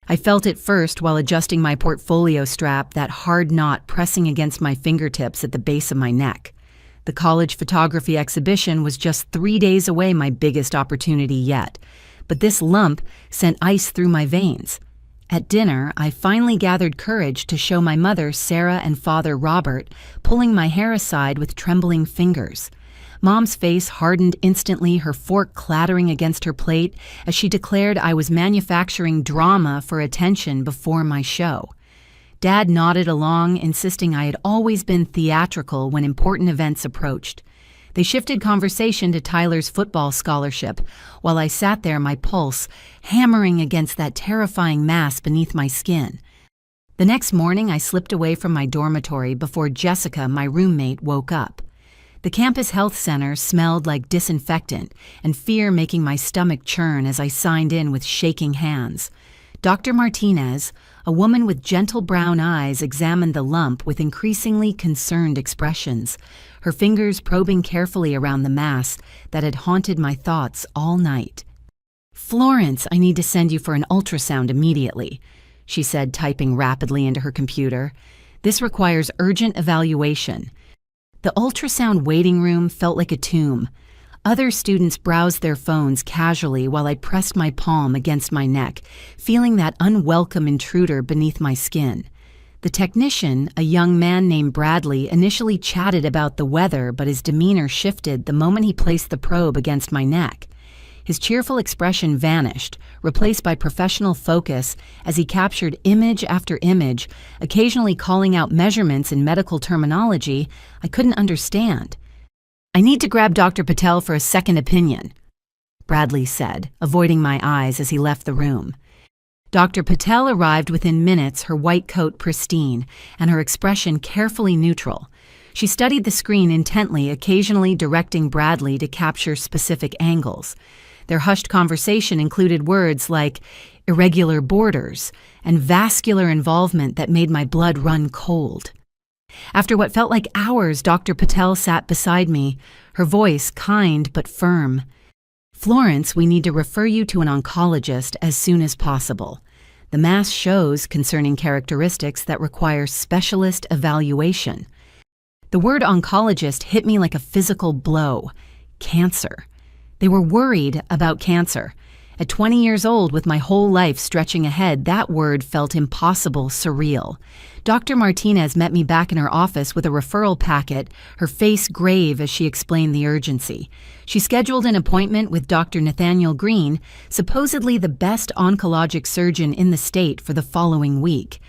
I felt it first while adjusting my portfolio strap, that hard knot pressing against my fingertips at the base of my neck. The college photography exhibition was just 3 days away, my biggest opportunity yet. But this lump sent ice through my veins. At dinner, I finally gathered courage to show my mother, Sarah, and father, Robert, pulling my hair aside with trembling fingers. Mom's face hardened instantly, her fork clattering against her plate as she declared I was manufacturing drama for attention before my show. Dad nodded along, insisting I had always been theatrical when important events approached. They shifted conversation to Tyler's football scholarship, while I sat there, my pulse hammering against that terrifying mass beneath my skin. The next morning, I slipped away from my dormitory before Jessica, my roommate, woke up. The campus health center smelled like disinfectant, and fear making my stomach churn as I signed in with shaking hands. Dr. Martinez, a woman with gentle brown eyes, examined the lump with increasingly concerned expressions, her fingers probing carefully around the mass that had haunted my thoughts all night. "Florence, I need to send you for an ultrasound immediately," she said, typing rapidly into her computer. "This requires urgent evaluation." The ultrasound waiting room felt like a tomb. Other students browsed their phones casually while I pressed my palm against my neck, feeling that unwelcome intruder beneath my skin. The technician, a young man named Bradley, initially chatted about the weather, but his demeanor shifted the moment he placed the probe against my neck. His cheerful expression vanished, replaced by professional focus as he captured image after image, occasionally calling out measurements in medical terminology I couldn't understand. "I need to grab Dr. Patel for a second opinion," Bradley said, avoiding my eyes as he left the room. Dr. Patel arrived within minutes, her white coat pristine, and her expression carefully neutral. She studied the screen intently, occasionally directing Bradley to capture specific angles. Their hushed conversation included words like irregular borders and vascular involvement that made my blood run cold. After what felt like hours, Dr. Patel sat beside me, her voice kind but firm. "Florence, we need to refer you to an oncologist as soon as possible. The mass shows concerning characteristics that require specialist evaluation." The word oncologist hit me like a physical blow. Cancer. They were worried about cancer. At 20 years old, with my whole life stretching ahead, that word felt impossible, surreal. Dr. Martinez met me back in her office with a referral packet, her face grave as she explained the urgency. She scheduled an appointment with Dr. Nathaniel Green, supposedly the best oncologic surgeon in the state, for the following week.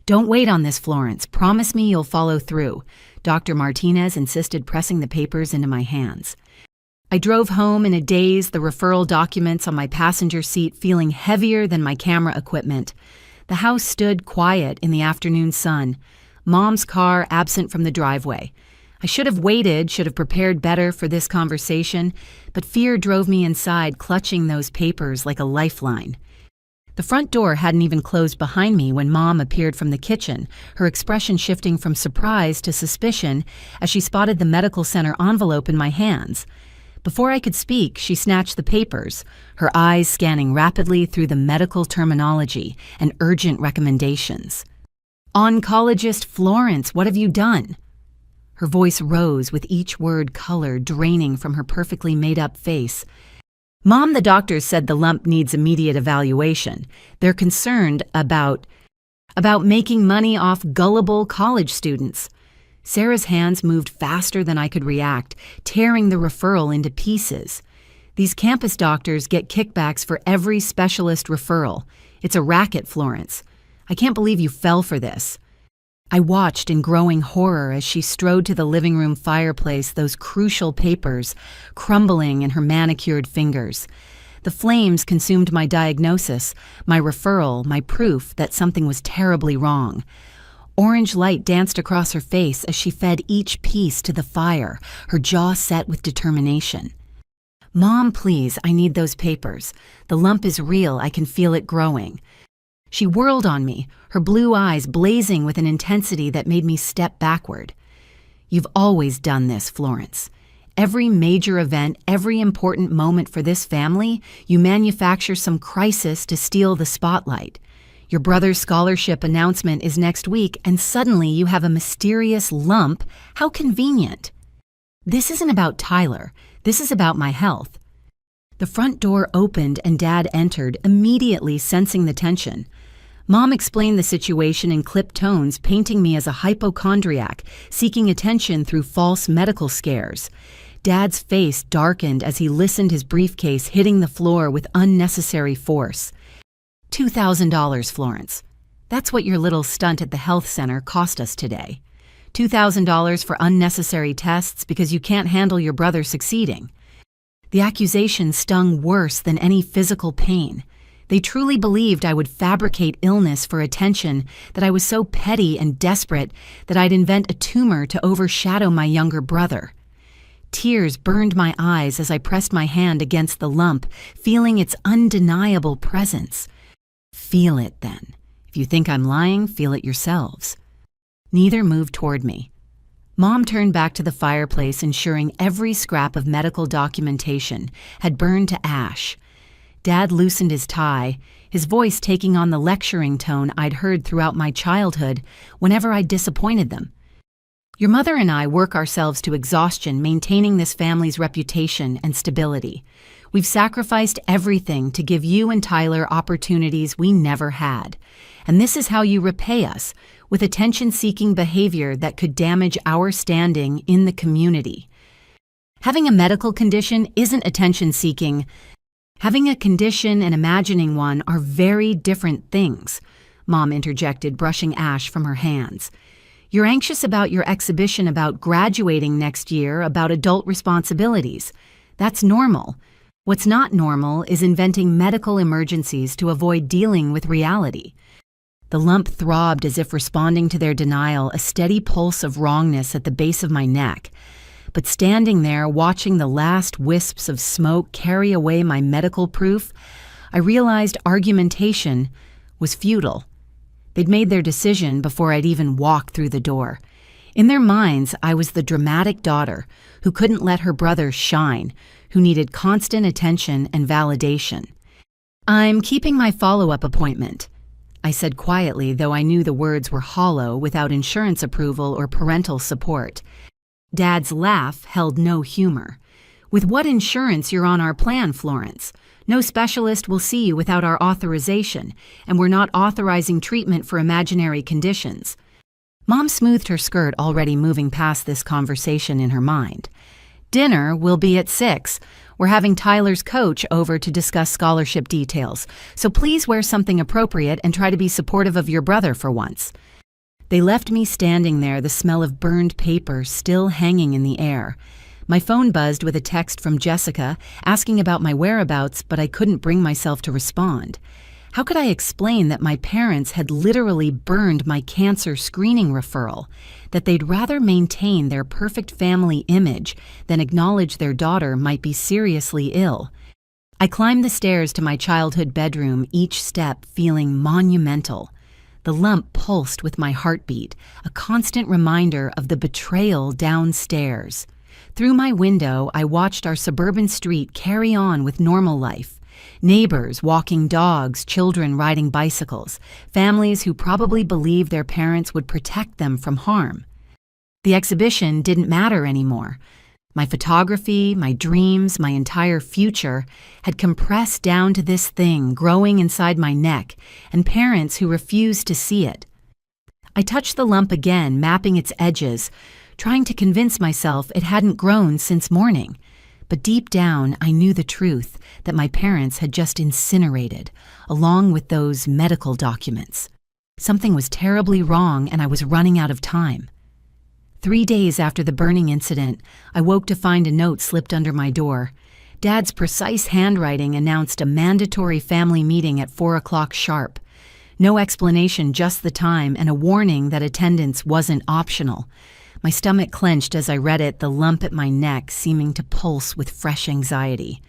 "Don't wait on this, Florence. Promise me you'll follow through," Dr. Martinez insisted, pressing the papers into my hands. I drove home in a daze, the referral documents on my passenger seat feeling heavier than my camera equipment. The house stood quiet in the afternoon sun, Mom's car absent from the driveway. I should have waited, should have prepared better for this conversation, but fear drove me inside, clutching those papers like a lifeline. The front door hadn't even closed behind me when Mom appeared from the kitchen, her expression shifting from surprise to suspicion as she spotted the medical center envelope in my hands. Before I could speak, she snatched the papers, her eyes scanning rapidly through the medical terminology and urgent recommendations. "Oncologist Florence, what have you done?" Her voice rose with each word, color draining from her perfectly made-up face. "Mom, the doctors said the lump needs immediate evaluation. They're concerned about making money off gullible college students." Sarah's hands moved faster than I could react, tearing the referral into pieces. "These campus doctors get kickbacks for every specialist referral. It's a racket, Florence. I can't believe you fell for this." I watched in growing horror as she strode to the living room fireplace, those crucial papers crumbling in her manicured fingers. The flames consumed my diagnosis, my referral, my proof that something was terribly wrong. Orange light danced across her face as she fed each piece to the fire, her jaw set with determination. "Mom, please, I need those papers. The lump is real, I can feel it growing." She whirled on me, her blue eyes blazing with an intensity that made me step backward. "You've always done this, Florence. Every major event, every important moment for this family, you manufacture some crisis to steal the spotlight. Your brother's scholarship announcement is next week, and suddenly you have a mysterious lump. How convenient. This isn't about Tyler. This is about my health. The front door opened and Dad entered, immediately sensing the tension. Mom explained the situation in clipped tones, painting me as a hypochondriac, seeking attention through false medical scares. Dad's face darkened as he listened, his briefcase hitting the floor with unnecessary force. $2,000, Florence. That's what your little stunt at the health center cost us today. $2,000 for unnecessary tests because you can't handle your brother succeeding. The accusation stung worse than any physical pain. They truly believed I would fabricate illness for attention, that I was so petty and desperate that I'd invent a tumor to overshadow my younger brother. Tears burned my eyes as I pressed my hand against the lump, feeling its undeniable presence. Feel it, then. If you think I'm lying, feel it yourselves. Neither moved toward me. Mom turned back to the fireplace, ensuring every scrap of medical documentation had burned to ash. Dad loosened his tie, his voice taking on the lecturing tone I'd heard throughout my childhood whenever I disappointed them. Your mother and I work ourselves to exhaustion maintaining this family's reputation and stability. We've sacrificed everything to give you and Tyler opportunities we never had. And this is how you repay us, with attention-seeking behavior that could damage our standing in the community. Having a medical condition isn't attention-seeking. Having a condition and imagining one are very different things, Mom interjected, brushing ash from her hands. You're anxious about your exhibition, about graduating next year, about adult responsibilities. That's normal. What's not normal is inventing medical emergencies to avoid dealing with reality. The lump throbbed as if responding to their denial, a steady pulse of wrongness at the base of my neck. But standing there, watching the last wisps of smoke carry away my medical proof, I realized argumentation was futile. They'd made their decision before I'd even walked through the door. In their minds, I was the dramatic daughter who couldn't let her brother shine, who needed constant attention and validation. I'm keeping my follow-up appointment, I said quietly, though I knew the words were hollow without insurance approval or parental support. Dad's laugh held no humor. With what insurance you're on our plan, Florence? No specialist will see you without our authorization, and we're not authorizing treatment for imaginary conditions. Mom smoothed her skirt, already moving past this conversation in her mind. Dinner will be at 6. We're having Tyler's coach over to discuss scholarship details, so please wear something appropriate and try to be supportive of your brother for once. They left me standing there, the smell of burned paper still hanging in the air. My phone buzzed with a text from Jessica asking about my whereabouts, but I couldn't bring myself to respond. How could I explain that my parents had literally burned my cancer screening referral, that they'd rather maintain their perfect family image than acknowledge their daughter might be seriously ill? I climbed the stairs to my childhood bedroom, each step feeling monumental. The lump pulsed with my heartbeat, a constant reminder of the betrayal downstairs. Through my window, I watched our suburban street carry on with normal life. Neighbors walking dogs, children riding bicycles, families who probably believed their parents would protect them from harm. The exhibition didn't matter anymore. My photography, my dreams, my entire future had compressed down to this thing growing inside my neck, and parents who refused to see it. I touched the lump again, mapping its edges, trying to convince myself it hadn't grown since morning. But deep down, I knew the truth, that my parents had just incinerated, along with those medical documents. Something was terribly wrong, and I was running out of time. 3 days after the burning incident, I woke to find a note slipped under my door. Dad's precise handwriting announced a mandatory family meeting at 4 o'clock sharp. No explanation, just the time, and a warning that attendance wasn't optional. My stomach clenched as I read it, the lump at my neck seeming to pulse with fresh anxiety.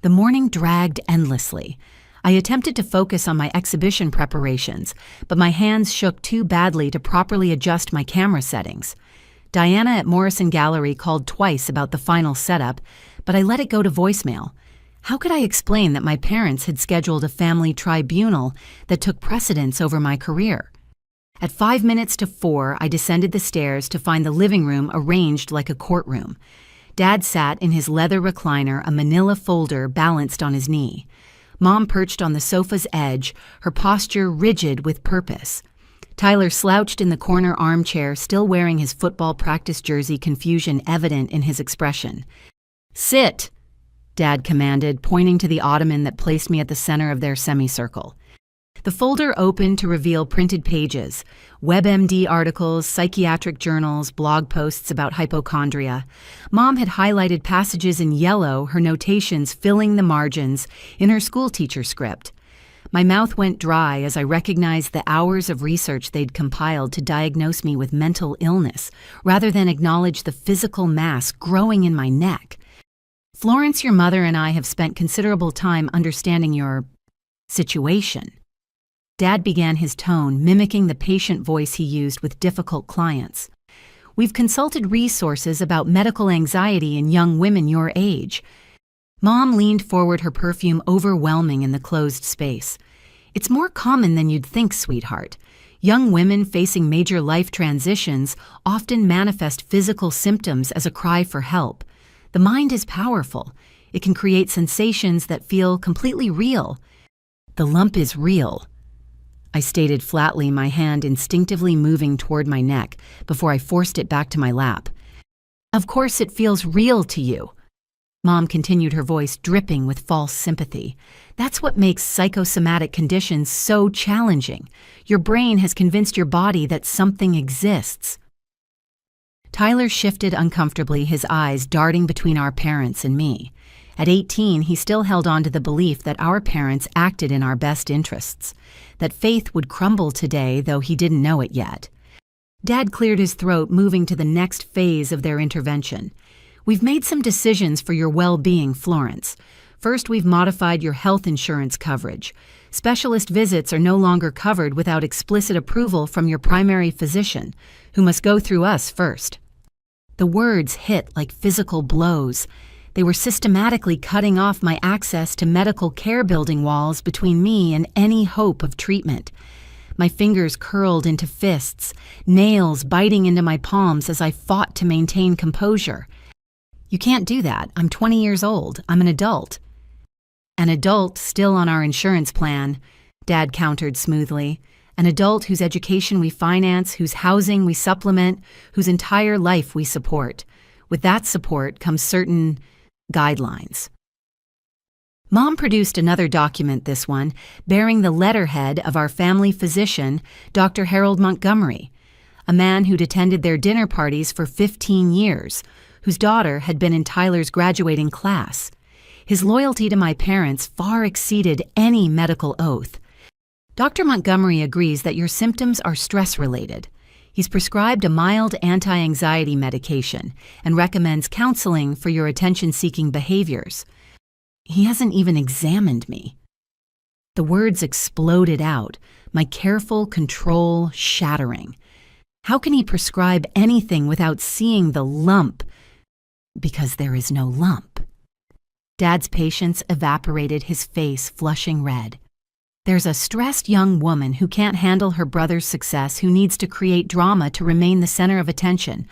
The morning dragged endlessly. I attempted to focus on my exhibition preparations, but my hands shook too badly to properly adjust my camera settings. Diana at Morrison Gallery called twice about the final setup, but I let it go to voicemail. How could I explain that my parents had scheduled a family tribunal that took precedence over my career? At 5 minutes to 4, I descended the stairs to find the living room arranged like a courtroom. Dad sat in his leather recliner, a manila folder balanced on his knee. Mom perched on the sofa's edge, her posture rigid with purpose. Tyler slouched in the corner armchair, still wearing his football practice jersey, confusion evident in his expression. "Sit," Dad commanded, pointing to the ottoman that placed me at the center of their semicircle. The folder opened to reveal printed pages, WebMD articles, psychiatric journals, blog posts about hypochondria. Mom had highlighted passages in yellow, her notations filling the margins in her schoolteacher script. My mouth went dry as I recognized the hours of research they'd compiled to diagnose me with mental illness, rather than acknowledge the physical mass growing in my neck. "Florence, your mother and I have spent considerable time understanding your situation." Dad began his tone, mimicking the patient voice he used with difficult clients. "We've consulted resources about medical anxiety in young women your age." Mom leaned forward, her perfume overwhelming in the closed space. "It's more common than you'd think, sweetheart. Young women facing major life transitions often manifest physical symptoms as a cry for help. The mind is powerful. It can create sensations that feel completely real. The lump is real," I stated flatly, my hand instinctively moving toward my neck before I forced it back to my lap. "Of course it feels real to you," Mom continued, her voice dripping with false sympathy. "That's what makes psychosomatic conditions so challenging. Your brain has convinced your body that something exists." Tyler shifted uncomfortably, his eyes darting between our parents and me. At 18, he still held on to the belief that our parents acted in our best interests, that faith would crumble today, though he didn't know it yet. Dad cleared his throat, moving to the next phase of their intervention. "We've made some decisions for your well-being, Florence. First, we've modified your health insurance coverage. Specialist visits are no longer covered without explicit approval from your primary physician, who must go through us first." The words hit like physical blows. They were systematically cutting off my access to medical care, building walls between me and any hope of treatment. My fingers curled into fists, nails biting into my palms as I fought to maintain composure. "You can't do that. I'm 20 years old. I'm an adult." "An adult still on our insurance plan," Dad countered smoothly. "An adult whose education we finance, whose housing we supplement, whose entire life we support. With that support comes certain guidelines." Mom produced another document, this one, bearing the letterhead of our family physician, Dr. Harold Montgomery, a man who'd attended their dinner parties for 15 years, whose daughter had been in Tyler's graduating class. His loyalty to my parents far exceeded any medical oath. "Dr. Montgomery agrees that your symptoms are stress-related. He's prescribed a mild anti-anxiety medication and recommends counseling for your attention-seeking behaviors. He hasn't even examined me." The words exploded out, my careful control shattering. How can he prescribe anything without seeing the lump? Because there is no lump. Dad's patience evaporated, his face flushing red. "There's a stressed young woman who can't handle her brother's success, who needs to create drama to remain the center of attention."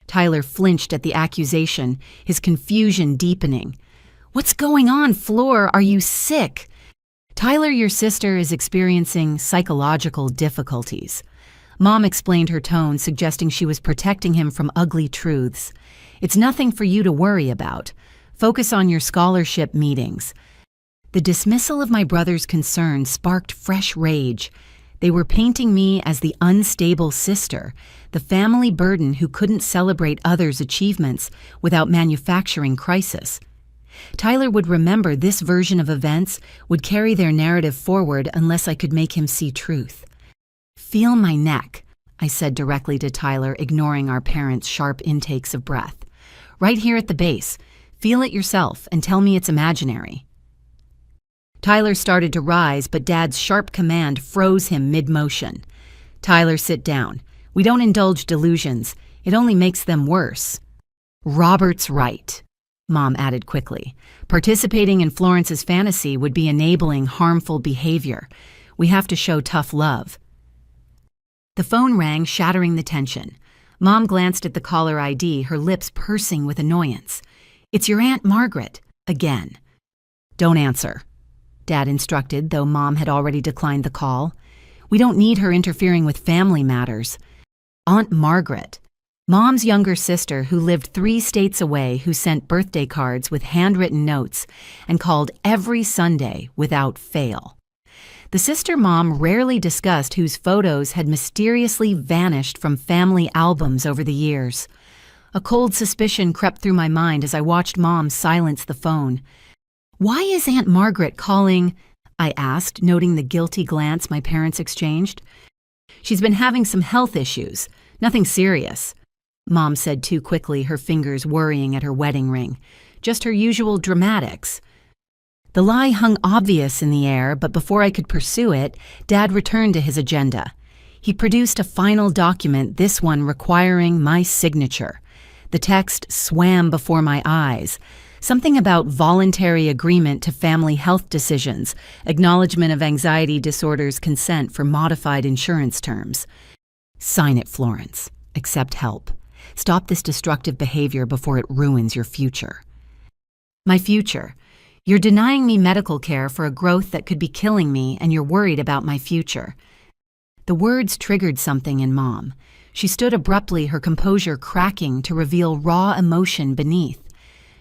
Tyler flinched at the accusation, his confusion deepening. "What's going on, Flor? Are you sick?" "Tyler, your sister is experiencing psychological difficulties." Mom explained, her tone suggesting she was protecting him from ugly truths. "It's nothing for you to worry about. Focus on your scholarship meetings." The dismissal of my brother's concerns sparked fresh rage. They were painting me as the unstable sister, the family burden who couldn't celebrate others' achievements without manufacturing crisis. Tyler would remember this version of events, would carry their narrative forward unless I could make him see truth. "Feel my neck," I said directly to Tyler, ignoring our parents' sharp intakes of breath. "Right here at the base. Feel it yourself and tell me it's imaginary." Tyler started to rise, but Dad's sharp command froze him mid-motion. "Tyler, sit down. We don't indulge delusions. It only makes them worse." "Robert's right." Mom added quickly. Participating in Florence's fantasy would be enabling harmful behavior. We have to show tough love. The phone rang, shattering the tension. Mom glanced at the caller ID, her lips pursing with annoyance. "It's your Aunt Margaret, again." "Don't answer," Dad instructed, though Mom had already declined the call. "We don't need her interfering with family matters." Aunt Margaret, Mom's younger sister who lived 3 states away, who sent birthday cards with handwritten notes and called every Sunday without fail. The sister Mom rarely discussed, whose photos had mysteriously vanished from family albums over the years. A cold suspicion crept through my mind as I watched Mom silence the phone. "Why is Aunt Margaret calling?" I asked, noting the guilty glance my parents exchanged. "She's been having some health issues. Nothing serious," Mom said too quickly, her fingers worrying at her wedding ring. "Just her usual dramatics." The lie hung obvious in the air, but before I could pursue it, Dad returned to his agenda. He produced a final document, this one requiring my signature. The text swam before my eyes. Something about voluntary agreement to family health decisions, acknowledgement of anxiety disorders, consent for modified insurance terms. "Sign it, Florence. Accept help. Stop this destructive behavior before it ruins your future." My future. You're denying me medical care for a growth that could be killing me, and you're worried about my future. The words triggered something in Mom. She stood abruptly, her composure cracking to reveal raw emotion beneath.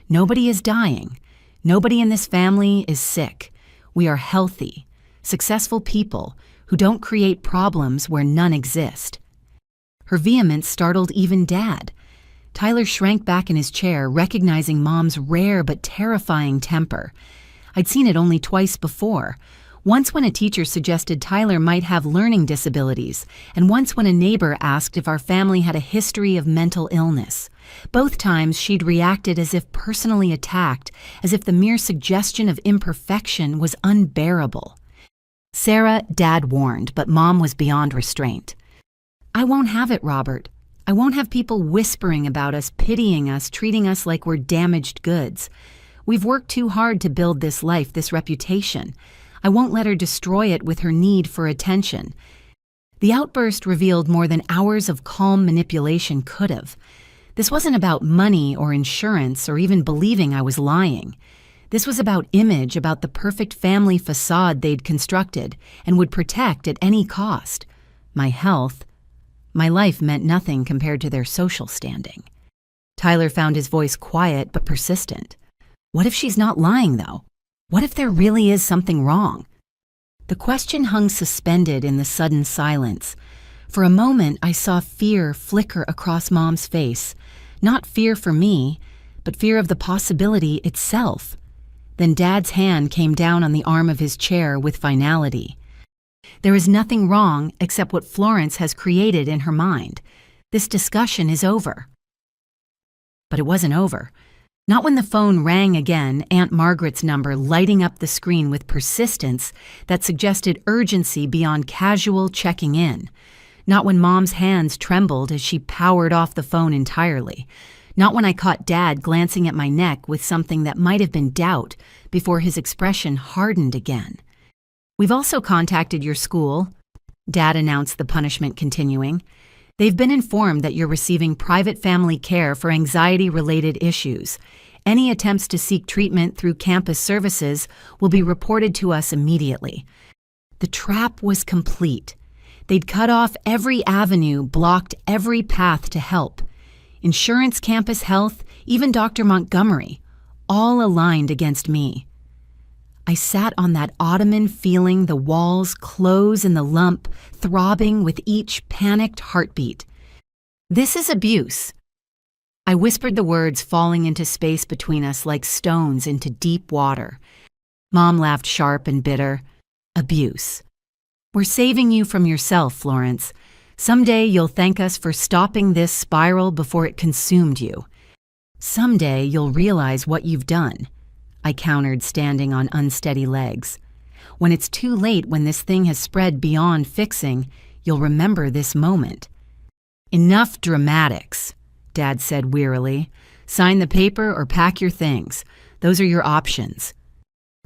"Nobody is dying. Nobody in this family is sick. We are healthy, successful people who don't create problems where none exist." Her vehemence startled even Dad. Tyler shrank back in his chair, recognizing Mom's rare but terrifying temper. I'd seen it only twice before. Once when a teacher suggested Tyler might have learning disabilities, and once when a neighbor asked if our family had a history of mental illness. Both times she'd reacted as if personally attacked, as if the mere suggestion of imperfection was unbearable. Sarah, Dad warned, but Mom was beyond restraint. "I won't have it, Robert. I won't have people whispering about us, pitying us, treating us like we're damaged goods. We've worked too hard to build this life, this reputation. I won't let her destroy it with her need for attention." The outburst revealed more than hours of calm manipulation could have. This wasn't about money or insurance or even believing I was lying. This was about image, about the perfect family facade they'd constructed and would protect at any cost. My health, my life meant nothing compared to their social standing. Tyler found his voice quiet but persistent. "What if she's not lying, though? What if there really is something wrong?" The question hung suspended in the sudden silence. For a moment, I saw fear flicker across Mom's face. Not fear for me, but fear of the possibility itself. Then Dad's hand came down on the arm of his chair with finality. "There is nothing wrong except what Florence has created in her mind. This discussion is over." But it wasn't over. Not when the phone rang again, Aunt Margaret's number lighting up the screen with persistence that suggested urgency beyond casual checking in. Not when Mom's hands trembled as she powered off the phone entirely. Not when I caught Dad glancing at my neck with something that might have been doubt before his expression hardened again. "We've also contacted your school," Dad announced, the punishment continuing. "They've been informed that you're receiving private family care for anxiety-related issues. Any attempts to seek treatment through campus services will be reported to us immediately." The trap was complete. They'd cut off every avenue, blocked every path to help. Insurance, campus health, even Dr. Montgomery, all aligned against me. I sat on that ottoman, feeling the walls close in the lump, throbbing with each panicked heartbeat. "This is abuse." I whispered the words, falling into space between us like stones into deep water. Mom laughed sharp and bitter. "Abuse. We're saving you from yourself, Florence. Someday you'll thank us for stopping this spiral before it consumed you. Someday you'll realize what you've done," I countered, standing on unsteady legs. "When it's too late, when this thing has spread beyond fixing, you'll remember this moment." "Enough dramatics," Dad said wearily. Sign the paper or pack your things. Those are your options.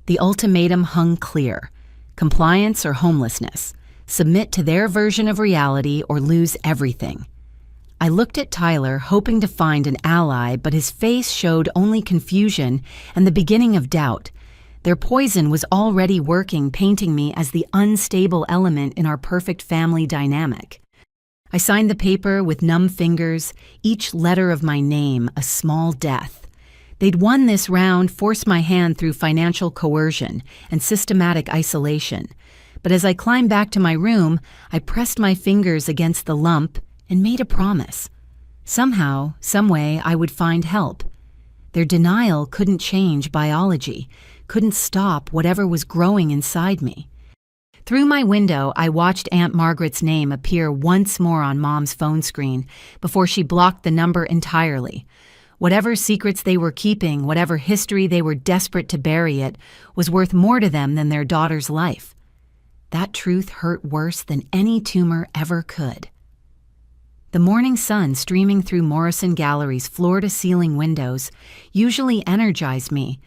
The ultimatum hung clear: compliance or homelessness. Submit to their version of reality or lose everything. I looked at Tyler, hoping to find an ally, but his face showed only confusion and the beginning of doubt. Their poison was already working, painting me as the unstable element in our perfect family dynamic. I signed the paper with numb fingers, each letter of my name a small death. They'd won this round, forced my hand through financial coercion and systematic isolation. But as I climbed back to my room, I pressed my fingers against the lump and made a promise. Somehow, someway, I would find help. Their denial couldn't change biology, couldn't stop whatever was growing inside me. Through my window, I watched Aunt Margaret's name appear once more on Mom's phone screen before she blocked the number entirely. Whatever secrets they were keeping, whatever history they were desperate to bury, it was worth more to them than their daughter's life. That truth hurt worse than any tumor ever could. The morning sun streaming through Morrison Gallery's floor-to-ceiling windows usually energized me,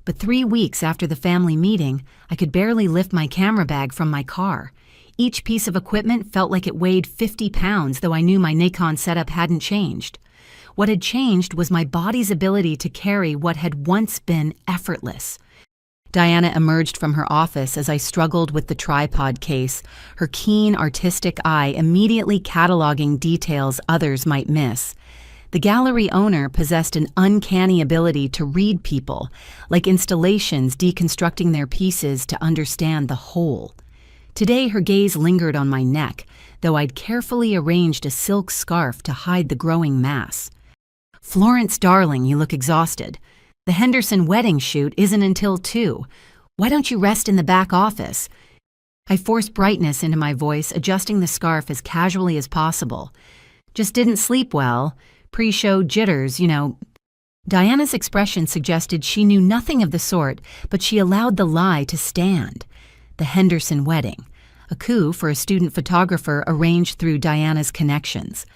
but 3 weeks after the family meeting, I could barely lift my camera bag from my car. Each piece of equipment felt like it weighed 50 pounds, though I knew my Nikon setup hadn't changed. What had changed was my body's ability to carry what had once been effortless. Diana emerged from her office as I struggled with the tripod case, her keen artistic eye immediately cataloging details others might miss. The gallery owner possessed an uncanny ability to read people, like installations deconstructing their pieces to understand the whole. Today her gaze lingered on my neck, though I'd carefully arranged a silk scarf to hide the growing mass. "Florence, darling, you look exhausted. The Henderson wedding shoot isn't until 2. Why don't you rest in the back office?" I forced brightness into my voice, adjusting the scarf as casually as possible. "Just didn't sleep well. Pre-show jitters, you know." Diana's expression suggested she knew nothing of the sort, but she allowed the lie to stand. The Henderson wedding, a coup for a student photographer arranged through Diana's connections.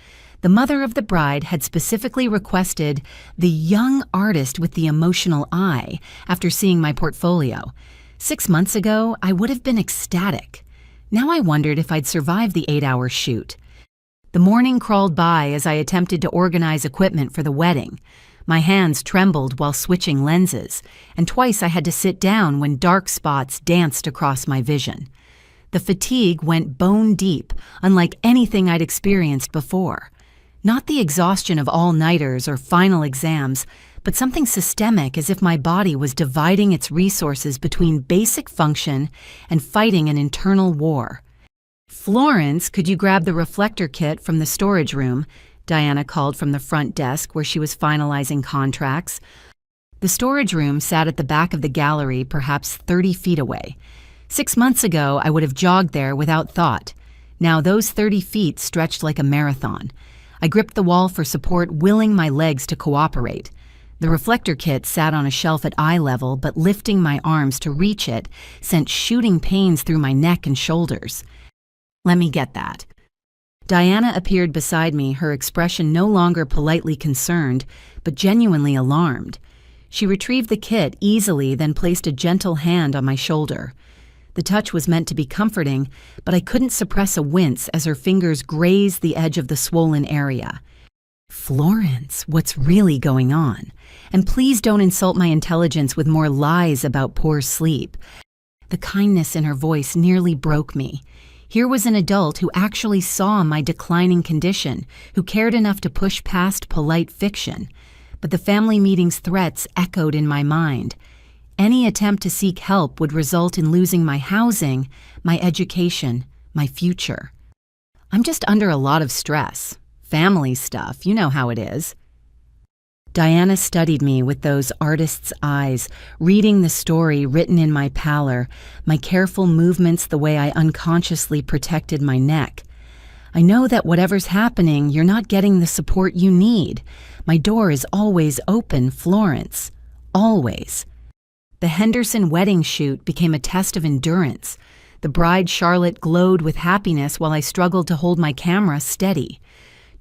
The mother of the bride had specifically requested the young artist with the emotional eye after seeing my portfolio. 6 months ago, I would have been ecstatic. Now I wondered if I'd survive the 8-hour shoot. The morning crawled by as I attempted to organize equipment for the wedding. My hands trembled while switching lenses, and twice I had to sit down when dark spots danced across my vision. The fatigue went bone deep, unlike anything I'd experienced before. Not the exhaustion of all-nighters or final exams, but something systemic, as if my body was dividing its resources between basic function and fighting an internal war. "Florence, could you grab the reflector kit from the storage room?" Diana called from the front desk where she was finalizing contracts. The storage room sat at the back of the gallery, perhaps 30 feet away. 6 months ago, I would have jogged there without thought. Now those 30 feet stretched like a marathon. I gripped the wall for support, willing my legs to cooperate. The reflector kit sat on a shelf at eye level, but lifting my arms to reach it sent shooting pains through my neck and shoulders. "Let me get that." Diana appeared beside me, her expression no longer politely concerned, but genuinely alarmed. She retrieved the kit easily, then placed a gentle hand on my shoulder. The touch was meant to be comforting, but I couldn't suppress a wince as her fingers grazed the edge of the swollen area. "Florence, what's really going on? And please don't insult my intelligence with more lies about poor sleep." The kindness in her voice nearly broke me. Here was an adult who actually saw my declining condition, who cared enough to push past polite fiction. But the family meeting's threats echoed in my mind. Any attempt to seek help would result in losing my housing, my education, my future. "I'm just under a lot of stress. Family stuff, you know how it is." Diana studied me with those artist's eyes, reading the story written in my pallor, my careful movements, the way I unconsciously protected my neck. "I know that whatever's happening, you're not getting the support you need. My door is always open, Florence. Always." The Henderson wedding shoot became a test of endurance. The bride Charlotte glowed with happiness while I struggled to hold my camera steady.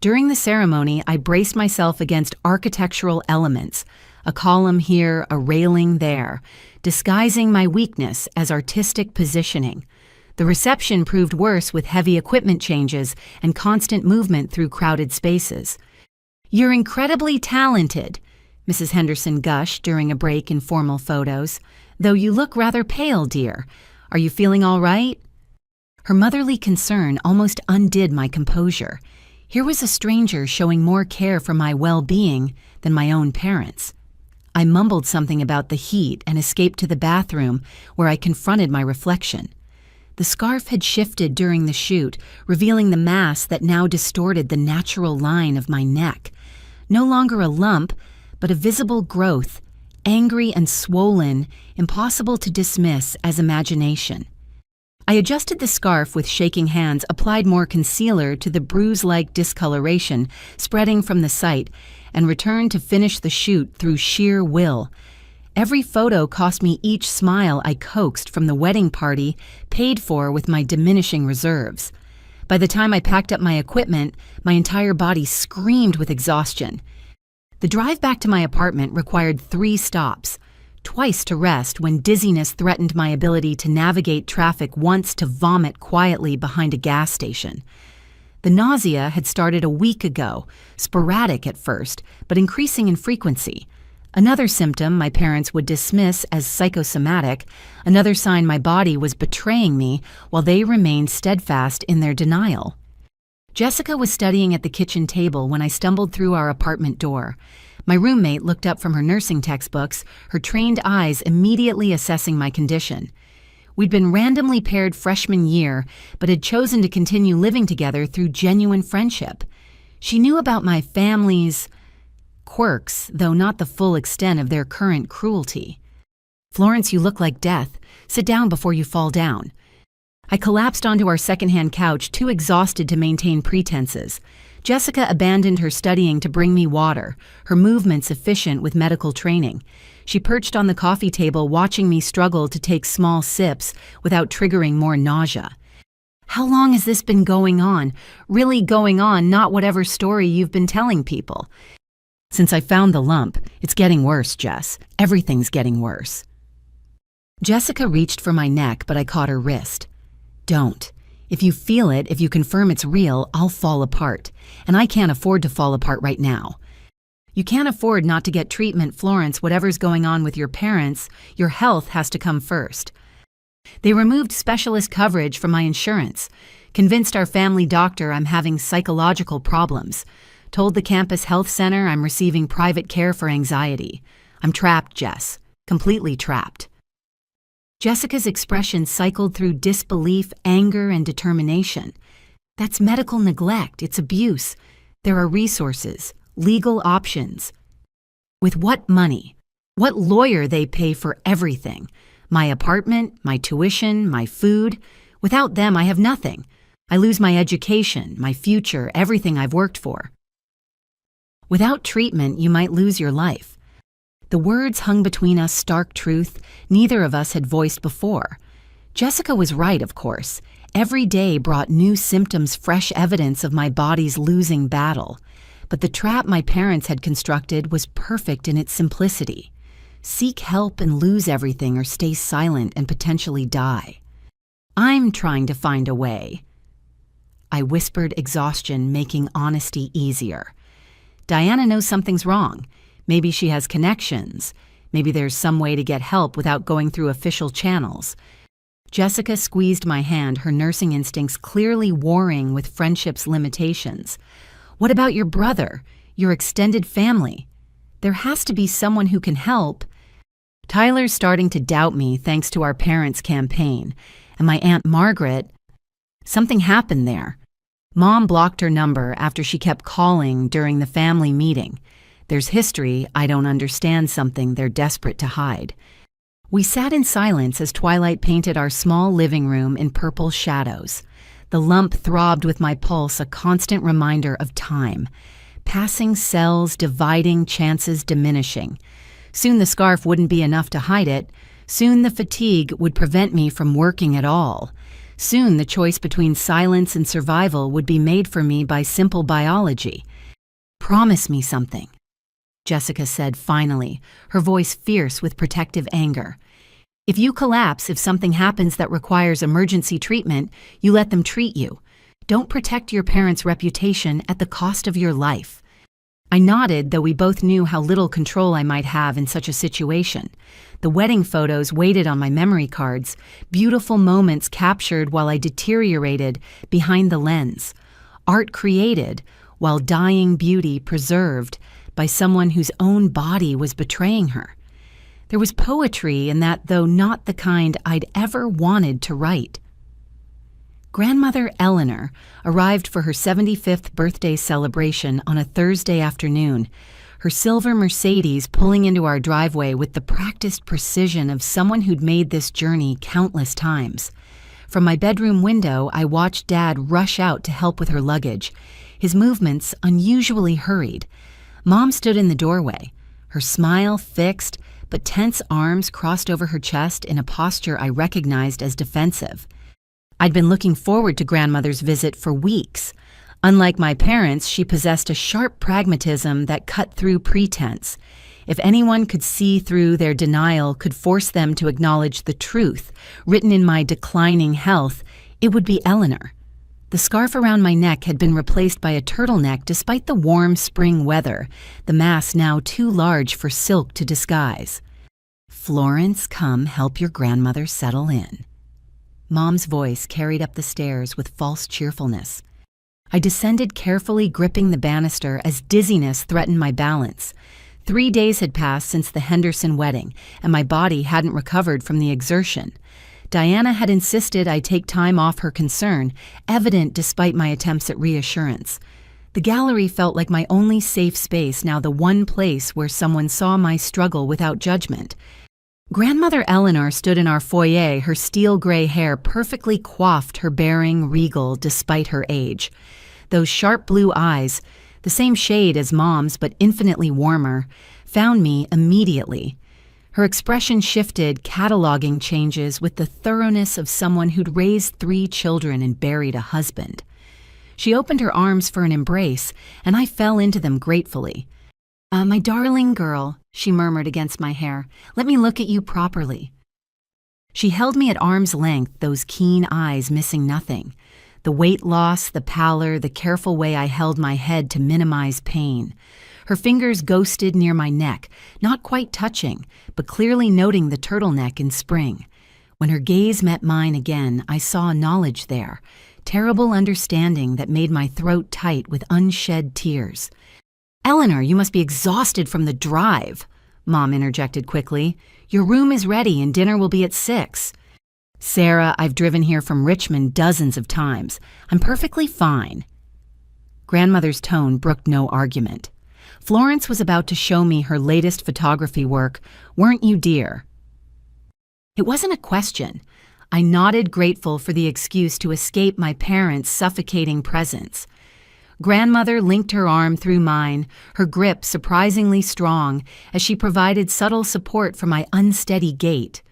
During the ceremony, I braced myself against architectural elements, a column here, a railing there, disguising my weakness as artistic positioning. The reception proved worse with heavy equipment changes and constant movement through crowded spaces. "You're incredibly talented," Mrs. Henderson gushed during a break in formal photos. "Though you look rather pale, dear. Are you feeling all right?" Her motherly concern almost undid my composure. Here was a stranger showing more care for my well-being than my own parents. I mumbled something about the heat and escaped to the bathroom, where I confronted my reflection. The scarf had shifted during the shoot, revealing the mass that now distorted the natural line of my neck. No longer a lump, but a visible growth, angry and swollen, impossible to dismiss as imagination. I adjusted the scarf with shaking hands, applied more concealer to the bruise-like discoloration spreading from the site, and returned to finish the shoot through sheer will. Every photo cost me each smile I coaxed from the wedding party, paid for with my diminishing reserves. By the time I packed up my equipment, my entire body screamed with exhaustion. The drive back to my apartment required 3 stops. Twice to rest when dizziness threatened my ability to navigate traffic, once to vomit quietly behind a gas station. The nausea had started a week ago, sporadic at first, but increasing in frequency. Another symptom my parents would dismiss as psychosomatic, another sign my body was betraying me while they remained steadfast in their denial. Jessica was studying at the kitchen table when I stumbled through our apartment door. My roommate looked up from her nursing textbooks, her trained eyes immediately assessing my condition. We'd been randomly paired freshman year, but had chosen to continue living together through genuine friendship. She knew about my family's quirks, though not the full extent of their current cruelty. "Florence, you look like death. Sit down before you fall down." I collapsed onto our secondhand couch, too exhausted to maintain pretenses. Jessica abandoned her studying to bring me water, her movements efficient with medical training. She perched on the coffee table, watching me struggle to take small sips without triggering more nausea. "How long has this been going on? Really going on, not whatever story you've been telling people." "Since I found the lump, it's getting worse, Jess. Everything's getting worse." Jessica reached for my neck, but I caught her wrist. "Don't. If you feel it, if you confirm it's real, I'll fall apart. And I can't afford to fall apart right now." "You can't afford not to get treatment, Florence. Whatever's going on with your parents, your health has to come first." They removed specialist coverage from my insurance, convinced our family doctor I'm having psychological problems, told the campus health center I'm receiving private care for anxiety. I'm trapped, Jess. Completely trapped. Jessica's expression cycled through disbelief, anger, and determination. "That's medical neglect. It's abuse. There are resources, legal options." "With what money? What lawyer they pay for everything? My apartment, my tuition, my food. Without them, I have nothing. I lose my education, my future, everything I've worked for." "Without treatment, you might lose your life." The words hung between us, stark truth neither of us had voiced before. Jessica was right, of course. Every day brought new symptoms, fresh evidence of my body's losing battle. But the trap my parents had constructed was perfect in its simplicity. Seek help and lose everything, or stay silent and potentially die. "I'm trying to find a way." I whispered, exhaustion making honesty easier. "Diana knows something's wrong. Maybe she has connections. Maybe there's some way to get help without going through official channels." Jessica squeezed my hand, her nursing instincts clearly warring with friendship's limitations. "What about your brother, your extended family? There has to be someone who can help." "Tyler's starting to doubt me thanks to our parents' campaign. And my Aunt Margaret, something happened there. Mom blocked her number after she kept calling during the family meeting. There's history, I don't understand something they're desperate to hide." We sat in silence as twilight painted our small living room in purple shadows. The lump throbbed with my pulse, a constant reminder of time. Passing cells, dividing, chances diminishing. Soon the scarf wouldn't be enough to hide it. Soon the fatigue would prevent me from working at all. Soon the choice between silence and survival would be made for me by simple biology. "Promise me something," Jessica said finally, her voice fierce with protective anger. "If you collapse, if something happens that requires emergency treatment, you let them treat you. Don't protect your parents' reputation at the cost of your life." I nodded, though we both knew how little control I might have in such a situation. The wedding photos waited on my memory cards, beautiful moments captured while I deteriorated behind the lens. Art created, while dying beauty preserved, by someone whose own body was betraying her. There was poetry in that, though not the kind I'd ever wanted to write. Grandmother Eleanor arrived for her 75th birthday celebration on a Thursday afternoon, her silver Mercedes pulling into our driveway with the practiced precision of someone who'd made this journey countless times. From my bedroom window, I watched Dad rush out to help with her luggage, his movements unusually hurried. Mom stood in the doorway, her smile fixed, but tense arms crossed over her chest in a posture I recognized as defensive. I'd been looking forward to Grandmother's visit for weeks. Unlike my parents, she possessed a sharp pragmatism that cut through pretense. If anyone could see through their denial, could force them to acknowledge the truth written in my declining health, it would be Eleanor. The scarf around my neck had been replaced by a turtleneck despite the warm spring weather, the mass now too large for silk to disguise. "Florence, come help your grandmother settle in." Mom's voice carried up the stairs with false cheerfulness. I descended carefully, gripping the banister as dizziness threatened my balance. 3 days had passed since the Henderson wedding, and my body hadn't recovered from the exertion. Diana had insisted I take time off her concern, evident despite my attempts at reassurance. The gallery felt like my only safe space, now the one place where someone saw my struggle without judgment. Grandmother Eleanor stood in our foyer, her steel-gray hair perfectly coiffed, her bearing regal despite her age. Those sharp blue eyes, the same shade as Mom's but infinitely warmer, found me immediately. Her expression shifted, cataloging changes with the thoroughness of someone who'd raised 3 children and buried a husband. She opened her arms for an embrace, and I fell into them gratefully. My darling girl," she murmured against my hair, "let me look at you properly." She held me at arm's length, those keen eyes missing nothing. The weight loss, the pallor, the careful way I held my head to minimize pain. Her fingers ghosted near my neck, not quite touching, but clearly noting the turtleneck in spring. When her gaze met mine again, I saw knowledge there, terrible understanding that made my throat tight with unshed tears. "Eleanor, you must be exhausted from the drive," Mom interjected quickly. "Your room is ready and dinner will be at 6. "Sarah, I've driven here from Richmond dozens of times. I'm perfectly fine." Grandmother's tone brooked no argument. Florence was about to show me her latest photography work, weren't you, dear? It wasn't a question. I nodded, grateful for the excuse to escape my parents' suffocating presence. Grandmother linked her arm through mine, her grip surprisingly strong, as she provided subtle support for my unsteady gait.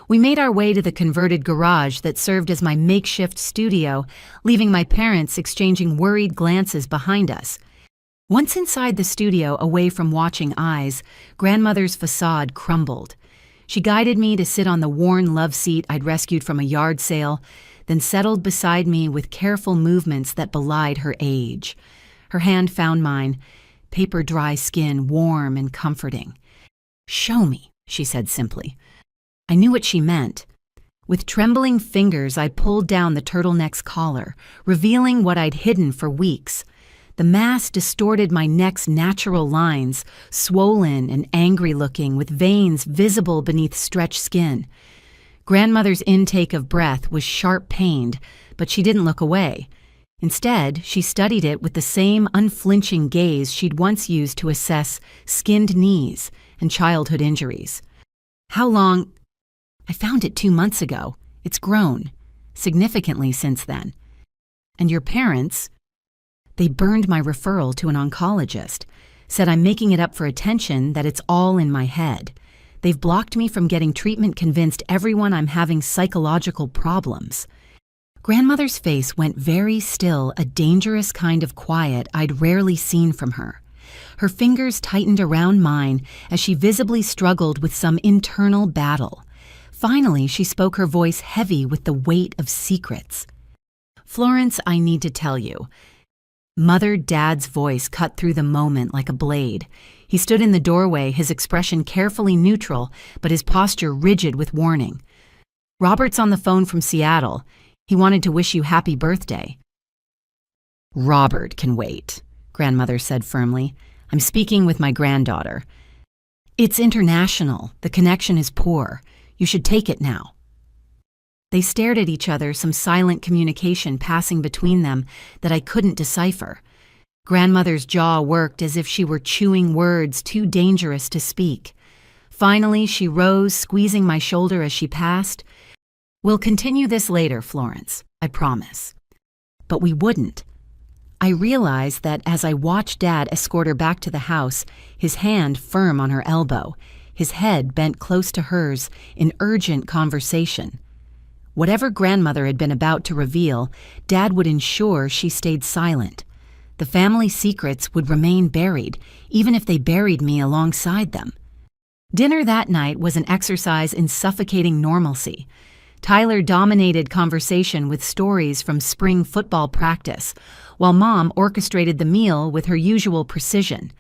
We made our way to the converted garage that served as my makeshift studio, leaving my parents exchanging worried glances behind us. Once inside the studio, away from watching eyes, Grandmother's facade crumbled. She guided me to sit on the worn love seat I'd rescued from a yard sale, then settled beside me with careful movements that belied her age. Her hand found mine, paper-dry skin warm and comforting. "Show me," she said simply. I knew what she meant. With trembling fingers, I pulled down the turtleneck's collar, revealing what I'd hidden for weeks. The mass distorted my neck's natural lines, swollen and angry-looking, with veins visible beneath stretched skin. Grandmother's intake of breath was sharp-pained, but she didn't look away. Instead, she studied it with the same unflinching gaze she'd once used to assess skinned knees and childhood injuries. "How long?" "I found it 2 months ago. It's grown significantly since then." "And your parents?" "They burned my referral to an oncologist, said I'm making it up for attention, that it's all in my head. They've blocked me from getting treatment, convinced everyone I'm having psychological problems." Grandmother's face went very still, a dangerous kind of quiet I'd rarely seen from her. Her fingers tightened around mine as she visibly struggled with some internal battle. Finally, she spoke, her voice heavy with the weight of secrets. "Florence, I need to tell you." Dad's voice cut through the moment like a blade. He stood in the doorway, his expression carefully neutral, but his posture rigid with warning. "Robert's on the phone from Seattle. He wanted to wish you happy birthday." "Robert can wait," Grandmother said firmly. "I'm speaking with my granddaughter." "It's international. The connection is poor. You should take it now." They stared at each other, some silent communication passing between them that I couldn't decipher. Grandmother's jaw worked as if she were chewing words too dangerous to speak. Finally, she rose, squeezing my shoulder as she passed. "We'll continue this later, Florence, I promise." But we wouldn't. I realized that as I watched Dad escort her back to the house, his hand firm on her elbow, his head bent close to hers in urgent conversation. Whatever Grandmother had been about to reveal, Dad would ensure she stayed silent. The family secrets would remain buried, even if they buried me alongside them. Dinner that night was an exercise in suffocating normalcy. Tyler dominated conversation with stories from spring football practice, while Mom orchestrated the meal with her usual precision.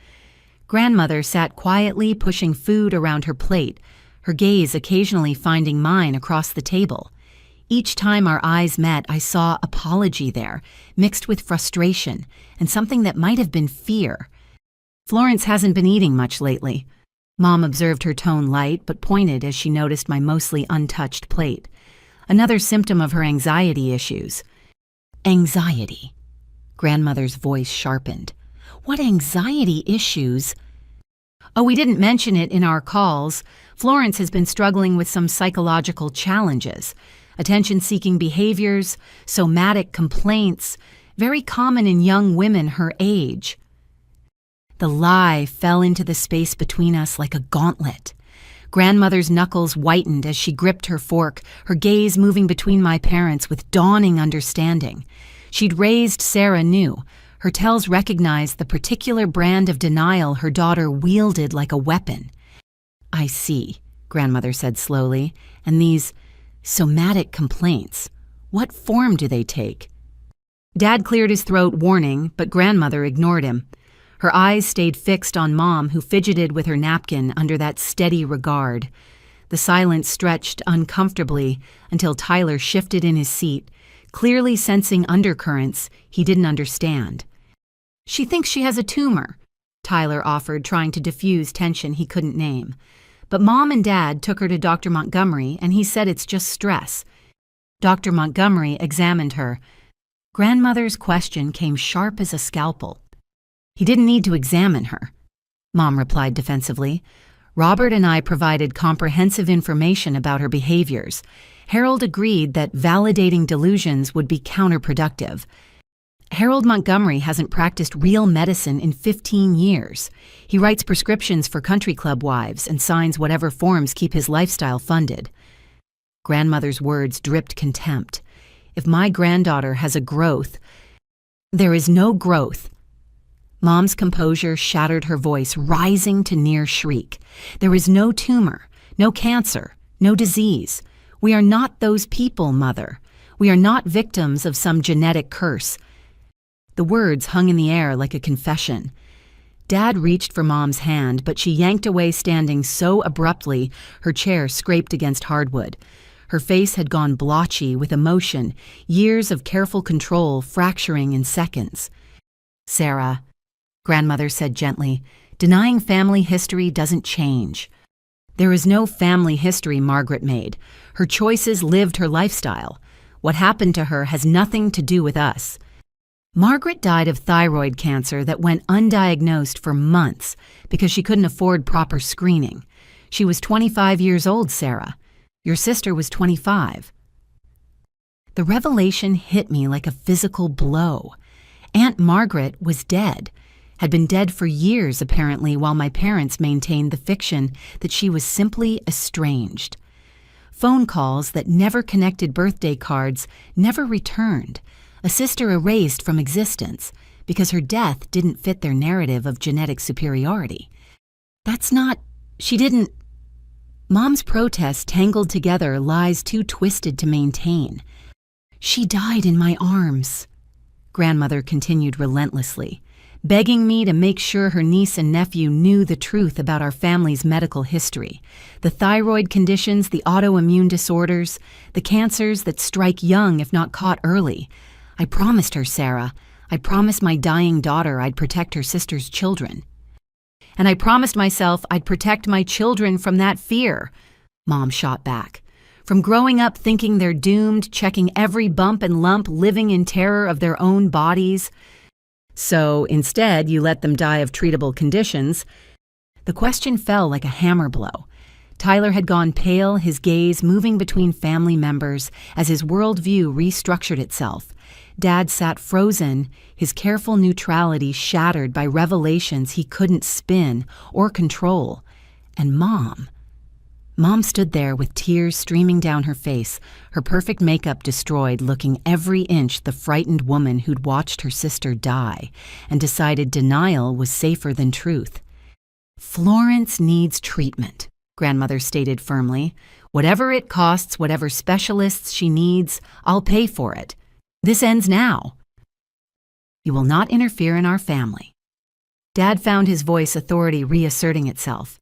Grandmother sat quietly pushing food around her plate, her gaze occasionally finding mine across the table. Each time our eyes met, I saw apology there, mixed with frustration, and something that might have been fear. "Florence hasn't been eating much lately." Mom observed, her tone light but pointed as she noticed my mostly untouched plate. Another symptom of her anxiety issues. "Anxiety." Grandmother's voice sharpened. "What anxiety issues?" "Oh, we didn't mention it in our calls. Florence has been struggling with some psychological challenges. Attention-seeking behaviors, somatic complaints, very common in young women her age." The lie fell into the space between us like a gauntlet. Grandmother's knuckles whitened as she gripped her fork, her gaze moving between my parents with dawning understanding. She'd raised Sarah new. Her tells recognized the particular brand of denial her daughter wielded like a weapon. "I see," Grandmother said slowly, "and these somatic complaints, what form do they take?" Dad cleared his throat, warning, but Grandmother ignored him. Her eyes stayed fixed on Mom, who fidgeted with her napkin under that steady regard. The silence stretched uncomfortably until Tyler shifted in his seat, clearly sensing undercurrents he didn't understand. "She thinks she has a tumor," Tyler offered, trying to diffuse tension he couldn't name. But Mom and Dad took her to Dr. Montgomery, and he said it's just stress. Dr. Montgomery examined her. Grandmother's question came sharp as a scalpel. "He didn't need to examine her," Mom replied defensively. "Robert and I provided comprehensive information about her behaviors. Harold agreed that validating delusions would be counterproductive. Harold Montgomery hasn't practiced real medicine in 15 years. He writes prescriptions for country club wives and signs whatever forms keep his lifestyle funded." Grandmother's words dripped contempt. "If my granddaughter has a growth, there is no growth." Mom's composure shattered her voice, rising to near shriek. "There is no tumor, no cancer, no disease. We are not those people, Mother. We are not victims of some genetic curse." The words hung in the air like a confession. Dad reached for Mom's hand, but she yanked away, standing so abruptly her chair scraped against hardwood. Her face had gone blotchy with emotion, years of careful control fracturing in seconds. "Sarah," Grandmother said gently, "denying family history doesn't change. There is no family history Margaret made. Her choices lived her lifestyle. What happened to her has nothing to do with us. Margaret died of thyroid cancer that went undiagnosed for months because she couldn't afford proper screening. She was 25 years old, Sarah. Your sister was 25. The revelation hit me like a physical blow. Aunt Margaret was dead, had been dead for years apparently, while my parents maintained the fiction that she was simply estranged. Phone calls that never connected, birthday cards never returned, a sister erased from existence because her death didn't fit their narrative of genetic superiority. She didn't. Mom's protests tangled together lies too twisted to maintain. She died in my arms, grandmother continued relentlessly, begging me to make sure her niece and nephew knew the truth about our family's medical history, the thyroid conditions, the autoimmune disorders, the cancers that strike young if not caught early. I promised her, Sarah. I promised my dying daughter I'd protect her sister's children. And I promised myself I'd protect my children from that fear, Mom shot back. From growing up thinking they're doomed, checking every bump and lump, living in terror of their own bodies. So instead, you let them die of treatable conditions. The question fell like a hammer blow. Tyler had gone pale, his gaze moving between family members as his worldview restructured itself. Dad sat frozen, his careful neutrality shattered by revelations he couldn't spin or control. And Mom stood there with tears streaming down her face, her perfect makeup destroyed, looking every inch the frightened woman who'd watched her sister die and decided denial was safer than truth. Florence needs treatment, grandmother stated firmly. Whatever it costs, whatever specialists she needs, I'll pay for it. This ends now. You will not interfere in our family. Dad found his voice authority reasserting itself.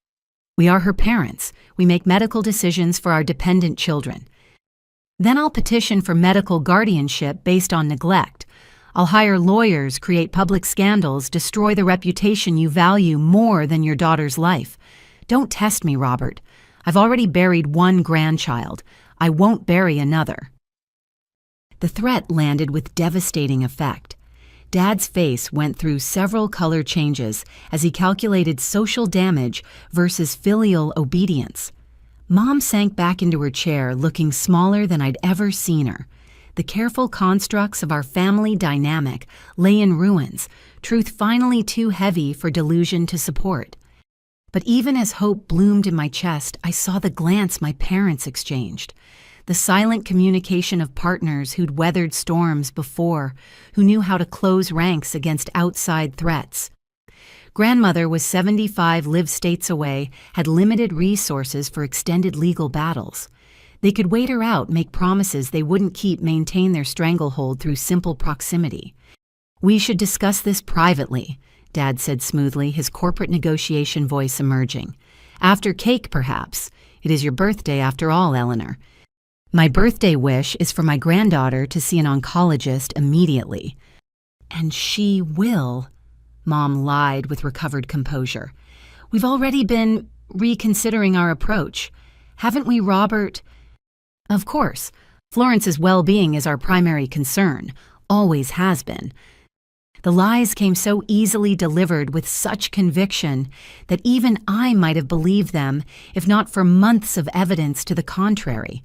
We are her parents. We make medical decisions for our dependent children. Then I'll petition for medical guardianship based on neglect. I'll hire lawyers, create public scandals, destroy the reputation you value more than your daughter's life. Don't test me, Robert. I've already buried one grandchild. I won't bury another. The threat landed with devastating effect. Dad's face went through several color changes as he calculated social damage versus filial obedience. Mom sank back into her chair, looking smaller than I'd ever seen her. The careful constructs of our family dynamic lay in ruins, truth finally too heavy for delusion to support. But even as hope bloomed in my chest, I saw the glance my parents exchanged. The silent communication of partners who'd weathered storms before, who knew how to close ranks against outside threats. Grandmother was 75, lived states away, had limited resources for extended legal battles. They could wait her out, make promises they wouldn't keep, maintain their stranglehold through simple proximity. We should discuss this privately, Dad said smoothly, his corporate negotiation voice emerging. After cake, perhaps. It is your birthday after all, Eleanor. My birthday wish is for my granddaughter to see an oncologist immediately. And she will, Mom lied with recovered composure. We've already been reconsidering our approach. Haven't we, Robert? Of course. Florence's well-being is our primary concern. Always has been. The lies came so easily delivered with such conviction that even I might have believed them if not for months of evidence to the contrary.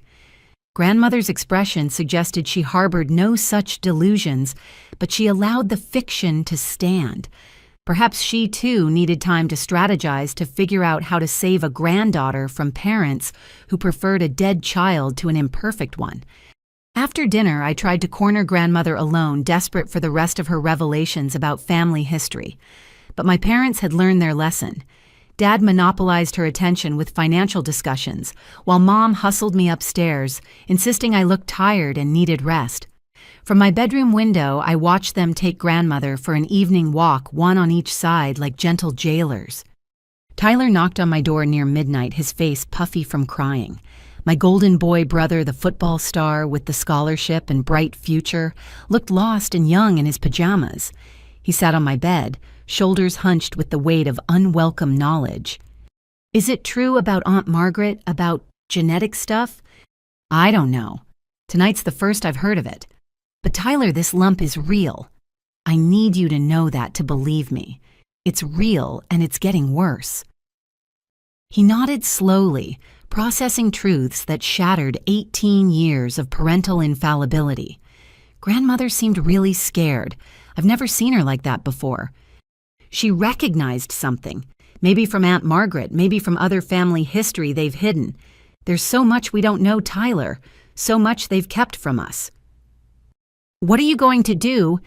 Grandmother's expression suggested she harbored no such delusions, but she allowed the fiction to stand. Perhaps she, too, needed time to strategize to figure out how to save a granddaughter from parents who preferred a dead child to an imperfect one. After dinner, I tried to corner grandmother alone, desperate for the rest of her revelations about family history. But my parents had learned their lesson. Dad monopolized her attention with financial discussions, while Mom hustled me upstairs, insisting I looked tired and needed rest. From my bedroom window, I watched them take grandmother for an evening walk, one on each side, like gentle jailers. Tyler knocked on my door near midnight, his face puffy from crying. My golden boy brother, the football star with the scholarship and bright future, looked lost and young in his pajamas. He sat on my bed, shoulders hunched with the weight of unwelcome knowledge. Is it true about Aunt Margaret, about genetic stuff? I don't know. Tonight's the first I've heard of it. But Tyler, this lump is real. I need you to know that to believe me. It's real and it's getting worse. He nodded slowly, processing truths that shattered 18 years of parental infallibility. Grandmother seemed really scared. I've never seen her like that before. She recognized something, maybe from Aunt Margaret, maybe from other family history they've hidden. There's so much we don't know, Tyler. So much they've kept from us. What are you going to do?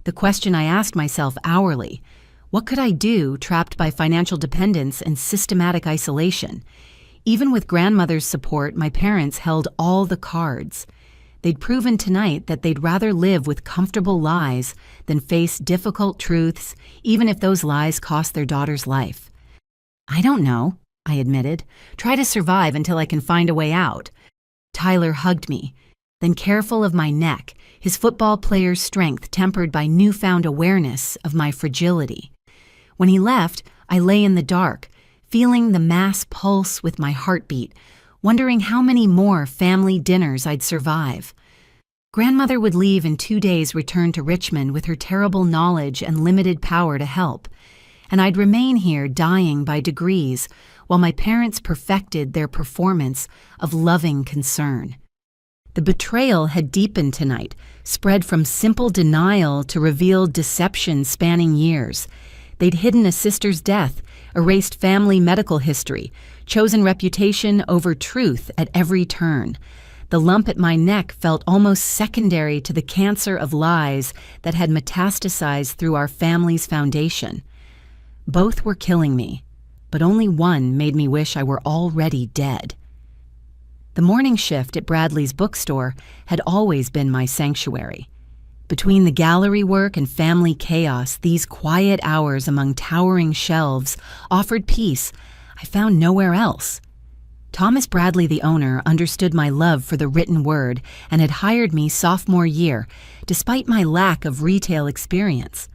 The question I asked myself hourly. What could I do, trapped by financial dependence and systematic isolation? Even with grandmother's support, my parents held all the cards. They'd proven tonight that they'd rather live with comfortable lies than face difficult truths, even if those lies cost their daughter's life. I don't know, I admitted. Try to survive until I can find a way out. Tyler hugged me, then careful of my neck, his football player's strength tempered by newfound awareness of my fragility. When he left, I lay in the dark, feeling the mass pulse with my heartbeat, wondering how many more family dinners I'd survive. Grandmother would leave in 2 days, return to Richmond with her terrible knowledge and limited power to help, and I'd remain here dying by degrees while my parents perfected their performance of loving concern. The betrayal had deepened tonight, spread from simple denial to revealed deception spanning years. They'd hidden a sister's death, erased family medical history, chosen reputation over truth at every turn. The lump at my neck felt almost secondary to the cancer of lies that had metastasized through our family's foundation. Both were killing me, but only one made me wish I were already dead. The morning shift at Bradley's bookstore had always been my sanctuary. Between the gallery work and family chaos, these quiet hours among towering shelves offered peace I found nowhere else. Thomas Bradley, the owner, understood my love for the written word and had hired me sophomore year, despite my lack of retail experience.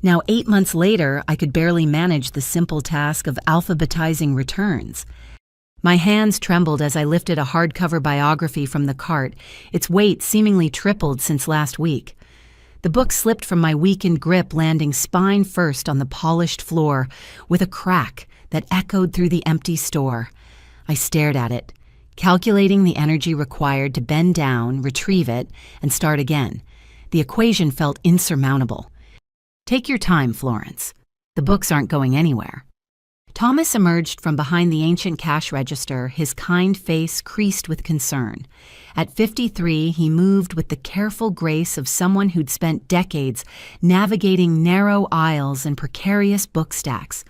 Now, 8 months later, I could barely manage the simple task of alphabetizing returns. My hands trembled as I lifted a hardcover biography from the cart, its weight seemingly tripled since last week. The book slipped from my weakened grip, landing spine first on the polished floor with a crack that echoed through the empty store. I stared at it, calculating the energy required to bend down, retrieve it, and start again. The equation felt insurmountable. Take your time, Florence. The books aren't going anywhere. Thomas emerged from behind the ancient cash register, his kind face creased with concern. At 53, he moved with the careful grace of someone who'd spent decades navigating narrow aisles and precarious book stacks.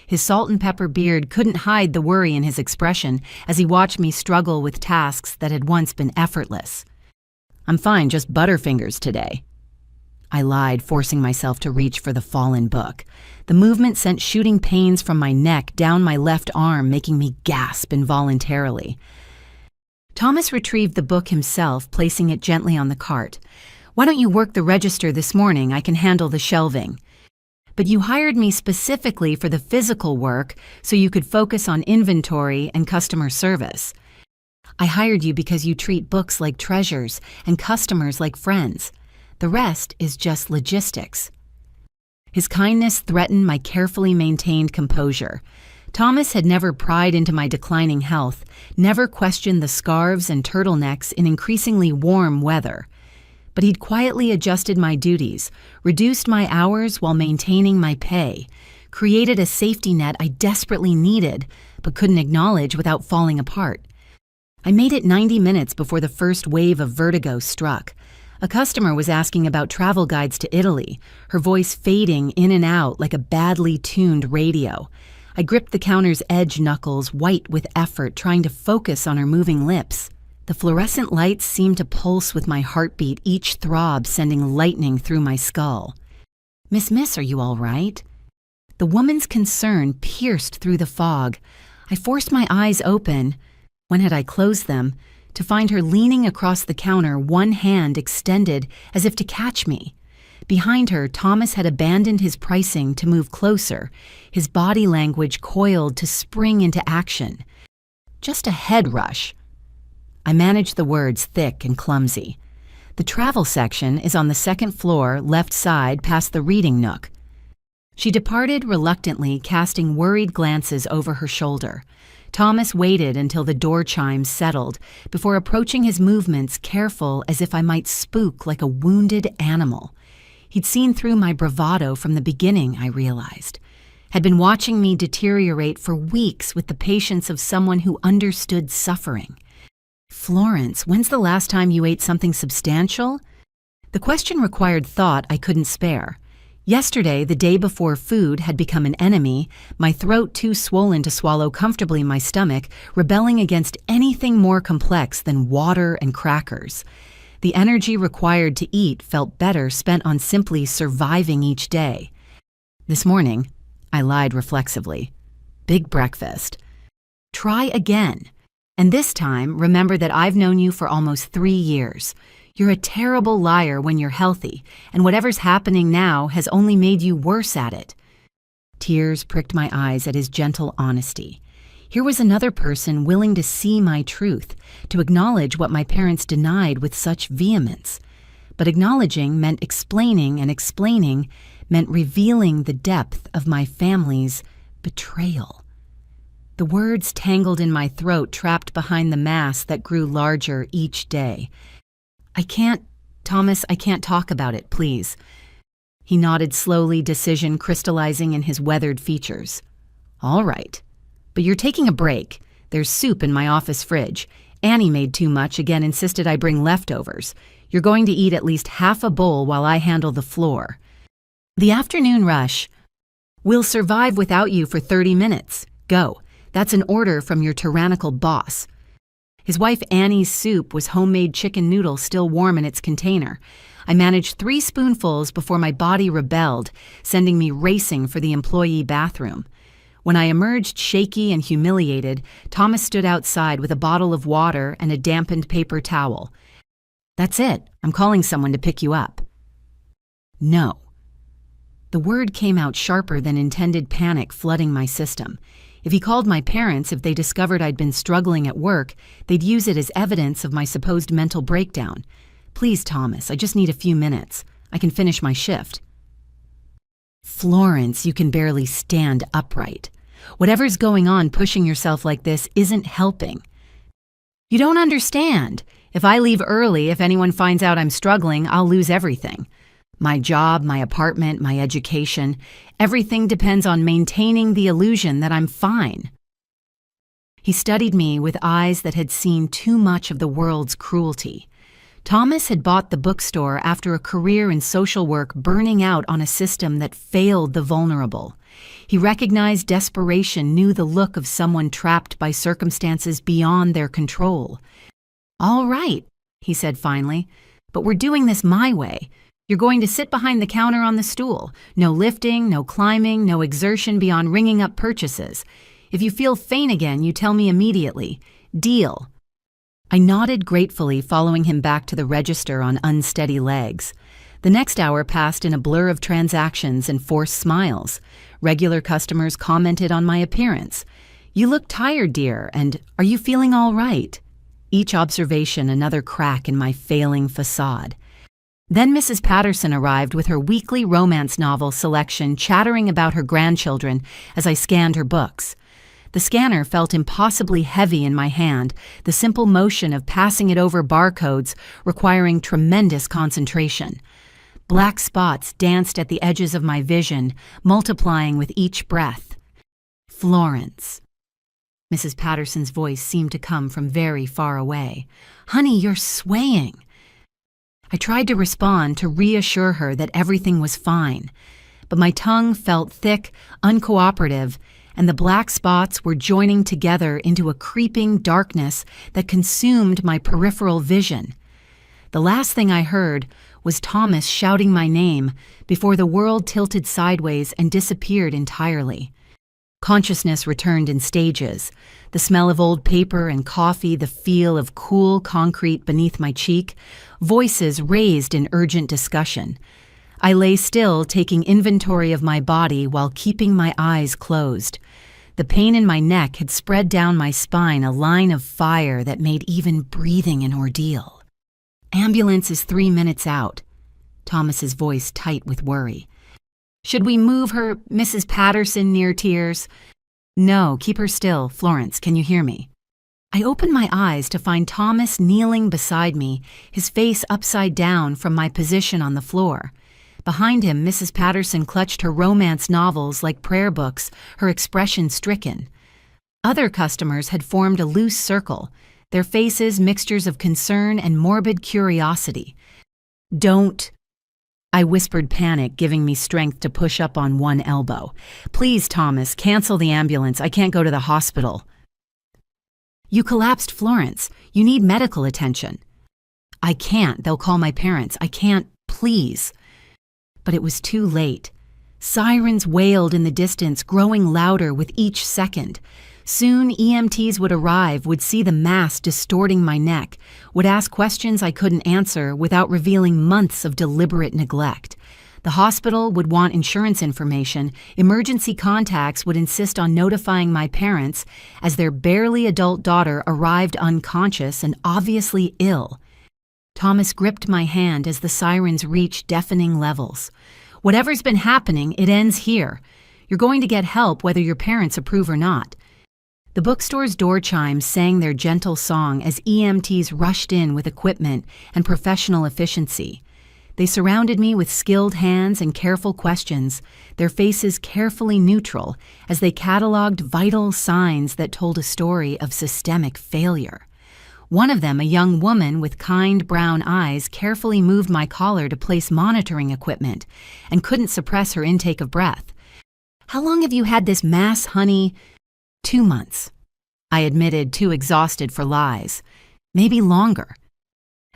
His salt and pepper beard couldn't hide the worry in his expression as he watched me struggle with tasks that had once been effortless. I'm fine, just butterfingers today. I lied, forcing myself to reach for the fallen book. The movement sent shooting pains from my neck down my left arm, making me gasp involuntarily. Thomas retrieved the book himself, placing it gently on the cart. Why don't you work the register this morning? I can handle the shelving. But you hired me specifically for the physical work so you could focus on inventory and customer service. I hired you because you treat books like treasures and customers like friends. The rest is just logistics. His kindness threatened my carefully maintained composure. Thomas had never pried into my declining health, never questioned the scarves and turtlenecks in increasingly warm weather. But he'd quietly adjusted my duties, reduced my hours while maintaining my pay, created a safety net I desperately needed but couldn't acknowledge without falling apart. I made it 90 minutes before the first wave of vertigo struck. A customer was asking about travel guides to Italy, her voice fading in and out like a badly tuned radio. I gripped the counter's edge knuckles, white with effort, trying to focus on her moving lips. The fluorescent lights seemed to pulse with my heartbeat, each throb sending lightning through my skull. Miss, are you all right?" The woman's concern pierced through the fog. I forced my eyes open. When had I closed them? To find her leaning across the counter, one hand extended as if to catch me. Behind her, Thomas had abandoned his pricing to move closer, his body language coiled to spring into action. Just a head rush. I managed the words thick and clumsy. The travel section is on the second floor, left side, past the reading nook. She departed reluctantly, casting worried glances over her shoulder. Thomas waited until the door chimes settled before approaching his movements, careful as if I might spook like a wounded animal. He'd seen through my bravado from the beginning, I realized. had been watching me deteriorate for weeks with the patience of someone who understood suffering. "Florence, when's the last time you ate something substantial?" The question required thought I couldn't spare. Yesterday, the day before food had become an enemy, my throat too swollen to swallow comfortably in my stomach, rebelling against anything more complex than water and crackers. The energy required to eat felt better spent on simply surviving each day. This morning, I lied reflexively. "Big breakfast." "Try again. And this time, remember that I've known you for almost 3 years. You're a terrible liar when you're healthy, and whatever's happening now has only made you worse at it." Tears pricked my eyes at his gentle honesty. Here was another person willing to see my truth, to acknowledge what my parents denied with such vehemence. But acknowledging meant explaining, and explaining meant revealing the depth of my family's betrayal. The words tangled in my throat, trapped behind the mask that grew larger each day. Thomas, I can't talk about it, please." He nodded slowly, decision crystallizing in his weathered features. "All right. But you're taking a break. There's soup in my office fridge. Annie made too much, again insisted I bring leftovers. You're going to eat at least half a bowl while I handle the floor. The afternoon rush. We'll survive without you for 30 minutes. Go. That's an order from your tyrannical boss." His wife Annie's soup was homemade chicken noodles still warm in its container. I managed 3 spoonfuls before my body rebelled, sending me racing for the employee bathroom. When I emerged shaky and humiliated, Thomas stood outside with a bottle of water and a dampened paper towel. "That's it. I'm calling someone to pick you up." "No." The word came out sharper than intended, panic flooding my system. If he called my parents, if they discovered I'd been struggling at work, they'd use it as evidence of my supposed mental breakdown. "Please, Thomas, I just need a few minutes. I can finish my shift." "Florence, you can barely stand upright. Whatever's going on, pushing yourself like this isn't helping." "You don't understand. If I leave early, if anyone finds out I'm struggling, I'll lose everything. My job, my apartment, my education, everything depends on maintaining the illusion that I'm fine." He studied me with eyes that had seen too much of the world's cruelty. Thomas had bought the bookstore after a career in social work, burning out on a system that failed the vulnerable. He recognized desperation, knew the look of someone trapped by circumstances beyond their control. "All right," he said finally, "but we're doing this my way. You're going to sit behind the counter on the stool. No lifting, no climbing, no exertion beyond ringing up purchases. If you feel faint again, you tell me immediately. Deal." I nodded gratefully, following him back to the register on unsteady legs. The next hour passed in a blur of transactions and forced smiles. Regular customers commented on my appearance. "You look tired, dear," and "Are you feeling all right?" Each observation another crack in my failing facade. Then Mrs. Patterson arrived with her weekly romance novel selection, chattering about her grandchildren as I scanned her books. The scanner felt impossibly heavy in my hand, the simple motion of passing it over barcodes requiring tremendous concentration. Black spots danced at the edges of my vision, multiplying with each breath. "Florence." Mrs. Patterson's voice seemed to come from very far away. "Honey, you're swaying." I tried to respond, to reassure her that everything was fine, but my tongue felt thick, uncooperative, and the black spots were joining together into a creeping darkness that consumed my peripheral vision. The last thing I heard was Thomas shouting my name before the world tilted sideways and disappeared entirely. Consciousness returned in stages. The smell of old paper and coffee, the feel of cool concrete beneath my cheek, voices raised in urgent discussion. I lay still, taking inventory of my body while keeping my eyes closed. The pain in my neck had spread down my spine, a line of fire that made even breathing an ordeal. "Ambulance is 3 minutes out." Thomas's voice tight with worry. "Should we move her, Mrs. Patterson?" near tears. "No, keep her still. Florence, can you hear me?" I opened my eyes to find Thomas kneeling beside me, his face upside down from my position on the floor. Behind him, Mrs. Patterson clutched her romance novels like prayer books, her expression stricken. Other customers had formed a loose circle, their faces mixtures of concern and morbid curiosity. "Don't," I whispered, panic giving me strength to push up on one elbow. "Please, Thomas, cancel the ambulance. I can't go to the hospital." "You collapsed, Florence. You need medical attention." "I can't. They'll call my parents. I can't. Please." But it was too late. Sirens wailed in the distance, growing louder with each second. Soon EMTs would arrive, would see the mass distorting my neck, would ask questions I couldn't answer without revealing months of deliberate neglect. The hospital would want insurance information, emergency contacts would insist on notifying my parents as their barely adult daughter arrived unconscious and obviously ill. Thomas gripped my hand as the sirens reached deafening levels. "Whatever's been happening, it ends here. You're going to get help whether your parents approve or not." The bookstore's door chimes sang their gentle song as EMTs rushed in with equipment and professional efficiency. They surrounded me with skilled hands and careful questions, their faces carefully neutral as they cataloged vital signs that told a story of systemic failure. One of them, a young woman with kind brown eyes, carefully moved my collar to place monitoring equipment and couldn't suppress her intake of breath. "How long have you had this mass, honey?" "2 months. I admitted, too exhausted for lies. "Maybe longer."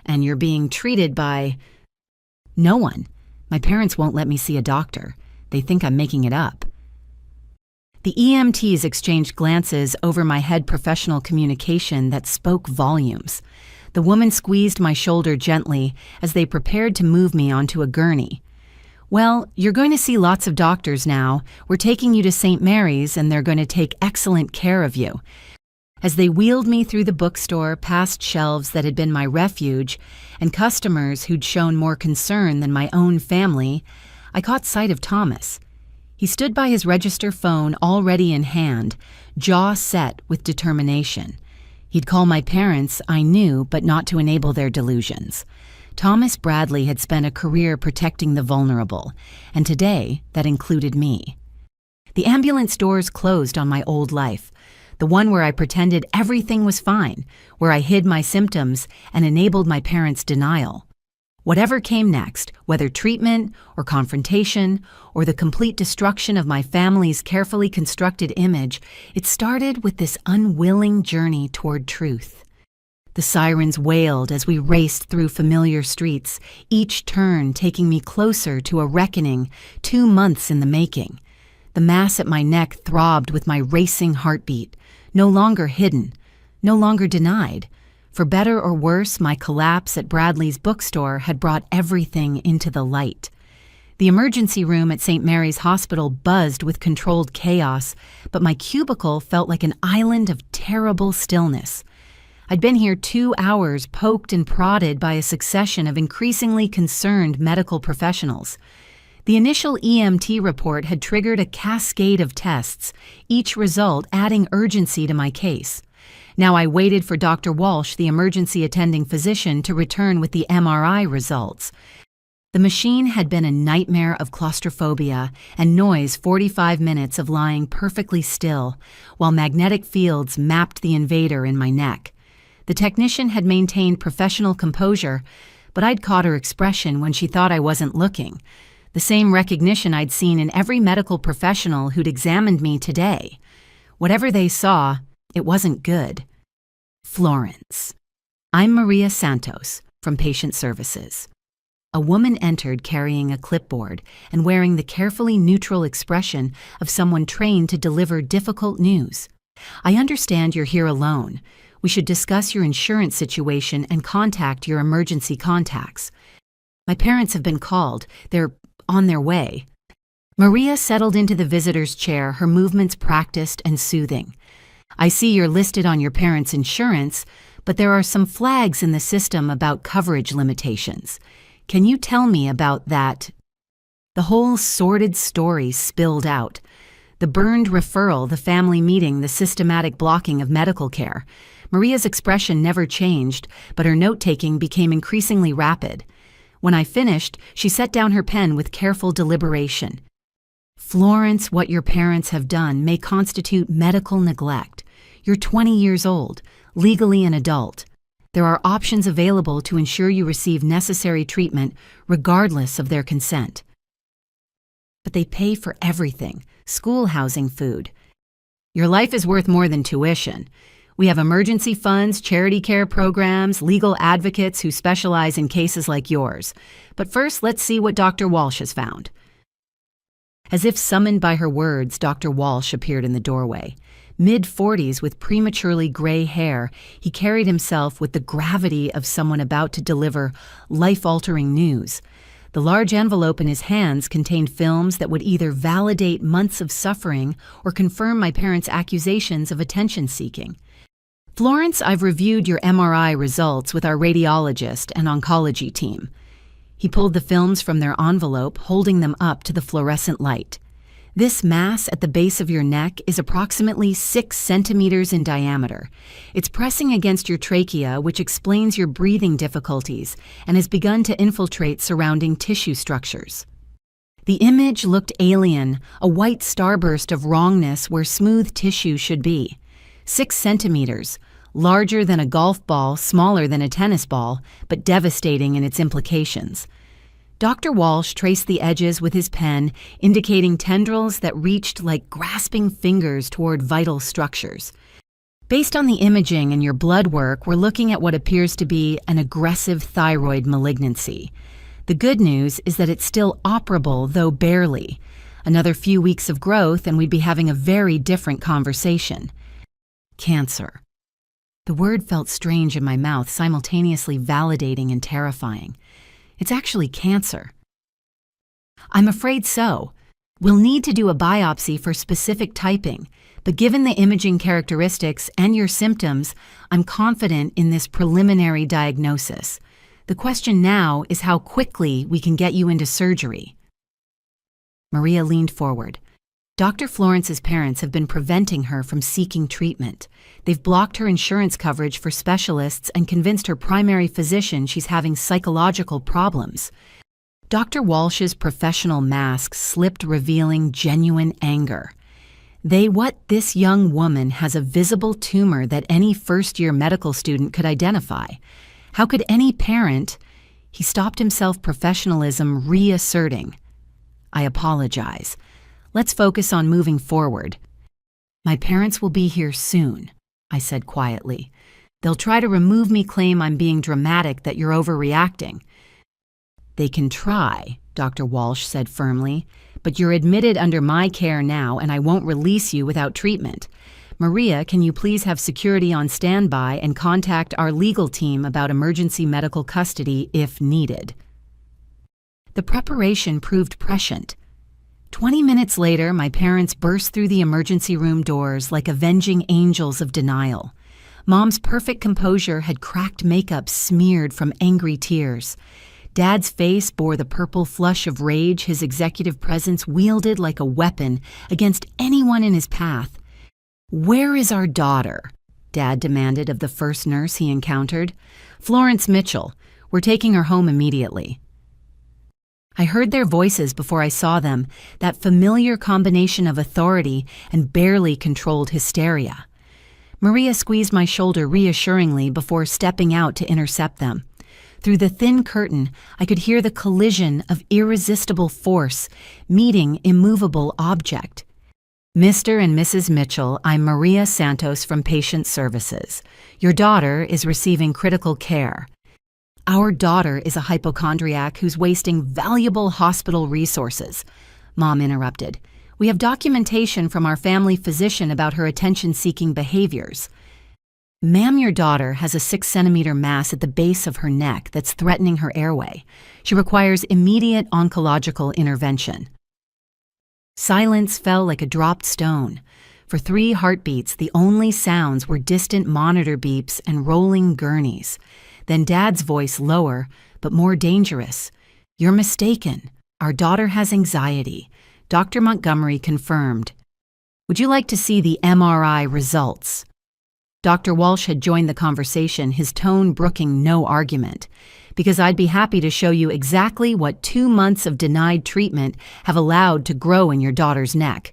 "And you're being treated by—" "No one. My parents won't let me see a doctor. They think I'm making it up." The EMTs exchanged glances over my head, professional communication that spoke volumes. The woman squeezed my shoulder gently as they prepared to move me onto a gurney. "Well, you're going to see lots of doctors now. We're taking you to St. Mary's and they're going to take excellent care of you." As they wheeled me through the bookstore, past shelves that had been my refuge, and customers who'd shown more concern than my own family, I caught sight of Thomas. He stood by his register phone already in hand, jaw set with determination. He'd call my parents, I knew, but not to enable their delusions. Thomas Bradley had spent a career protecting the vulnerable, and today that included me. The ambulance doors closed on my old life, the one where I pretended everything was fine, where I hid my symptoms and enabled my parents' denial. Whatever came next, whether treatment or confrontation or the complete destruction of my family's carefully constructed image, it started with this unwilling journey toward truth. The sirens wailed as we raced through familiar streets, each turn taking me closer to a reckoning 2 months in the making. The mass at my neck throbbed with my racing heartbeat, no longer hidden, no longer denied. For better or worse, my collapse at Bradley's bookstore had brought everything into the light. The emergency room at St. Mary's Hospital buzzed with controlled chaos, but my cubicle felt like an island of terrible stillness. I'd been here 2 hours, poked and prodded by a succession of increasingly concerned medical professionals. The initial EMT report had triggered a cascade of tests, each result adding urgency to my case. Now I waited for Dr. Walsh, the emergency attending physician, to return with the MRI results. The machine had been a nightmare of claustrophobia and noise, 45 minutes of lying perfectly still, while magnetic fields mapped the invader in my neck. The technician had maintained professional composure, but I'd caught her expression when she thought I wasn't looking. The same recognition I'd seen in every medical professional who'd examined me today. Whatever they saw, it wasn't good. Florence. I'm Maria Santos from Patient Services. A woman entered carrying a clipboard and wearing the carefully neutral expression of someone trained to deliver difficult news. "I understand you're here alone. We should discuss your insurance situation and contact your emergency contacts. My parents have been called. They're on their way." Maria settled into the visitor's chair, her movements practiced and soothing. "I see you're listed on your parents' insurance, but there are some flags in the system about coverage limitations. Can you tell me about that?" The whole sordid story spilled out. The burned referral, the family meeting, the systematic blocking of medical care. Maria's expression never changed, but her note-taking became increasingly rapid. When I finished, she set down her pen with careful deliberation. "Florence, what your parents have done may constitute medical neglect. You're 20 years old, legally an adult. There are options available to ensure you receive necessary treatment regardless of their consent." "But they pay for everything, school, housing, food." "Your life is worth more than tuition. We have emergency funds, charity care programs, legal advocates who specialize in cases like yours. But first, let's see what Dr. Walsh has found." As if summoned by her words, Dr. Walsh appeared in the doorway. Mid-40s with prematurely gray hair, he carried himself with the gravity of someone about to deliver life-altering news. The large envelope in his hands contained films that would either validate months of suffering or confirm my parents' accusations of attention-seeking. "Florence, I've reviewed your MRI results with our radiologist and oncology team." He pulled the films from their envelope, holding them up to the fluorescent light. "This mass at the base of your neck is approximately 6 centimeters in diameter. It's pressing against your trachea, which explains your breathing difficulties, and has begun to infiltrate surrounding tissue structures." The image looked alien, a white starburst of wrongness where smooth tissue should be. 6 centimeters, larger than a golf ball, smaller than a tennis ball, but devastating in its implications. Dr. Walsh traced the edges with his pen, indicating tendrils that reached like grasping fingers toward vital structures. "Based on the imaging and your blood work, we're looking at what appears to be an aggressive thyroid malignancy. The good news is that it's still operable, though barely. Another few weeks of growth and we'd be having a very different conversation." Cancer. The word felt strange in my mouth, simultaneously validating and terrifying. "It's actually cancer." "I'm afraid so. We'll need to do a biopsy for specific typing, but given the imaging characteristics and your symptoms, I'm confident in this preliminary diagnosis. The question now is how quickly we can get you into surgery." Maria leaned forward. "Dr. Florence's parents have been preventing her from seeking treatment. They've blocked her insurance coverage for specialists and convinced her primary physician she's having psychological problems." Dr. Walsh's professional mask slipped, revealing genuine anger. This young woman has a visible tumor that any first-year medical student could identify. How could any parent—" He stopped himself, professionalism reasserting. "I apologize. Let's focus on moving forward." "My parents will be here soon," I said quietly. "They'll try to remove me, claim I'm being dramatic, that you're overreacting." "They can try," Dr. Walsh said firmly, "but you're admitted under my care now and I won't release you without treatment. Maria, can you please have security on standby and contact our legal team about emergency medical custody if needed?" The preparation proved prescient. 20 minutes later, my parents burst through the emergency room doors like avenging angels of denial. Mom's perfect composure had cracked makeup smeared from angry tears. Dad's face bore the purple flush of rage his executive presence wielded like a weapon against anyone in his path. "Where is our daughter?" Dad demanded of the first nurse he encountered. "Florence Mitchell. We're taking her home immediately." I heard their voices before I saw them, that familiar combination of authority and barely controlled hysteria. Maria squeezed my shoulder reassuringly before stepping out to intercept them. Through the thin curtain, I could hear the collision of irresistible force meeting immovable object. "Mr. and Mrs. Mitchell, I'm Maria Santos from Patient Services. Your daughter is receiving critical care." "Our daughter is a hypochondriac who's wasting valuable hospital resources," Mom interrupted. "We have documentation from our family physician about her attention-seeking behaviors." "Ma'am, your daughter has a 6-centimeter mass at the base of her neck that's threatening her airway. She requires immediate oncological intervention." Silence fell like a dropped stone. For 3 heartbeats, the only sounds were distant monitor beeps and rolling gurneys. Then Dad's voice, lower, but more dangerous. "You're mistaken. Our daughter has anxiety. Dr. Montgomery confirmed. Would you like to see the MRI results?" Dr. Walsh had joined the conversation, his tone brooking no argument, because I'd be happy to show you exactly what 2 months of denied treatment have allowed to grow in your daughter's neck.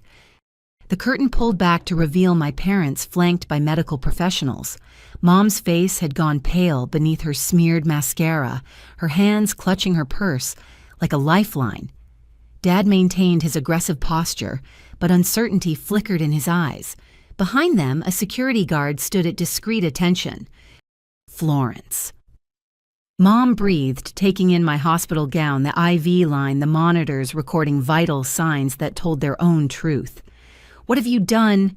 The curtain pulled back to reveal my parents flanked by medical professionals. Mom's face had gone pale beneath her smeared mascara, her hands clutching her purse like a lifeline. Dad maintained his aggressive posture, but uncertainty flickered in his eyes. Behind them, a security guard stood at discreet attention. Florence. Mom breathed, taking in my hospital gown, the IV line, the monitors recording vital signs that told their own truth. "What have you done?"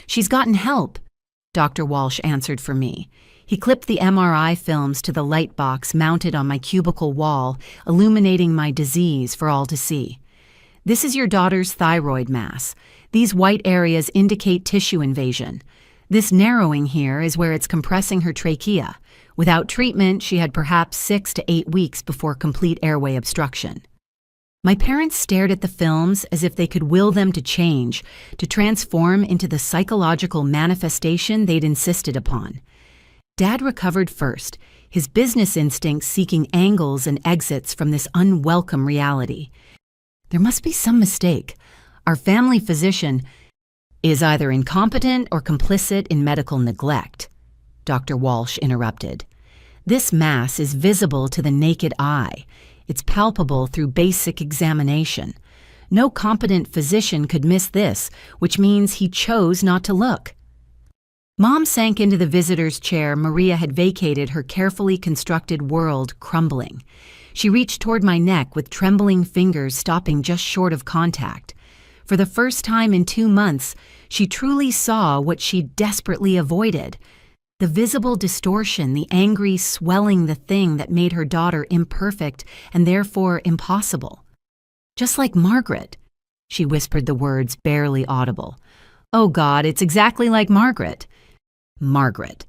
"She's gotten help," Dr. Walsh answered for me. He clipped the MRI films to the light box mounted on my cubicle wall, illuminating my disease for all to see. "This is your daughter's thyroid mass. These white areas indicate tissue invasion. This narrowing here is where it's compressing her trachea. Without treatment, she had perhaps 6 to 8 weeks before complete airway obstruction." My parents stared at the films as if they could will them to change, to transform into the psychological manifestation they'd insisted upon. Dad recovered first, his business instincts seeking angles and exits from this unwelcome reality. "There must be some mistake. Our family physician is either incompetent or complicit in medical neglect," Dr. Walsh interrupted. "This mass is visible to the naked eye. It's palpable through basic examination. No competent physician could miss this, which means he chose not to look." Mom sank into the visitor's chair Maria had vacated, her carefully constructed world crumbling. She reached toward my neck with trembling fingers, stopping just short of contact. For the first time in 2 months, she truly saw what she desperately avoided. The visible distortion, the angry swelling, the thing that made her daughter imperfect and therefore impossible. "Just like Margaret," she whispered the words barely audible. "Oh God, it's exactly like Margaret." Margaret.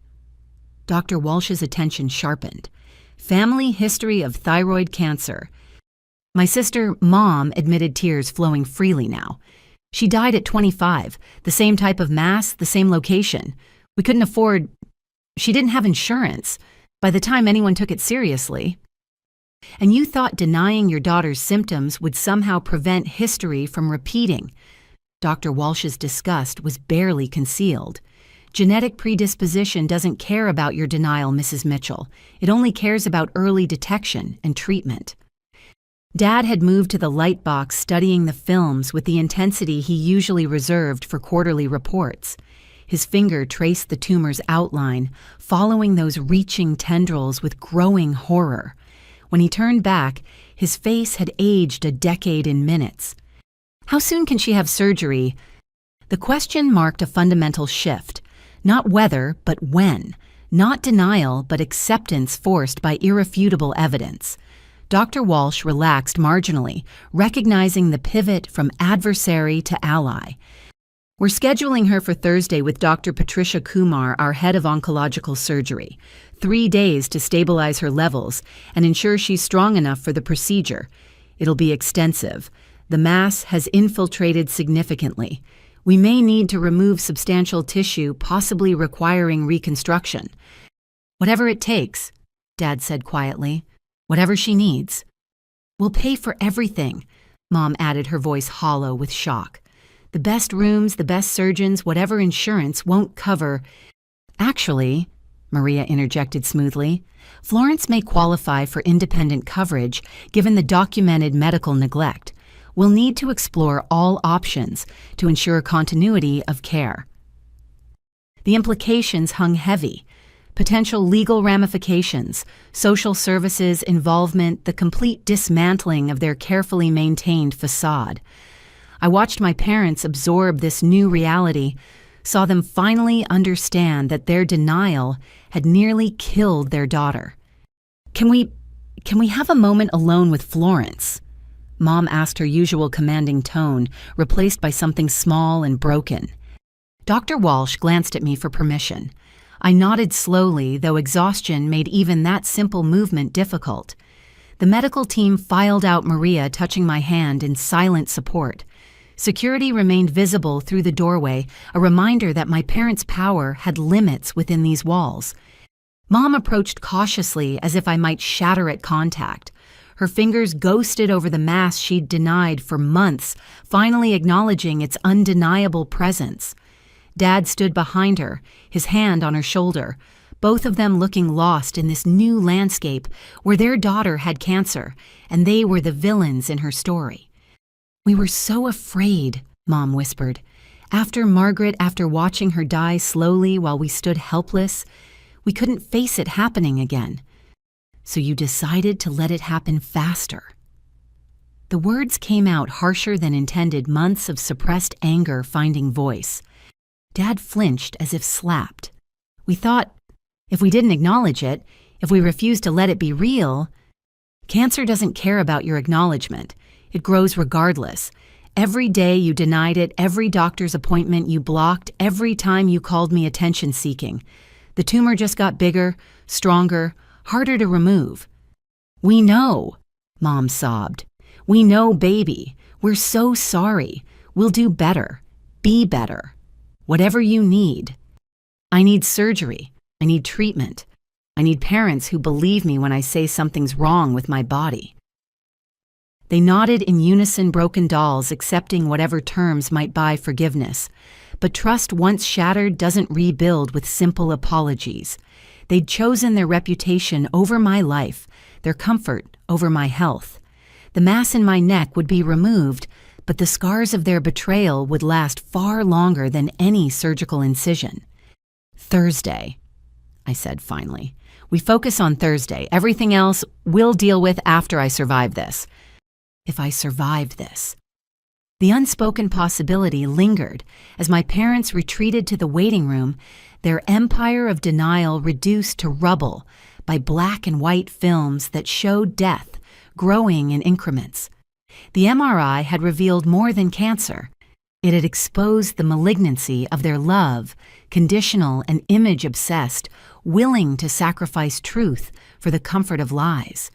Dr. Walsh's attention sharpened. "Family history of thyroid cancer." My sister, Mom, admitted, tears flowing freely now. "She died at 25, the same type of mass, the same location. We couldn't afford... She didn't have insurance by the time anyone took it seriously." "And you thought denying your daughter's symptoms would somehow prevent history from repeating." Dr. Walsh's disgust was barely concealed. "Genetic predisposition doesn't care about your denial, Mrs. Mitchell. It only cares about early detection and treatment." Dad had moved to the light box, studying the films with the intensity he usually reserved for quarterly reports. His finger traced the tumor's outline, following those reaching tendrils with growing horror. When he turned back, his face had aged a decade in minutes. "How soon can she have surgery?" The question marked a fundamental shift. Not whether, but when. Not denial, but acceptance forced by irrefutable evidence. Dr. Walsh relaxed marginally, recognizing the pivot from adversary to ally. "We're scheduling her for Thursday with Dr. Patricia Kumar, our head of oncological surgery. 3 days to stabilize her levels and ensure she's strong enough for the procedure. It'll be extensive. The mass has infiltrated significantly. We may need to remove substantial tissue, possibly requiring reconstruction." "Whatever it takes," Dad said quietly. "Whatever she needs." "We'll pay for everything," Mom added, her voice hollow with shock. "The best rooms, the best surgeons, whatever insurance won't cover." "Actually," Maria interjected smoothly, "Florence may qualify for independent coverage given the documented medical neglect. We'll need to explore all options to ensure continuity of care." The implications hung heavy. Potential legal ramifications, social services involvement, the complete dismantling of their carefully maintained facade. I watched my parents absorb this new reality, saw them finally understand that their denial had nearly killed their daughter. Can we have a moment alone with Florence?" Mom asked, her usual commanding tone replaced by something small and broken. Dr. Walsh glanced at me for permission. I nodded slowly, though exhaustion made even that simple movement difficult. The medical team filed out Maria, touching my hand in silent support. Security remained visible through the doorway, a reminder that my parents' power had limits within these walls. Mom approached cautiously as if I might shatter at contact. Her fingers ghosted over the mass she'd denied for months, finally acknowledging its undeniable presence. Dad stood behind her, his hand on her shoulder, both of them looking lost in this new landscape where their daughter had cancer, and they were the villains in her story. "We were so afraid," Mom whispered. After watching her die slowly while we stood helpless, we couldn't face it happening again. So you decided to let it happen faster." The words came out harsher than intended, months of suppressed anger finding voice. Dad flinched as if slapped. "We thought, if we didn't acknowledge it, if we refused to let it be real..." "Cancer doesn't care about your acknowledgement. It grows regardless. Every day you denied it, every doctor's appointment you blocked, every time you called me attention-seeking. The tumor just got bigger, stronger, harder to remove." "We know," Mom sobbed. "We know, baby. We're so sorry. We'll do better. Be better. Whatever you need. I need surgery. I need treatment. I need parents who believe me when I say something's wrong with my body." They nodded in unison, broken dolls, accepting whatever terms might buy forgiveness. But trust once shattered doesn't rebuild with simple apologies. They'd chosen their reputation over my life, their comfort over my health. The mass in my neck would be removed, but the scars of their betrayal would last far longer than any surgical incision. "Thursday," I said finally. "We focus on Thursday. Everything else we'll deal with after I survive this." If I survived this. The unspoken possibility lingered as my parents retreated to the waiting room, their empire of denial reduced to rubble by black and white films that showed death growing in increments. The MRI had revealed more than cancer. It had exposed the malignancy of their love, conditional and image-obsessed, willing to sacrifice truth for the comfort of lies.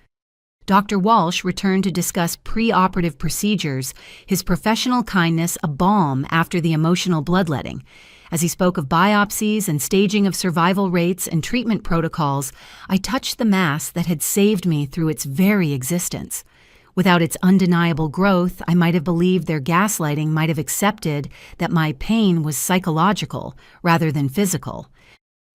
Dr. Walsh returned to discuss pre-operative procedures, his professional kindness a balm after the emotional bloodletting. As he spoke of biopsies and staging of survival rates and treatment protocols, I touched the mass that had saved me through its very existence. Without its undeniable growth, I might have believed their gaslighting might have accepted that my pain was psychological rather than physical.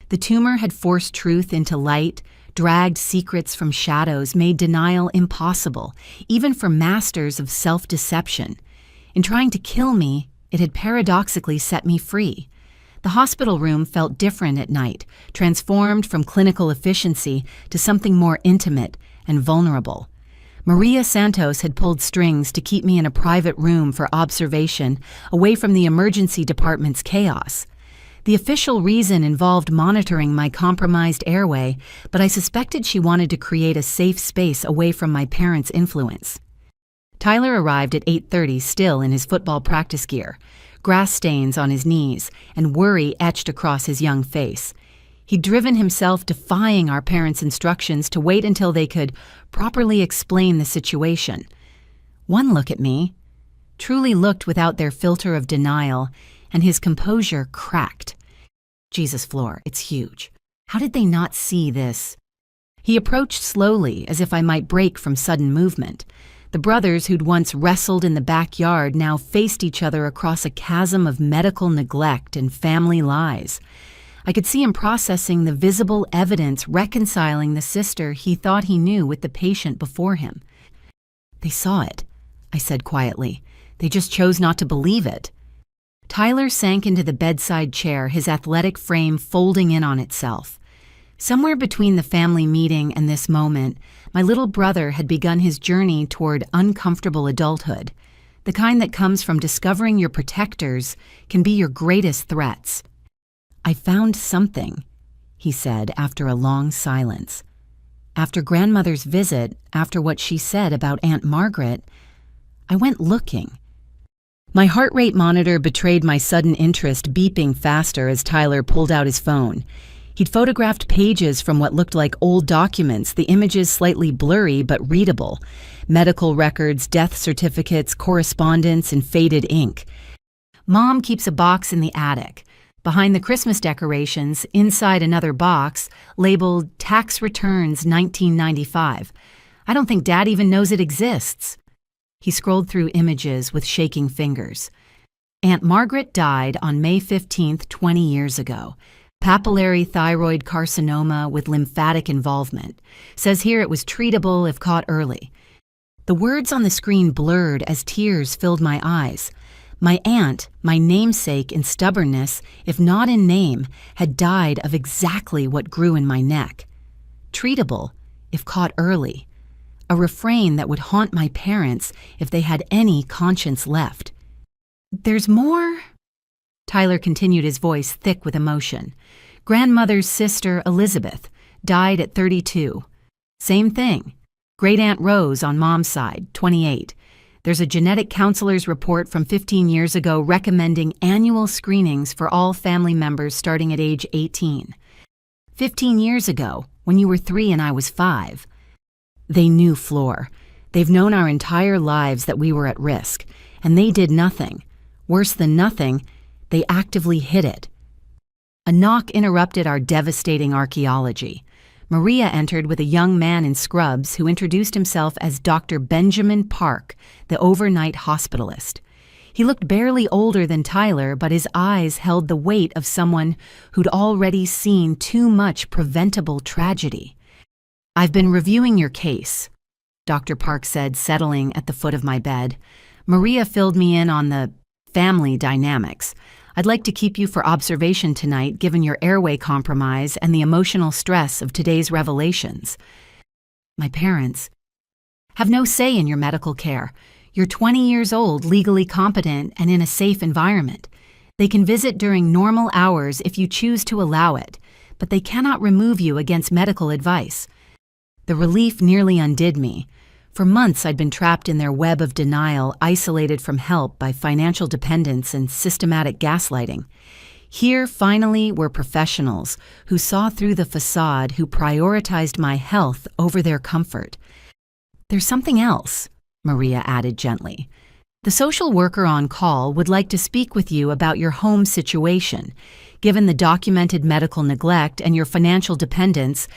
The tumor had forced truth into light, dragged secrets from shadows, made denial impossible, even for masters of self-deception. In trying to kill me, it had paradoxically set me free. The hospital room felt different at night, transformed from clinical efficiency to something more intimate and vulnerable. Maria Santos had pulled strings to keep me in a private room for observation, away from the emergency department's chaos. The official reason involved monitoring my compromised airway, but I suspected she wanted to create a safe space away from my parents' influence. Tyler arrived at 8:30, still in his football practice gear, grass stains on his knees and worry etched across his young face. He'd driven himself, defying our parents' instructions to wait until they could properly explain the situation. One look at me truly looked without their filter of denial, and his composure cracked. "Jesus, Floor, it's huge. How did they not see this?" He approached slowly, as if I might break from sudden movement. The brothers who'd once wrestled in the backyard now faced each other across a chasm of medical neglect and family lies. I could see him processing the visible evidence, reconciling the sister he thought he knew with the patient before him. "They saw it," I said quietly. "They just chose not to believe it." Tyler sank into the bedside chair, his athletic frame folding in on itself. Somewhere between the family meeting and this moment, my little brother had begun his journey toward uncomfortable adulthood, the kind that comes from discovering your protectors can be your greatest threats. "I found something," he said after a long silence. "After grandmother's visit, after what she said about Aunt Margaret, I went looking." My heart rate monitor betrayed my sudden interest, beeping faster as Tyler pulled out his phone. He'd photographed pages from what looked like old documents, the images slightly blurry but readable. Medical records, death certificates, correspondence, and faded ink. Mom keeps a box in the attic. Behind the Christmas decorations, inside another box, labeled Tax Returns 1995. I don't think Dad even knows it exists. He scrolled through images with shaking fingers. Aunt Margaret died on May 15th, 20 years ago. Papillary thyroid carcinoma with lymphatic involvement. Says here it was treatable if caught early. The words on the screen blurred as tears filled my eyes. My aunt, my namesake in stubbornness, if not in name, had died of exactly what grew in my neck. Treatable, if caught early. A refrain that would haunt my parents if they had any conscience left. There's more? Tyler continued, his voice thick with emotion. Grandmother's sister, Elizabeth, died at 32. Same thing. Great Aunt Rose on Mom's side, 28. There's a genetic counselor's report from 15 years ago recommending annual screenings for all family members starting at age 18. 15 years ago, when you were 3 and I was 5. They knew Fleur. They've known our entire lives that we were at risk, and they did nothing. Worse than nothing, they actively hid it. A knock interrupted our devastating archaeology. Maria entered with a young man in scrubs who introduced himself as Dr. Benjamin Park, the overnight hospitalist. He looked barely older than Tyler, but his eyes held the weight of someone who'd already seen too much preventable tragedy. I've been reviewing your case, Dr. Park said, settling at the foot of my bed. Maria filled me in on the family dynamics. I'd like to keep you for observation tonight, given your airway compromise and the emotional stress of today's revelations. My parents have no say in your medical care. You're 20 years old, legally competent, and in a safe environment. They can visit during normal hours if you choose to allow it, but they cannot remove you against medical advice. The relief nearly undid me. For months, I'd been trapped in their web of denial, isolated from help by financial dependence and systematic gaslighting. Here, finally, were professionals who saw through the facade, who prioritized my health over their comfort. There's something else, Maria added gently. The social worker on call would like to speak with you about your home situation. Given the documented medical neglect and your financial dependence,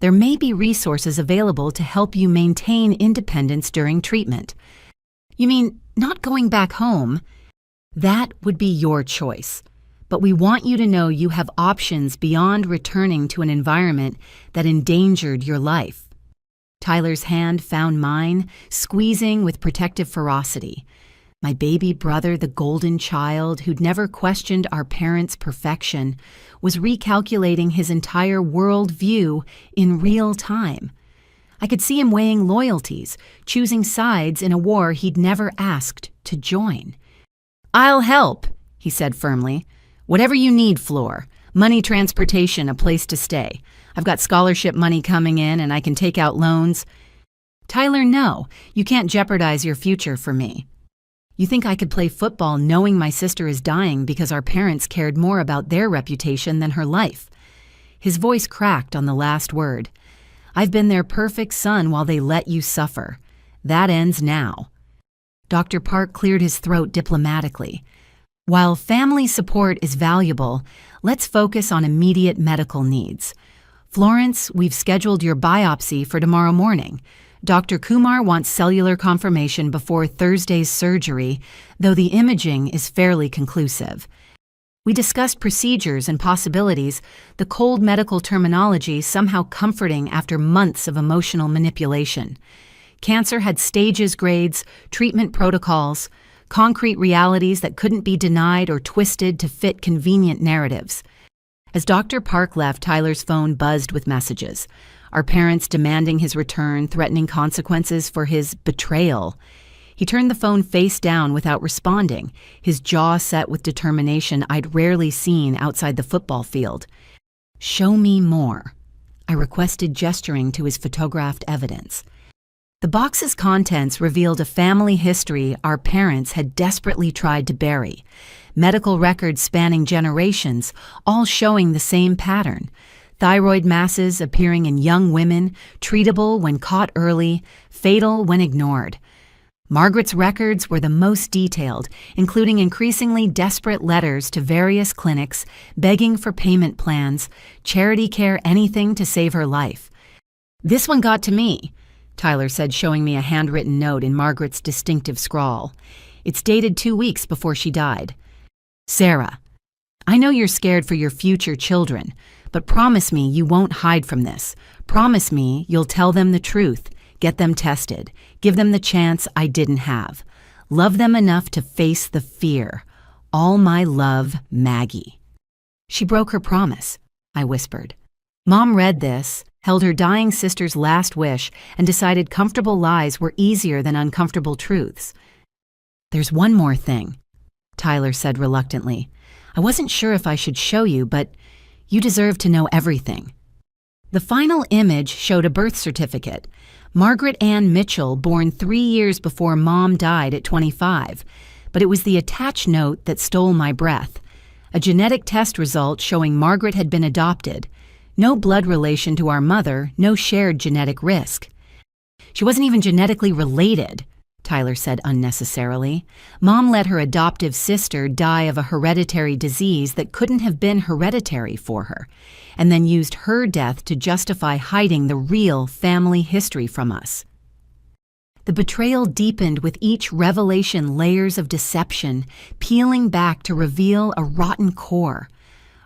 there may be resources available to help you maintain independence during treatment. You mean not going back home? That would be your choice. But we want you to know you have options beyond returning to an environment that endangered your life. Tyler's hand found mine, squeezing with protective ferocity. My baby brother, the golden child who'd never questioned our parents' perfection, was recalculating his entire world view in real time. I could see him weighing loyalties, choosing sides in a war he'd never asked to join. I'll help, he said firmly. Whatever you need, Fleur. Money, transportation, a place to stay. I've got scholarship money coming in and I can take out loans. Tyler, no, you can't jeopardize your future for me. You think I could play football knowing my sister is dying because our parents cared more about their reputation than her life? His voice cracked on the last word. I've been their perfect son while they let you suffer. That ends now. Dr. Park cleared his throat diplomatically. While family support is valuable, let's focus on immediate medical needs. Florence, we've scheduled your biopsy for tomorrow morning. Dr. Kumar wants cellular confirmation before Thursday's surgery, though the imaging is fairly conclusive. We discussed procedures and possibilities, the cold medical terminology somehow comforting after months of emotional manipulation. Cancer had stages, grades, treatment protocols, concrete realities that couldn't be denied or twisted to fit convenient narratives. As Dr. Park left, Tyler's phone buzzed with messages. Our parents demanding his return, threatening consequences for his betrayal. He turned the phone face down without responding, his jaw set with determination I'd rarely seen outside the football field. Show me more, I requested, gesturing to his photographed evidence. The box's contents revealed a family history our parents had desperately tried to bury. Medical records spanning generations, all showing the same pattern. thyroid masses appearing in young women, treatable when caught early, fatal when ignored. Margaret's records were the most detailed, including increasingly desperate letters to various clinics begging for payment plans, charity care, anything to save her life. "This one got to me," Tyler said, showing me a handwritten note in Margaret's distinctive scrawl. It's dated 2 weeks before she died. "Sarah, I know you're scared for your future children, but promise me you won't hide from this. Promise me you'll tell them the truth, get them tested, give them the chance I didn't have. Love them enough to face the fear. All my love, Maggie." "She broke her promise," I whispered. Mom read this, held her dying sister's last wish, and decided comfortable lies were easier than uncomfortable truths. "There's one more thing," Tyler said reluctantly. "I wasn't sure if I should show you, but you deserve to know everything." The final image showed a birth certificate. Margaret Ann Mitchell, born 3 years before Mom died at 25. But it was the attached note that stole my breath. A genetic test result showing Margaret had been adopted. No blood relation to our mother, no shared genetic risk. "She wasn't even genetically related," Tyler said unnecessarily. "Mom let her adoptive sister die of a hereditary disease that couldn't have been hereditary for her, and then used her death to justify hiding the real family history from us." The betrayal deepened with each revelation, layers of deception, peeling back to reveal a rotten core.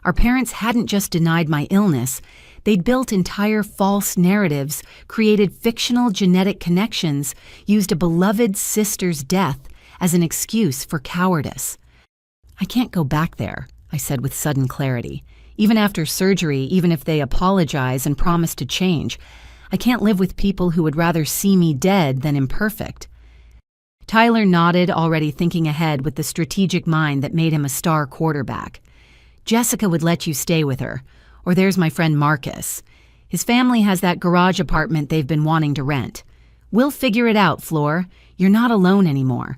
Our parents hadn't just denied my illness, they'd built entire false narratives, created fictional genetic connections, used a beloved sister's death as an excuse for cowardice. "I can't go back there," I said with sudden clarity. "Even after surgery, even if they apologize and promise to change, I can't live with people who would rather see me dead than imperfect." Tyler nodded, already thinking ahead with the strategic mind that made him a star quarterback. "Jessica would let you stay with her. Or there's my friend Marcus. His family has that garage apartment they've been wanting to rent. We'll figure it out, Flor. You're not alone anymore."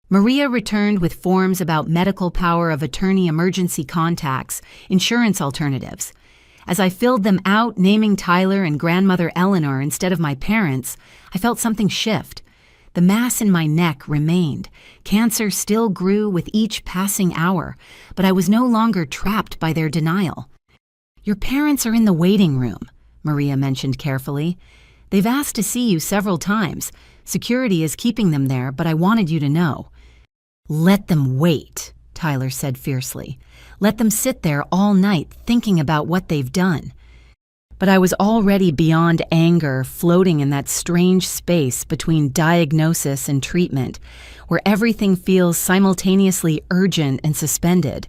Maria returned with forms about medical power of attorney, emergency contacts, insurance alternatives. As I filled them out, naming Tyler and grandmother Eleanor instead of my parents, I felt something shift. The mass in my neck remained. Cancer still grew with each passing hour, but I was no longer trapped by their denial. "Your parents are in the waiting room," Maria mentioned carefully. "They've asked to see you several times. Security is keeping them there, but I wanted you to know." "Let them wait," Tyler said fiercely. "Let them sit there all night thinking about what they've done." But I was already beyond anger, floating in that strange space between diagnosis and treatment, where everything feels simultaneously urgent and suspended.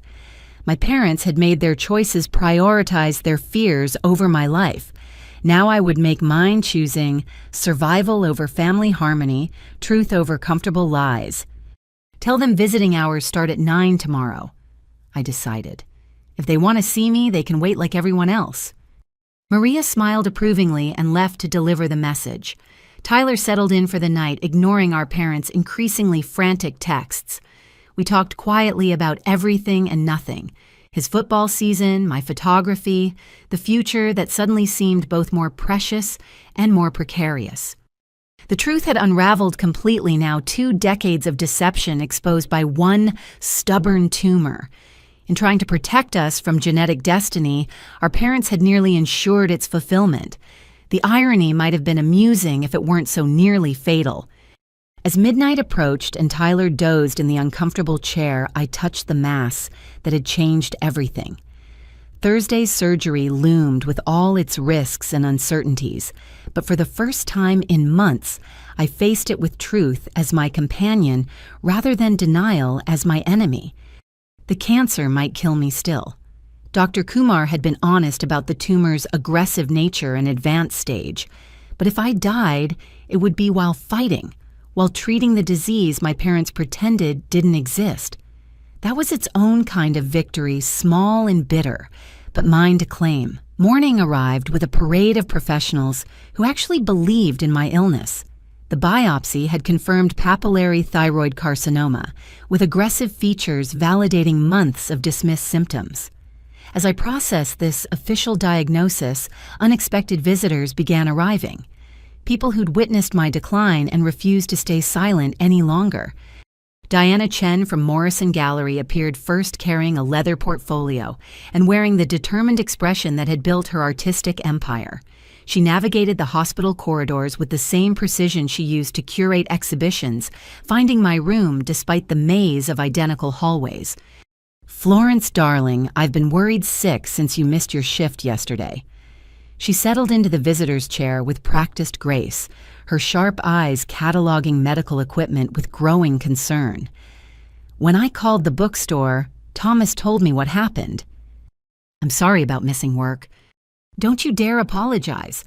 My parents had made their choices prioritize their fears over my life. Now I would make mine, choosing survival over family harmony, truth over comfortable lies. "Tell them visiting hours start at 9 tomorrow," I decided. "If they want to see me, they can wait like everyone else." Maria smiled approvingly and left to deliver the message. Tyler settled in for the night, ignoring our parents' increasingly frantic texts. We talked quietly about everything and nothing. His football season, my photography, the future that suddenly seemed both more precious and more precarious. The truth had unraveled completely now, 2 decades of deception exposed by one stubborn tumor. In trying to protect us from genetic destiny, our parents had nearly ensured its fulfillment. The irony might have been amusing if it weren't so nearly fatal. As midnight approached and Tyler dozed in the uncomfortable chair, I touched the mass that had changed everything. Thursday's surgery loomed with all its risks and uncertainties, but for the first time in months, I faced it with truth as my companion rather than denial as my enemy. The cancer might kill me still. Dr. Kumar had been honest about the tumor's aggressive nature and advanced stage, but if I died, it would be while fighting, while treating the disease my parents pretended didn't exist. That was its own kind of victory, small and bitter, but mine to claim. Morning arrived with a parade of professionals who actually believed in my illness. The biopsy had confirmed papillary thyroid carcinoma, with aggressive features validating months of dismissed symptoms. As I processed this official diagnosis, unexpected visitors began arriving. People who'd witnessed my decline and refused to stay silent any longer. Diana Chen from Morrison Gallery appeared first carrying a leather portfolio and wearing the determined expression that had built her artistic empire. She navigated the hospital corridors with the same precision she used to curate exhibitions, finding my room despite the maze of identical hallways. "Florence, darling, I've been worried sick since you missed your shift yesterday." She settled into the visitor's chair with practiced grace, her sharp eyes cataloging medical equipment with growing concern. "When I called the bookstore, Thomas told me what happened." "I'm sorry about missing work." "Don't you dare apologize.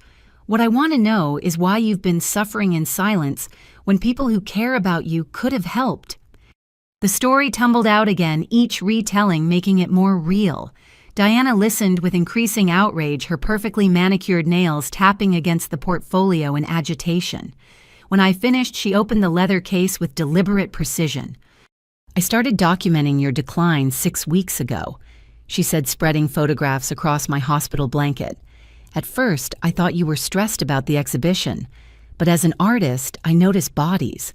What I want to know is why you've been suffering in silence when people who care about you could have helped." The story tumbled out again, each retelling making it more real. Diana listened with increasing outrage, her perfectly manicured nails tapping against the portfolio in agitation. When I finished, she opened the leather case with deliberate precision. "I started documenting your decline 6 weeks ago," she said, spreading photographs across my hospital blanket. "At first, I thought you were stressed about the exhibition, but as an artist, I notice bodies,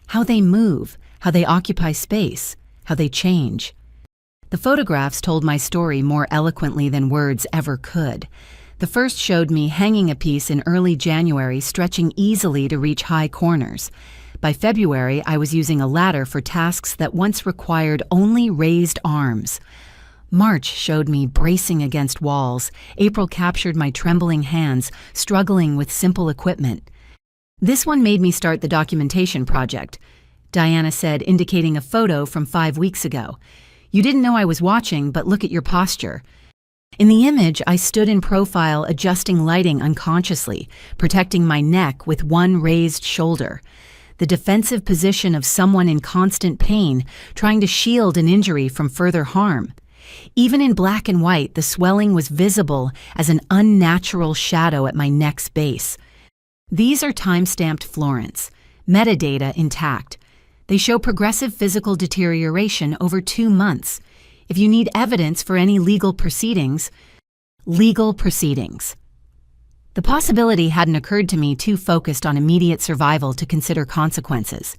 how they move, how they occupy space, how they change." The photographs told my story more eloquently than words ever could. The first showed me hanging a piece in early January, stretching easily to reach high corners. By February, I was using a ladder for tasks that once required only raised arms. March showed me bracing against walls. April captured my trembling hands, struggling with simple equipment. "This one made me start the documentation project," Diana said, indicating a photo from 5 weeks ago. "You didn't know I was watching, but look at your posture." In the image, I stood in profile, adjusting lighting unconsciously, protecting my neck with one raised shoulder. The defensive position of someone in constant pain, trying to shield an injury from further harm. Even in black and white, the swelling was visible as an unnatural shadow at my neck's base. These are time-stamped Florence, metadata intact. They show progressive physical deterioration over 2 months. If you need evidence for any legal proceedings. The possibility hadn't occurred to me, too focused on immediate survival to consider consequences.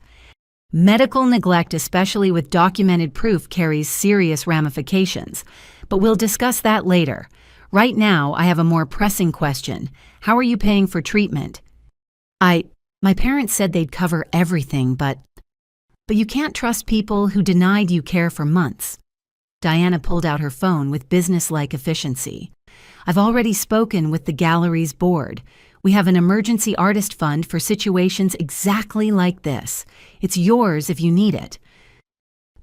Medical neglect, especially with documented proof, carries serious ramifications, but we'll discuss that later. Right now, I have a more pressing question. How are you paying for treatment? My parents said they'd cover everything, but you can't trust people who denied you care for months." Diana pulled out her phone with business-like efficiency. "I've already spoken with the gallery's board. We have an emergency artist fund for situations exactly like this. It's yours if you need it."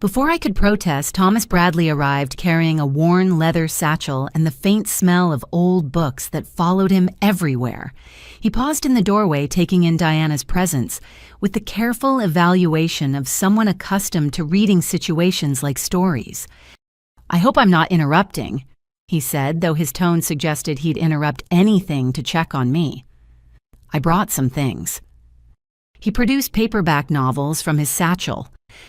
Before I could protest, Thomas Bradley arrived carrying a worn leather satchel and the faint smell of old books that followed him everywhere. He paused in the doorway, taking in Diana's presence, with the careful evaluation of someone accustomed to reading situations like stories. "I hope I'm not interrupting," he said, though his tone suggested he'd interrupt anything to check on me. "I brought some things." He produced paperback novels from his satchel.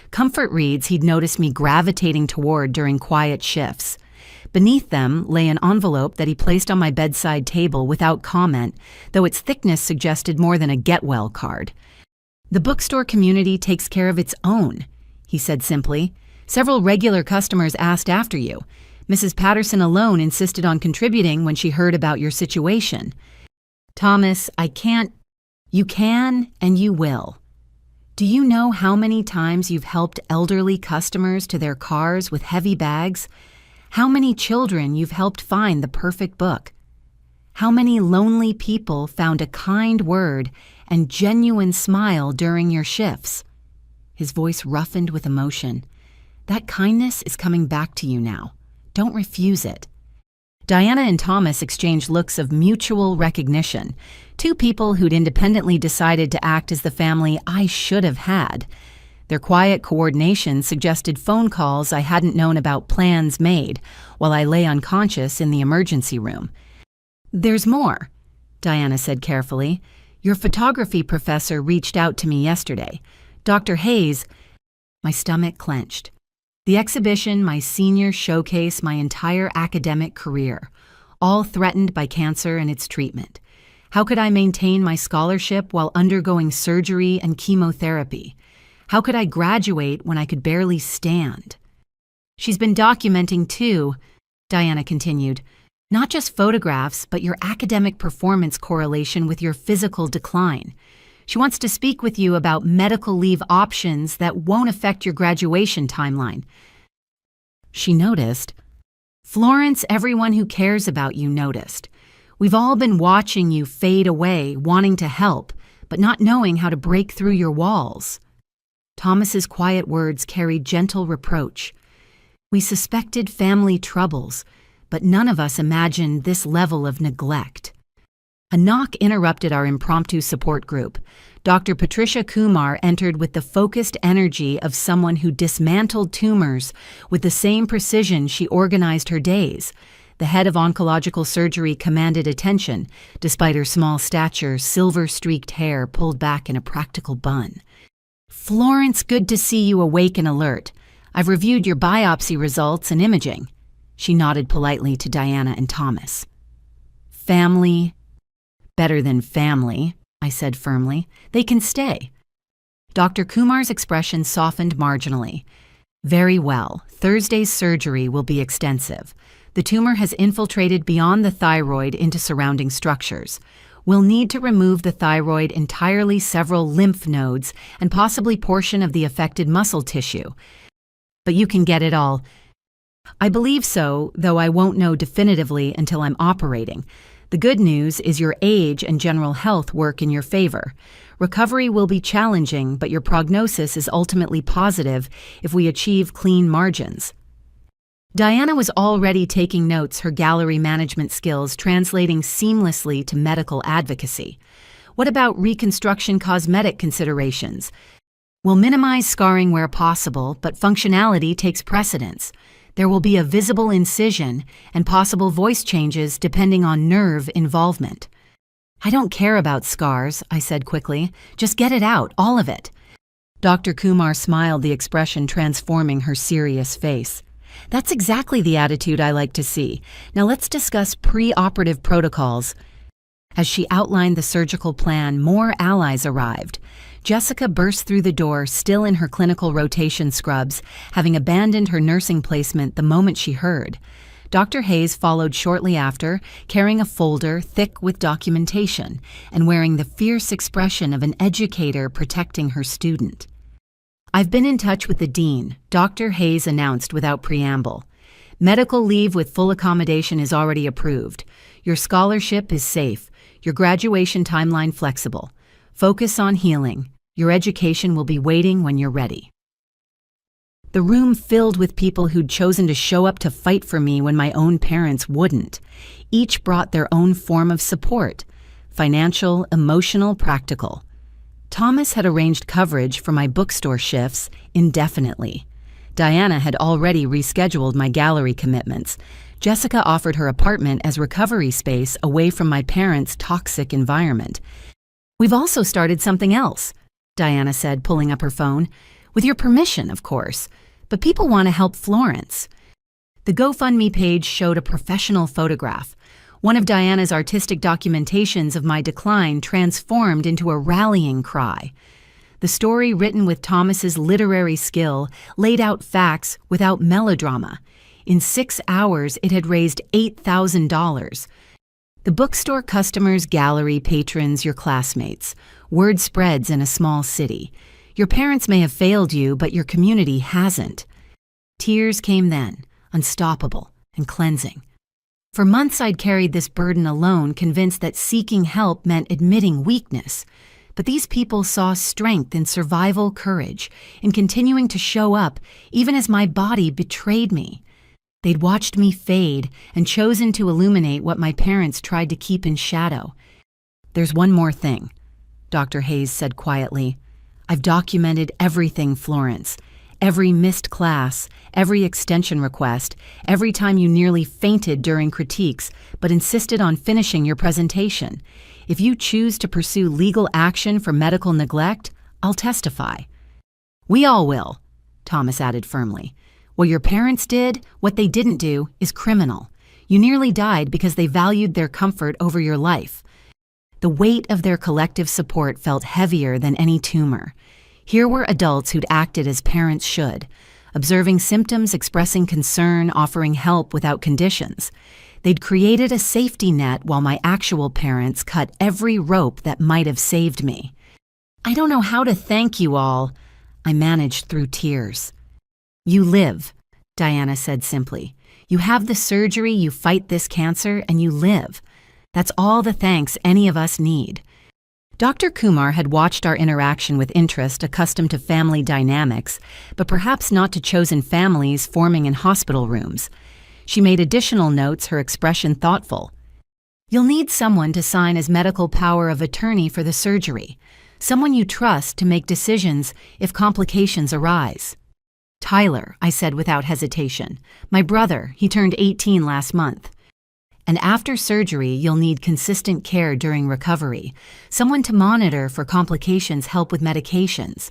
Comfort reads he'd noticed me gravitating toward during quiet shifts. Beneath them lay an envelope that he placed on my bedside table without comment, though its thickness suggested more than a get-well card. "The bookstore community takes care of its own," he said simply. "Several regular customers asked after you. Mrs. Patterson alone insisted on contributing when she heard about your situation." "Thomas, I can't." "You can and you will. Do you know how many times you've helped elderly customers to their cars with heavy bags? How many children you've helped find the perfect book? How many lonely people found a kind word and genuine smile during your shifts?" His voice roughened with emotion. "That kindness is coming back to you now. Don't refuse it." Diana and Thomas exchanged looks of mutual recognition, two people who'd independently decided to act as the family I should have had. Their quiet coordination suggested phone calls I hadn't known about, plans made, while I lay unconscious in the emergency room. "There's more," Diana said carefully. "Your photography professor reached out to me yesterday. Dr. Hayes." My stomach clenched. The exhibition, my senior showcase, my entire academic career, all threatened by cancer and its treatment. How could I maintain my scholarship while undergoing surgery and chemotherapy? How could I graduate when I could barely stand? She's been documenting too, Diana continued, not just photographs, but your academic performance correlation with your physical decline. She wants to speak with you about medical leave options that won't affect your graduation timeline. She noticed. Florence, everyone who cares about you noticed. We've all been watching you fade away, wanting to help, but not knowing how to break through your walls. Thomas's quiet words carried gentle reproach. We suspected family troubles, but none of us imagined this level of neglect. A knock interrupted our impromptu support group. Dr. Patricia Kumar entered with the focused energy of someone who dismantled tumors with the same precision she organized her days. The head of oncological surgery commanded attention, despite her small stature, silver-streaked hair pulled back in a practical bun. Florence, good to see you awake and alert. I've reviewed your biopsy results and imaging. She nodded politely to Diana and Thomas. Family. Better than family, I said firmly. They can stay. Dr. Kumar's expression softened marginally. Very well. Thursday's surgery will be extensive. The tumor has infiltrated beyond the thyroid into surrounding structures. We'll need to remove the thyroid entirely, several lymph nodes, and possibly portion of the affected muscle tissue. But you can get it all. I believe so, though I won't know definitively until I'm operating. The good news is your age and general health work in your favor. Recovery will be challenging, but your prognosis is ultimately positive if we achieve clean margins. Diana was already taking notes, her gallery management skills translating seamlessly to medical advocacy. What about reconstruction cosmetic considerations? We'll minimize scarring where possible, but functionality takes precedence. There will be a visible incision and possible voice changes depending on nerve involvement. I don't care about scars, I said quickly. Just get it out, all of it. Dr. Kumar smiled, the expression transforming her serious face. That's exactly the attitude I like to see. Now let's discuss pre-operative protocols. As she outlined the surgical plan, more allies arrived. Jessica burst through the door, still in her clinical rotation scrubs, having abandoned her nursing placement the moment she heard. Dr. Hayes followed shortly after, carrying a folder thick with documentation and wearing the fierce expression of an educator protecting her student. I've been in touch with the dean, Dr. Hayes announced without preamble. Medical leave with full accommodation is already approved. Your scholarship is safe. Your graduation timeline flexible. Focus on healing. Your education will be waiting when you're ready. The room filled with people who'd chosen to show up to fight for me when my own parents wouldn't. Each brought their own form of support: financial, emotional, practical. Thomas had arranged coverage for my bookstore shifts indefinitely. Diana had already rescheduled my gallery commitments. Jessica offered her apartment as recovery space away from my parents' toxic environment. We've also started something else, Diana said, pulling up her phone. With your permission, of course. But people want to help Florence. The GoFundMe page showed a professional photograph. One of Diana's artistic documentations of my decline transformed into a rallying cry. The story, written with Thomas's literary skill, laid out facts without melodrama. In 6 hours, it had raised $8,000. The bookstore customers, gallery patrons, your classmates. Word spreads in a small city. Your parents may have failed you, but your community hasn't. Tears came then, unstoppable and cleansing. For months I'd carried this burden alone, convinced that seeking help meant admitting weakness. But these people saw strength in survival courage, in continuing to show up, even as my body betrayed me. They'd watched me fade and chosen to illuminate what my parents tried to keep in shadow. There's one more thing, Dr. Hayes said quietly. I've documented everything, Florence. Every missed class, every extension request, every time you nearly fainted during critiques but insisted on finishing your presentation. If you choose to pursue legal action for medical neglect, I'll testify. We all will, Thomas added firmly. What your parents did, what they didn't do, is criminal. You nearly died because they valued their comfort over your life. The weight of their collective support felt heavier than any tumor. Here were adults who'd acted as parents should, observing symptoms, expressing concern, offering help without conditions. They'd created a safety net while my actual parents cut every rope that might have saved me. I don't know how to thank you all, I managed through tears. You live, Diana said simply. You have the surgery, you fight this cancer, and you live. That's all the thanks any of us need. Dr. Kumar had watched our interaction with interest, accustomed to family dynamics, but perhaps not to chosen families forming in hospital rooms. She made additional notes, her expression thoughtful. You'll need someone to sign as medical power of attorney for the surgery, someone you trust to make decisions if complications arise. Tyler, I said without hesitation. My brother, he turned 18 last month. And after surgery, you'll need consistent care during recovery, someone to monitor for complications, help with medications.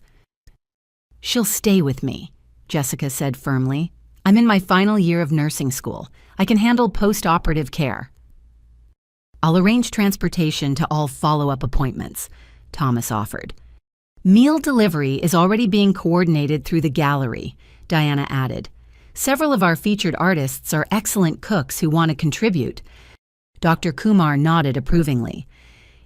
She'll stay with me, Jessica said firmly. I'm in my final year of nursing school. I can handle post-operative care. I'll arrange transportation to all follow-up appointments, Thomas offered. Meal delivery is already being coordinated through the gallery, Diana added. Several of our featured artists are excellent cooks who want to contribute. Dr. Kumar nodded approvingly.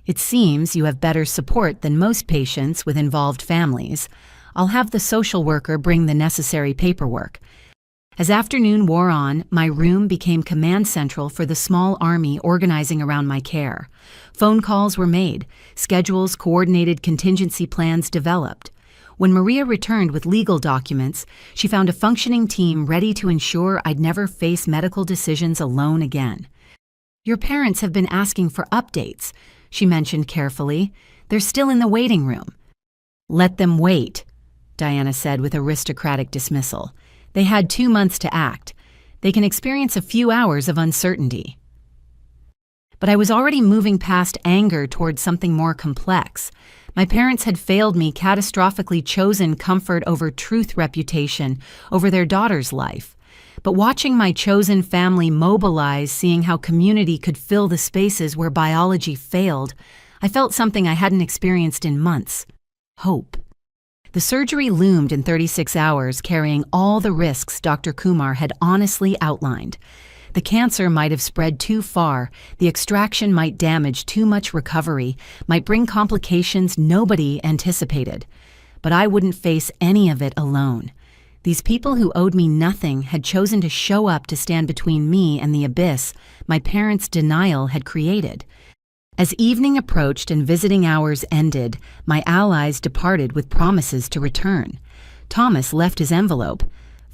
It seems you have better support than most patients with involved families. I'll have the social worker bring the necessary paperwork. As afternoon wore on, my room became command central for the small army organizing around my care. Phone calls were made, schedules, coordinated contingency plans developed. When Maria returned with legal documents, she found a functioning team ready to ensure I'd never face medical decisions alone again. Your parents have been asking for updates, she mentioned carefully. They're still in the waiting room. Let them wait, Diana said with aristocratic dismissal. They had 2 months to act. They can experience a few hours of uncertainty. But I was already moving past anger towards something more complex. My parents had failed me, catastrophically chosen comfort over truth, reputation over their daughter's life. But watching my chosen family mobilize, seeing how community could fill the spaces where biology failed, I felt something I hadn't experienced in months: hope. The surgery loomed in 36 hours, carrying all the risks Dr. Kumar had honestly outlined. The cancer might have spread too far, the extraction might damage too much recovery, might bring complications nobody anticipated. But I wouldn't face any of it alone. These people who owed me nothing had chosen to show up to stand between me and the abyss my parents' denial had created. As evening approached and visiting hours ended, my allies departed with promises to return. Thomas left his envelope,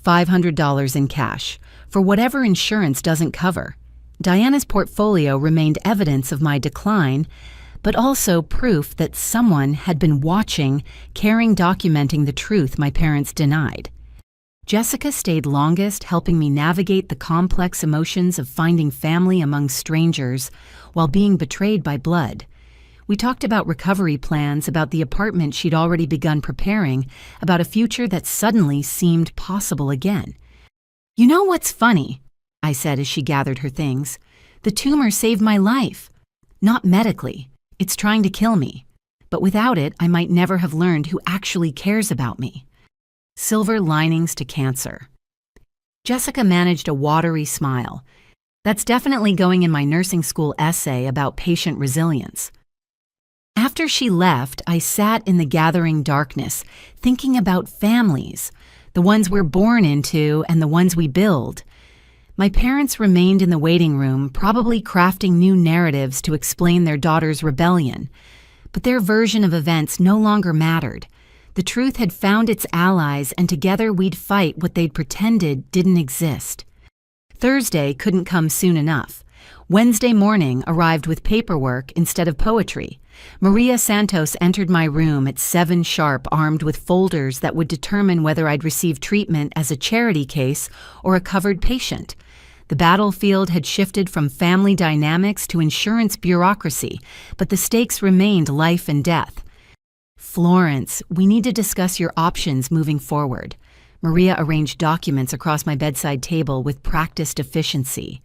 $500 in cash, for whatever insurance doesn't cover. Diana's portfolio remained evidence of my decline, but also proof that someone had been watching, caring, documenting the truth my parents denied. Jessica stayed longest, helping me navigate the complex emotions of finding family among strangers while being betrayed by blood. We talked about recovery plans, about the apartment she'd already begun preparing, about a future that suddenly seemed possible again. You know what's funny? I said as she gathered her things. The tumor saved my life. Not medically. It's trying to kill me. But without it, I might never have learned who actually cares about me. Silver linings to cancer. Jessica managed a watery smile. That's definitely going in my nursing school essay about patient resilience. After she left, I sat in the gathering darkness, thinking about families, the ones we're born into and the ones we build. My parents remained in the waiting room, probably crafting new narratives to explain their daughter's rebellion. But their version of events no longer mattered. The truth had found its allies, and together we'd fight what they'd pretended didn't exist. Thursday couldn't come soon enough. Wednesday morning arrived with paperwork instead of poetry. Maria Santos entered my room at 7 sharp, armed with folders that would determine whether I'd receive treatment as a charity case or a covered patient. The battlefield had shifted from family dynamics to insurance bureaucracy, but the stakes remained life and death. Florence, we need to discuss your options moving forward. Maria arranged documents across my bedside table with practiced efficiency.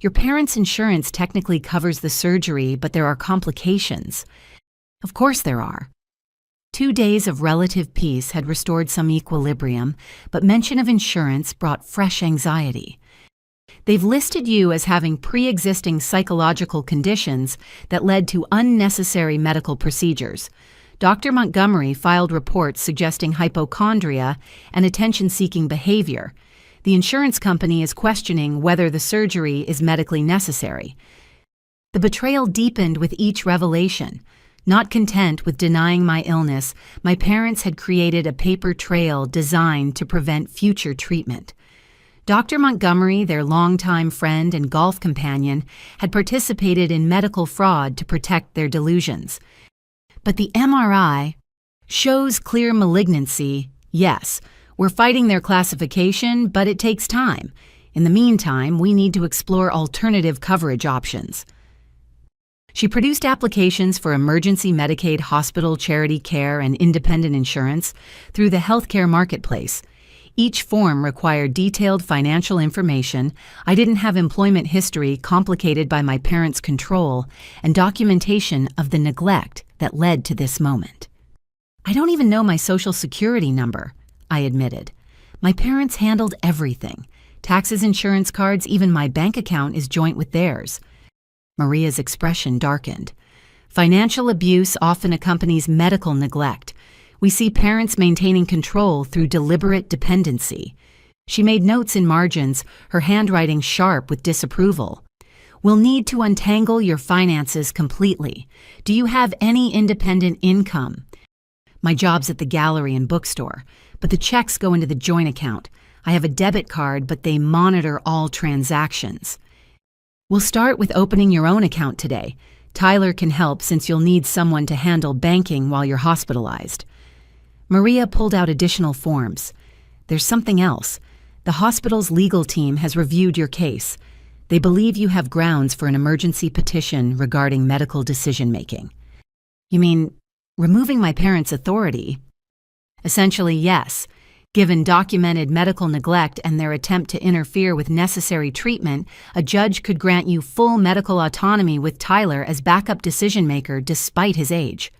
Your parents' insurance technically covers the surgery, but there are complications. Of course there are. 2 days of relative peace had restored some equilibrium, but mention of insurance brought fresh anxiety. They've listed you as having pre-existing psychological conditions that led to unnecessary medical procedures. Dr. Montgomery filed reports suggesting hypochondria and attention-seeking behavior. The insurance company is questioning whether the surgery is medically necessary. The betrayal deepened with each revelation. Not content with denying my illness, my parents had created a paper trail designed to prevent future treatment. Dr. Montgomery, their longtime friend and golf companion, had participated in medical fraud to protect their delusions. But the MRI shows clear malignancy, yes. We're fighting their classification, but it takes time. In the meantime, we need to explore alternative coverage options. She produced applications for emergency Medicaid, hospital, charity care, and independent insurance through the healthcare marketplace. Each form required detailed financial information. I didn't have employment history complicated by my parents' control and documentation of the neglect that led to this moment. I don't even know my social security number, I admitted. My parents handled everything. Taxes, insurance cards, even my bank account is joint with theirs. Maria's expression darkened. Financial abuse often accompanies medical neglect. We see parents maintaining control through deliberate dependency. She made notes in margins, her handwriting sharp with disapproval. We'll need to untangle your finances completely. Do you have any independent income? My job's at the gallery and bookstore, but the checks go into the joint account. I have a debit card, but they monitor all transactions. We'll start with opening your own account today. Tyler can help since you'll need someone to handle banking while you're hospitalized. Maria pulled out additional forms. There's something else. The hospital's legal team has reviewed your case. They believe you have grounds for an emergency petition regarding medical decision-making. You mean removing my parents' authority? Essentially, yes. Given documented medical neglect and their attempt to interfere with necessary treatment, a judge could grant you full medical autonomy with Tyler as backup decision-maker despite his age.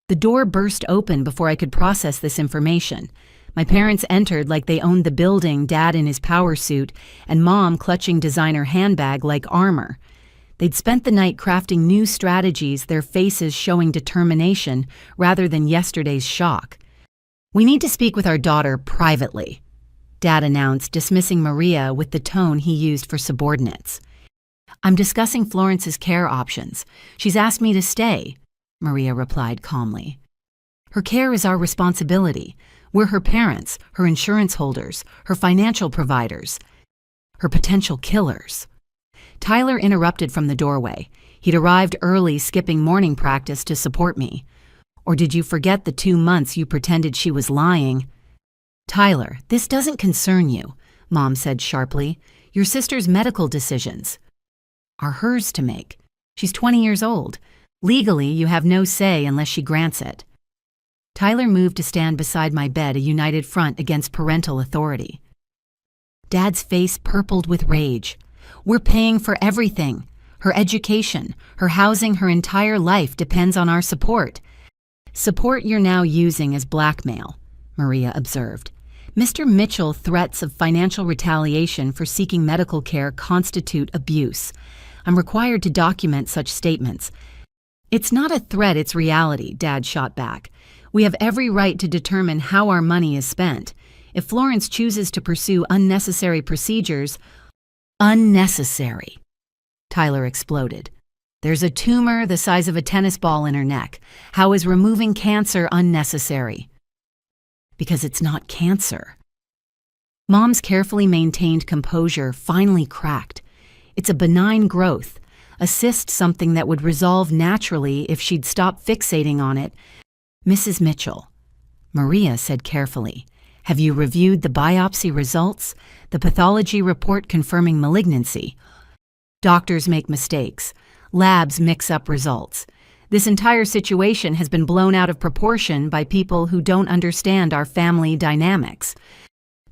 The door burst open before I could process this information. My parents entered like they owned the building, Dad in his power suit, and Mom clutching designer handbag like armor. They'd spent the night crafting new strategies, their faces showing determination rather than yesterday's shock. We need to speak with our daughter privately, Dad announced, dismissing Maria with the tone he used for subordinates. I'm discussing Florence's care options. She's asked me to stay, Maria replied calmly. Her care is our responsibility. We're her parents, her insurance holders, her financial providers, her potential killers. Tyler interrupted from the doorway. He'd arrived early, skipping morning practice to support me. Or did you forget the 2 months you pretended she was lying? Tyler, this doesn't concern you, Mom said sharply. Your sister's medical decisions are hers to make. She's 20 years old. Legally, you have no say unless she grants it. Tyler moved to stand beside my bed, a united front against parental authority. Dad's face purpled with rage. We're paying for everything. Her education, her housing, her entire life depends on our support. Support you're now using as blackmail, Maria observed. Mr. Mitchell's threats of financial retaliation for seeking medical care constitute abuse. I'm required to document such statements. It's not a threat, it's reality, Dad shot back. We have every right to determine how our money is spent. If Florence chooses to pursue unnecessary procedures, unnecessary, Tyler exploded. There's a tumor the size of a tennis ball in her neck. How is removing cancer unnecessary? Because it's not cancer. Mom's carefully maintained composure finally cracked. It's a benign growth, a cyst, something that would resolve naturally if she'd stop fixating on it. Mrs. Mitchell, Maria said carefully, have you reviewed the biopsy results? The pathology report confirming malignancy. Doctors make mistakes. Labs mix up results. This entire situation has been blown out of proportion by people who don't understand our family dynamics.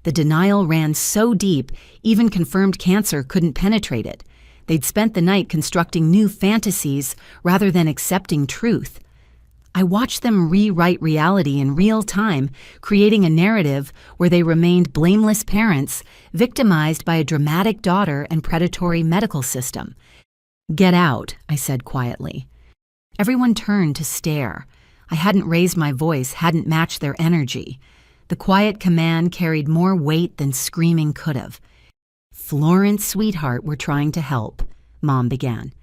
The denial ran so deep, even confirmed cancer couldn't penetrate it. They'd spent the night constructing new fantasies rather than accepting truth. I watched them rewrite reality in real time, creating a narrative where they remained blameless parents, victimized by a dramatic daughter and predatory medical system. "Get out," I said quietly. Everyone turned to stare. I hadn't raised my voice, hadn't matched their energy. The quiet command carried more weight than screaming could have. "Florence, sweetheart, we're trying to help," Mom began.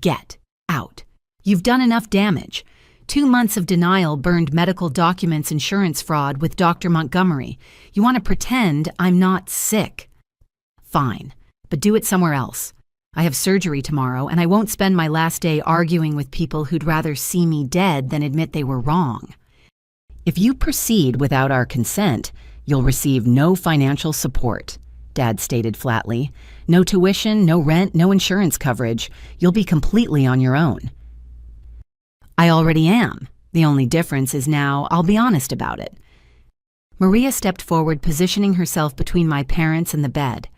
"Get out. You've done enough damage. 2 months of denial, burned medical documents, insurance fraud with Dr. Montgomery. You want to pretend I'm not sick? Fine, but do it somewhere else. I have surgery tomorrow, and I won't spend my last day arguing with people who'd rather see me dead than admit they were wrong. If you proceed without our consent, you'll receive no financial support," Dad stated flatly. "No tuition, no rent, no insurance coverage. You'll be completely on your own." "I already am. The only difference is now I'll be honest about it." Maria stepped forward, positioning herself between my parents and the bed.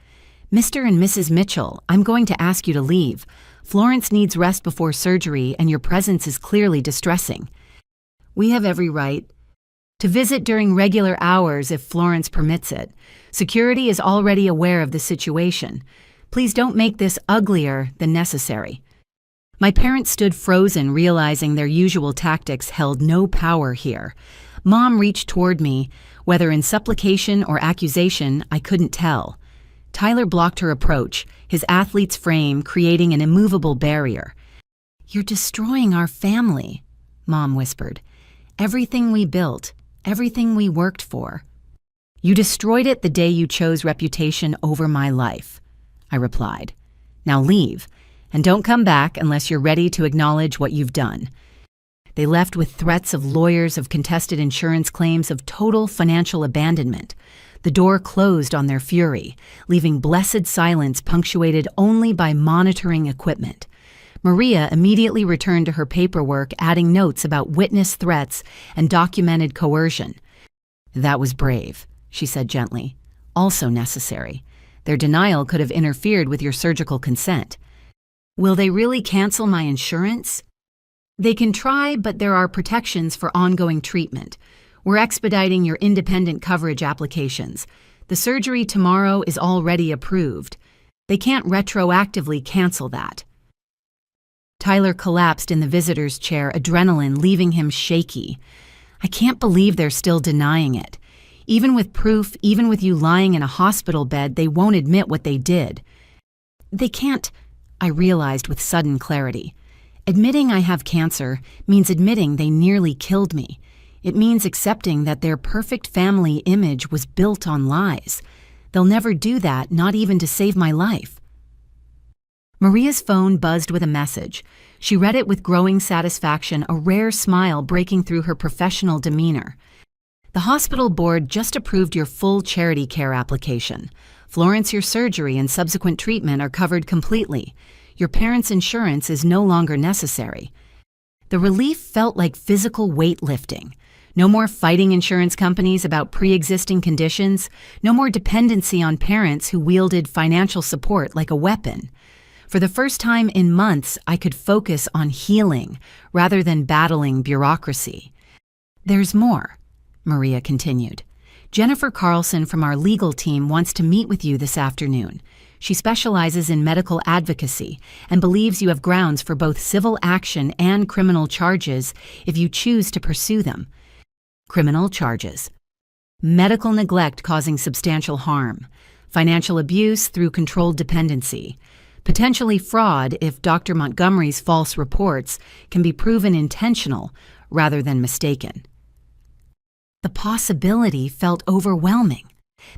"Mr. and Mrs. Mitchell, I'm going to ask you to leave. Florence needs rest before surgery, and your presence is clearly distressing. We have every right to visit during regular hours if Florence permits it. Security is already aware of the situation. Please don't make this uglier than necessary." My parents stood frozen, realizing their usual tactics held no power here. Mom reached toward me. Whether in supplication or accusation, I couldn't tell. Tyler blocked her approach, his athlete's frame creating an immovable barrier. "You're destroying our family," Mom whispered. "Everything we built, everything we worked for." "You destroyed it the day you chose reputation over my life," I replied. "Now leave. And don't come back unless you're ready to acknowledge what you've done." They left with threats of lawyers, of contested insurance claims, of total financial abandonment. The door closed on their fury, leaving blessed silence punctuated only by monitoring equipment. Maria immediately returned to her paperwork, adding notes about witness threats and documented coercion. "That was brave," she said gently. "Also necessary. Their denial could have interfered with your surgical consent." "Will they really cancel my insurance?" "They can try, but there are protections for ongoing treatment. We're expediting your independent coverage applications. The surgery tomorrow is already approved. They can't retroactively cancel that." Tyler collapsed in the visitor's chair, adrenaline leaving him shaky. "I can't believe they're still denying it. Even with proof, even with you lying in a hospital bed, they won't admit what they did." "They can't," I realized with sudden clarity. "Admitting I have cancer means admitting they nearly killed me. It means accepting that their perfect family image was built on lies. They'll never do that, not even to save my life." Maria's phone buzzed with a message. She read it with growing satisfaction, a rare smile breaking through her professional demeanor. "The hospital board just approved your full charity care application. Florence, your surgery and subsequent treatment are covered completely. Your parents' insurance is no longer necessary." The relief felt like physical weightlifting. No more fighting insurance companies about pre-existing conditions. No more dependency on parents who wielded financial support like a weapon. For the first time in months, I could focus on healing rather than battling bureaucracy. "There's more," Maria continued. "Jennifer Carlson from our legal team wants to meet with you this afternoon. She specializes in medical advocacy and believes you have grounds for both civil action and criminal charges if you choose to pursue them." Criminal charges. Medical neglect causing substantial harm. Financial abuse through controlled dependency. Potentially fraud if Dr. Montgomery's false reports can be proven intentional rather than mistaken. The possibility felt overwhelming.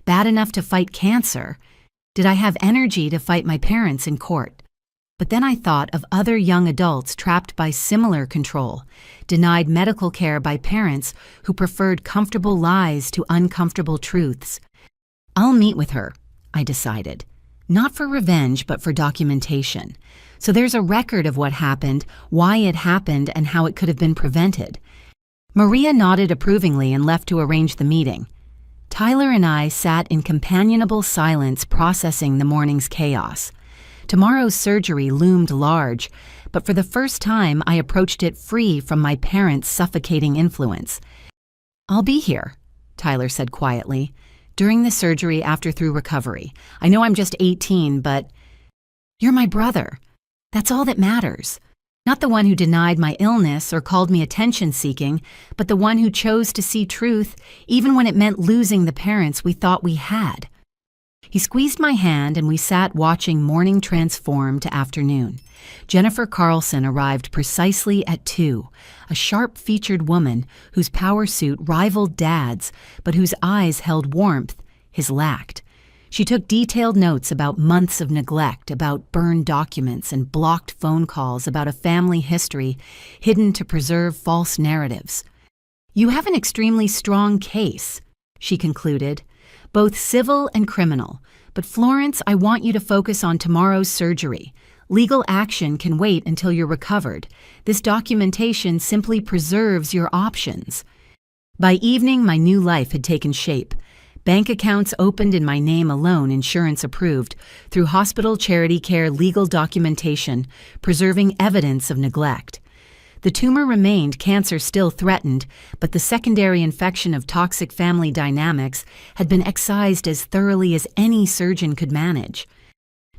Bad enough to fight cancer. Did I have energy to fight my parents in court? But then I thought of other young adults trapped by similar control, denied medical care by parents who preferred comfortable lies to uncomfortable truths. "I'll meet with her," I decided. Not for revenge, but for documentation. So there's a record of what happened, why it happened, and how it could have been prevented. Maria nodded approvingly and left to arrange the meeting. Tyler and I sat in companionable silence processing the morning's chaos. Tomorrow's surgery loomed large, but for the first time I approached it free from my parents' suffocating influence. "I'll be here," Tyler said quietly, "during the surgery through recovery. I know I'm just 18, but you're my brother. That's all that matters. Not the one who denied my illness or called me attention-seeking, but the one who chose to see truth even when it meant losing the parents we thought we had." He squeezed my hand and we sat watching morning transform to afternoon. Jennifer Carlson arrived precisely at 2, a sharp-featured woman whose power suit rivaled Dad's, but whose eyes held warmth his lacked. She took detailed notes about months of neglect, about burned documents and blocked phone calls, about a family history hidden to preserve false narratives. "You have an extremely strong case," she concluded, "both civil and criminal. But Florence, I want you to focus on tomorrow's surgery. Legal action can wait until you're recovered. This documentation simply preserves your options." By evening, my new life had taken shape. Bank accounts opened in my name alone, insurance approved, through hospital charity care legal documentation, preserving evidence of neglect. The tumor remained, cancer still threatened, but the secondary infection of toxic family dynamics had been excised as thoroughly as any surgeon could manage.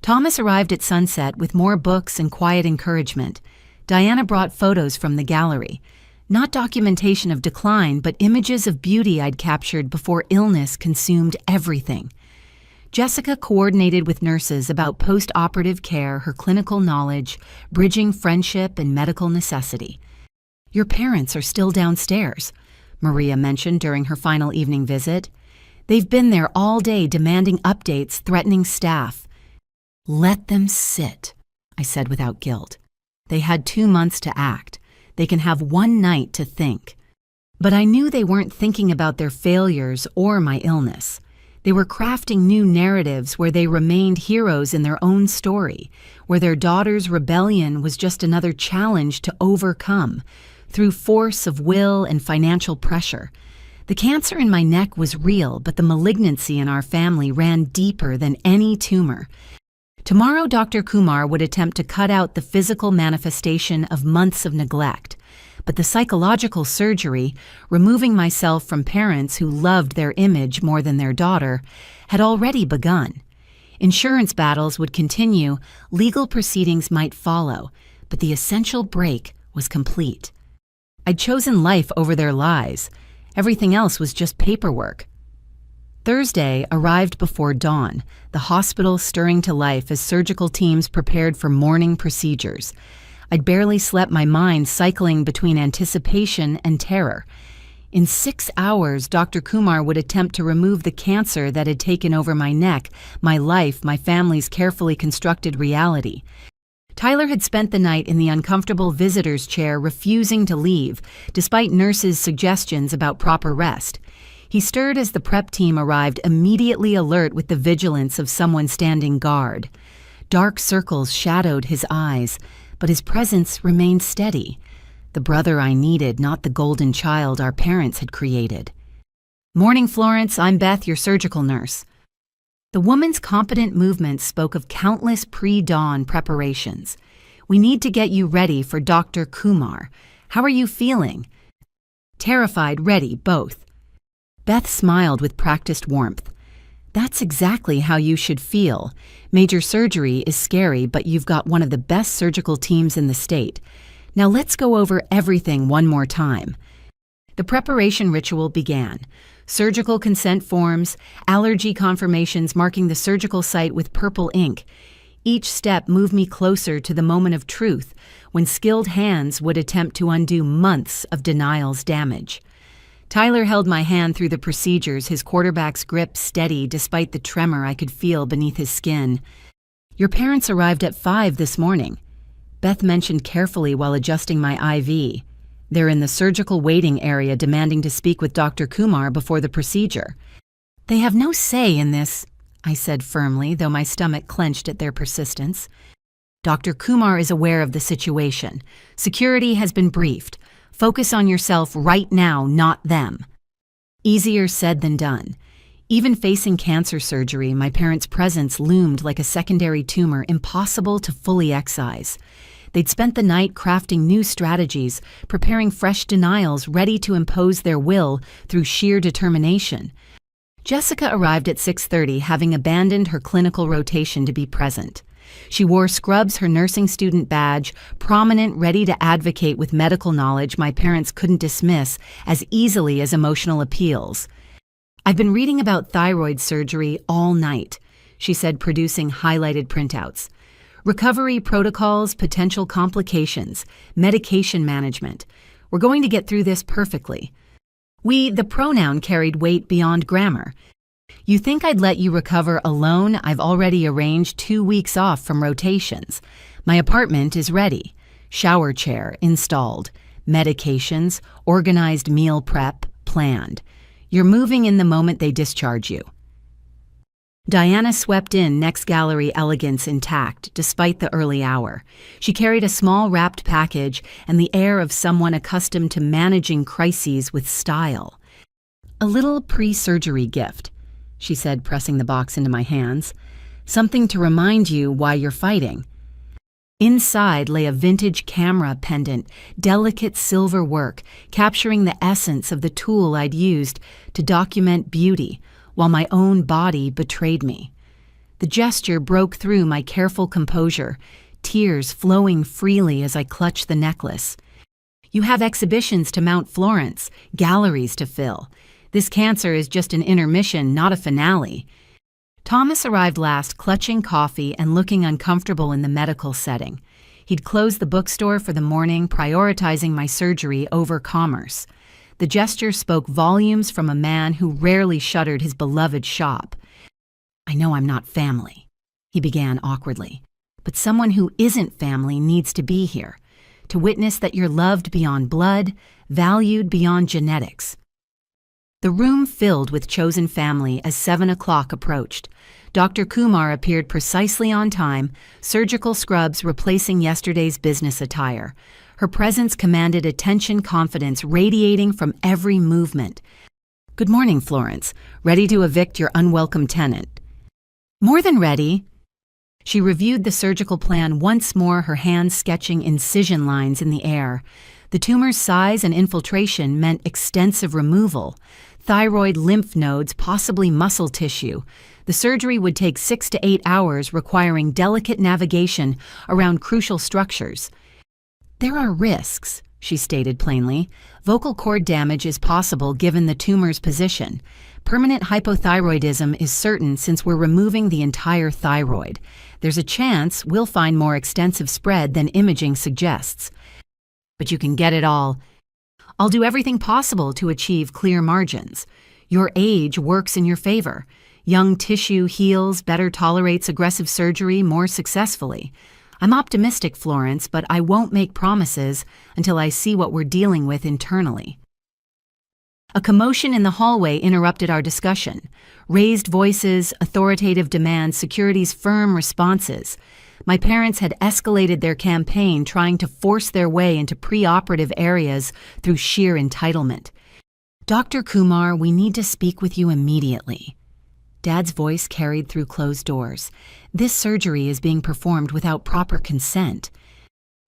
Thomas arrived at sunset with more books and quiet encouragement. Diana brought photos from the gallery. Not documentation of decline, but images of beauty I'd captured before illness consumed everything. Jessica coordinated with nurses about post-operative care, her clinical knowledge, bridging friendship and medical necessity. "Your parents are still downstairs," Maria mentioned during her final evening visit. "They've been there all day demanding updates, threatening staff." "Let them sit," I said without guilt. They had 2 months to act. They can have 1 night to think. But I knew they weren't thinking about their failures or my illness. They were crafting new narratives where they remained heroes in their own story, where their daughter's rebellion was just another challenge to overcome, through force of will and financial pressure. The cancer in my neck was real, but the malignancy in our family ran deeper than any tumor. Tomorrow, Dr. Kumar would attempt to cut out the physical manifestation of months of neglect, but the psychological surgery, removing myself from parents who loved their image more than their daughter, had already begun. Insurance battles would continue, legal proceedings might follow, but the essential break was complete. I'd chosen life over their lies. Everything else was just paperwork. Thursday arrived before dawn, the hospital stirring to life as surgical teams prepared for morning procedures. I'd barely slept, my mind cycling between anticipation and terror. In 6 hours, Dr. Kumar would attempt to remove the cancer that had taken over my neck, my life, my family's carefully constructed reality. Tyler had spent the night in the uncomfortable visitor's chair, refusing to leave, despite nurses' suggestions about proper rest. He stirred as the prep team arrived, immediately alert with the vigilance of someone standing guard. Dark circles shadowed his eyes, but his presence remained steady. The brother I needed, not the golden child our parents had created. "Morning, Florence. I'm Beth, your surgical nurse." The woman's competent movements spoke of countless pre-dawn preparations. "We need to get you ready for Dr. Kumar. How are you feeling?" "Terrified, ready, both." Beth smiled with practiced warmth. "That's exactly how you should feel. Major surgery is scary, but you've got one of the best surgical teams in the state. Now let's go over everything one more time." The preparation ritual began. Surgical consent forms, allergy confirmations marking the surgical site with purple ink. Each step moved me closer to the moment of truth, when skilled hands would attempt to undo months of denial's damage. Tyler held my hand through the procedures, his quarterback's grip steady despite the tremor I could feel beneath his skin. "Your parents arrived at 5 this morning," Beth mentioned carefully while adjusting my IV. "They're in the surgical waiting area demanding to speak with Dr. Kumar before the procedure." "They have no say in this," I said firmly, though my stomach clenched at their persistence. Dr. Kumar is aware of the situation. Security has been briefed. Focus on yourself right now, not them. Easier said than done. Even facing cancer surgery, my parents' presence loomed like a secondary tumor impossible to fully excise. They'd spent the night crafting new strategies, preparing fresh denials ready to impose their will through sheer determination. Jessica arrived at 6:30, having abandoned her clinical rotation to be present. She wore scrubs, her nursing student badge, prominent, ready to advocate with medical knowledge my parents couldn't dismiss as easily as emotional appeals. "I've been reading about thyroid surgery all night," she said, producing highlighted printouts. "Recovery protocols, potential complications, medication management. We're going to get through this perfectly." The pronoun carried weight beyond grammar. "You think I'd let you recover alone? I've already arranged 2 weeks off from rotations. My apartment is ready. Shower chair installed. Medications, organized meal prep, planned. You're moving in the moment they discharge you." Diana swept in, next gallery elegance intact, despite the early hour. She carried a small wrapped package and the air of someone accustomed to managing crises with style. "A little pre-surgery gift," she said, pressing the box into my hands. "Something to remind you why you're fighting." Inside lay a vintage camera pendant, delicate silver work, capturing the essence of the tool I'd used to document beauty, while my own body betrayed me. The gesture broke through my careful composure, tears flowing freely as I clutched the necklace. "You have exhibitions to Mount Florence, galleries to fill. This cancer is just an intermission, not a finale." Thomas arrived last, clutching coffee and looking uncomfortable in the medical setting. He'd closed the bookstore for the morning, prioritizing my surgery over commerce. The gesture spoke volumes from a man who rarely shuttered his beloved shop. "I know I'm not family," he began awkwardly, "but someone who isn't family needs to be here, to witness that you're loved beyond blood, valued beyond genetics." The room filled with chosen family as 7 o'clock approached. Dr. Kumar appeared precisely on time, surgical scrubs replacing yesterday's business attire. Her presence commanded attention, confidence radiating from every movement. "Good morning, Florence. Ready to evict your unwelcome tenant?" "More than ready." She reviewed the surgical plan once more, her hands sketching incision lines in the air. The tumor's size and infiltration meant extensive removal. Thyroid lymph nodes, possibly muscle tissue. The surgery would take 6 to 8 hours, requiring delicate navigation around crucial structures. "There are risks," she stated plainly. "Vocal cord damage is possible given the tumor's position. Permanent hypothyroidism is certain since we're removing the entire thyroid. There's a chance we'll find more extensive spread than imaging suggests. But you can get it all. I'll do everything possible to achieve clear margins. Your age works in your favor. Young tissue heals, better tolerates aggressive surgery more successfully. I'm optimistic, Florence, but I won't make promises until I see what we're dealing with internally." A commotion in the hallway interrupted our discussion. Raised voices, authoritative demands, security's firm responses. My parents had escalated their campaign, trying to force their way into pre-operative areas through sheer entitlement. "Dr. Kumar, we need to speak with you immediately." Dad's voice carried through closed doors. "This surgery is being performed without proper consent."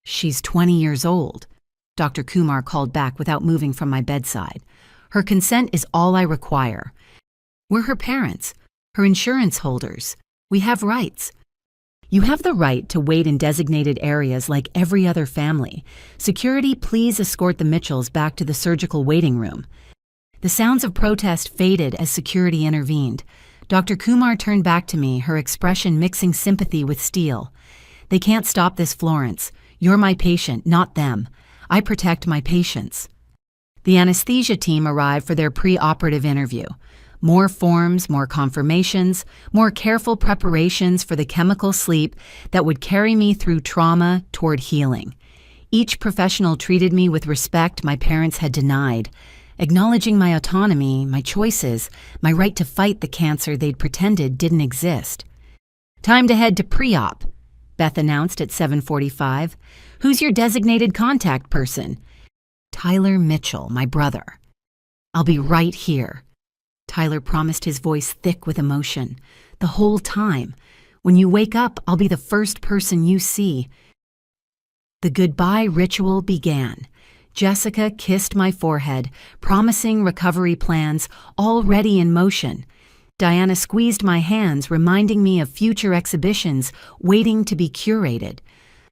"She's 20 years old," Dr. Kumar called back without moving from my bedside. "Her consent is all I require. We're her parents, her insurance holders. We have rights." "You have the right to wait in designated areas like every other family. Security, please escort the Mitchells back to the surgical waiting room." The sounds of protest faded as security intervened. Dr. Kumar turned back to me, her expression mixing sympathy with steel. "They can't stop this, Florence. You're my patient, not them. I protect my patients." The anesthesia team arrived for their pre-operative interview. More forms, more confirmations, more careful preparations for the chemical sleep that would carry me through trauma toward healing. Each professional treated me with respect my parents had denied, acknowledging my autonomy, my choices, my right to fight the cancer they'd pretended didn't exist. "Time to head to pre-op," Beth announced at 7:45. "Who's your designated contact person?" "Tyler Mitchell, my brother." "I'll be right here." Tyler promised, his voice thick with emotion. "The whole time. When you wake up, I'll be the first person you see." The goodbye ritual began. Jessica kissed my forehead, promising recovery plans already in motion. Diana squeezed my hands, reminding me of future exhibitions waiting to be curated.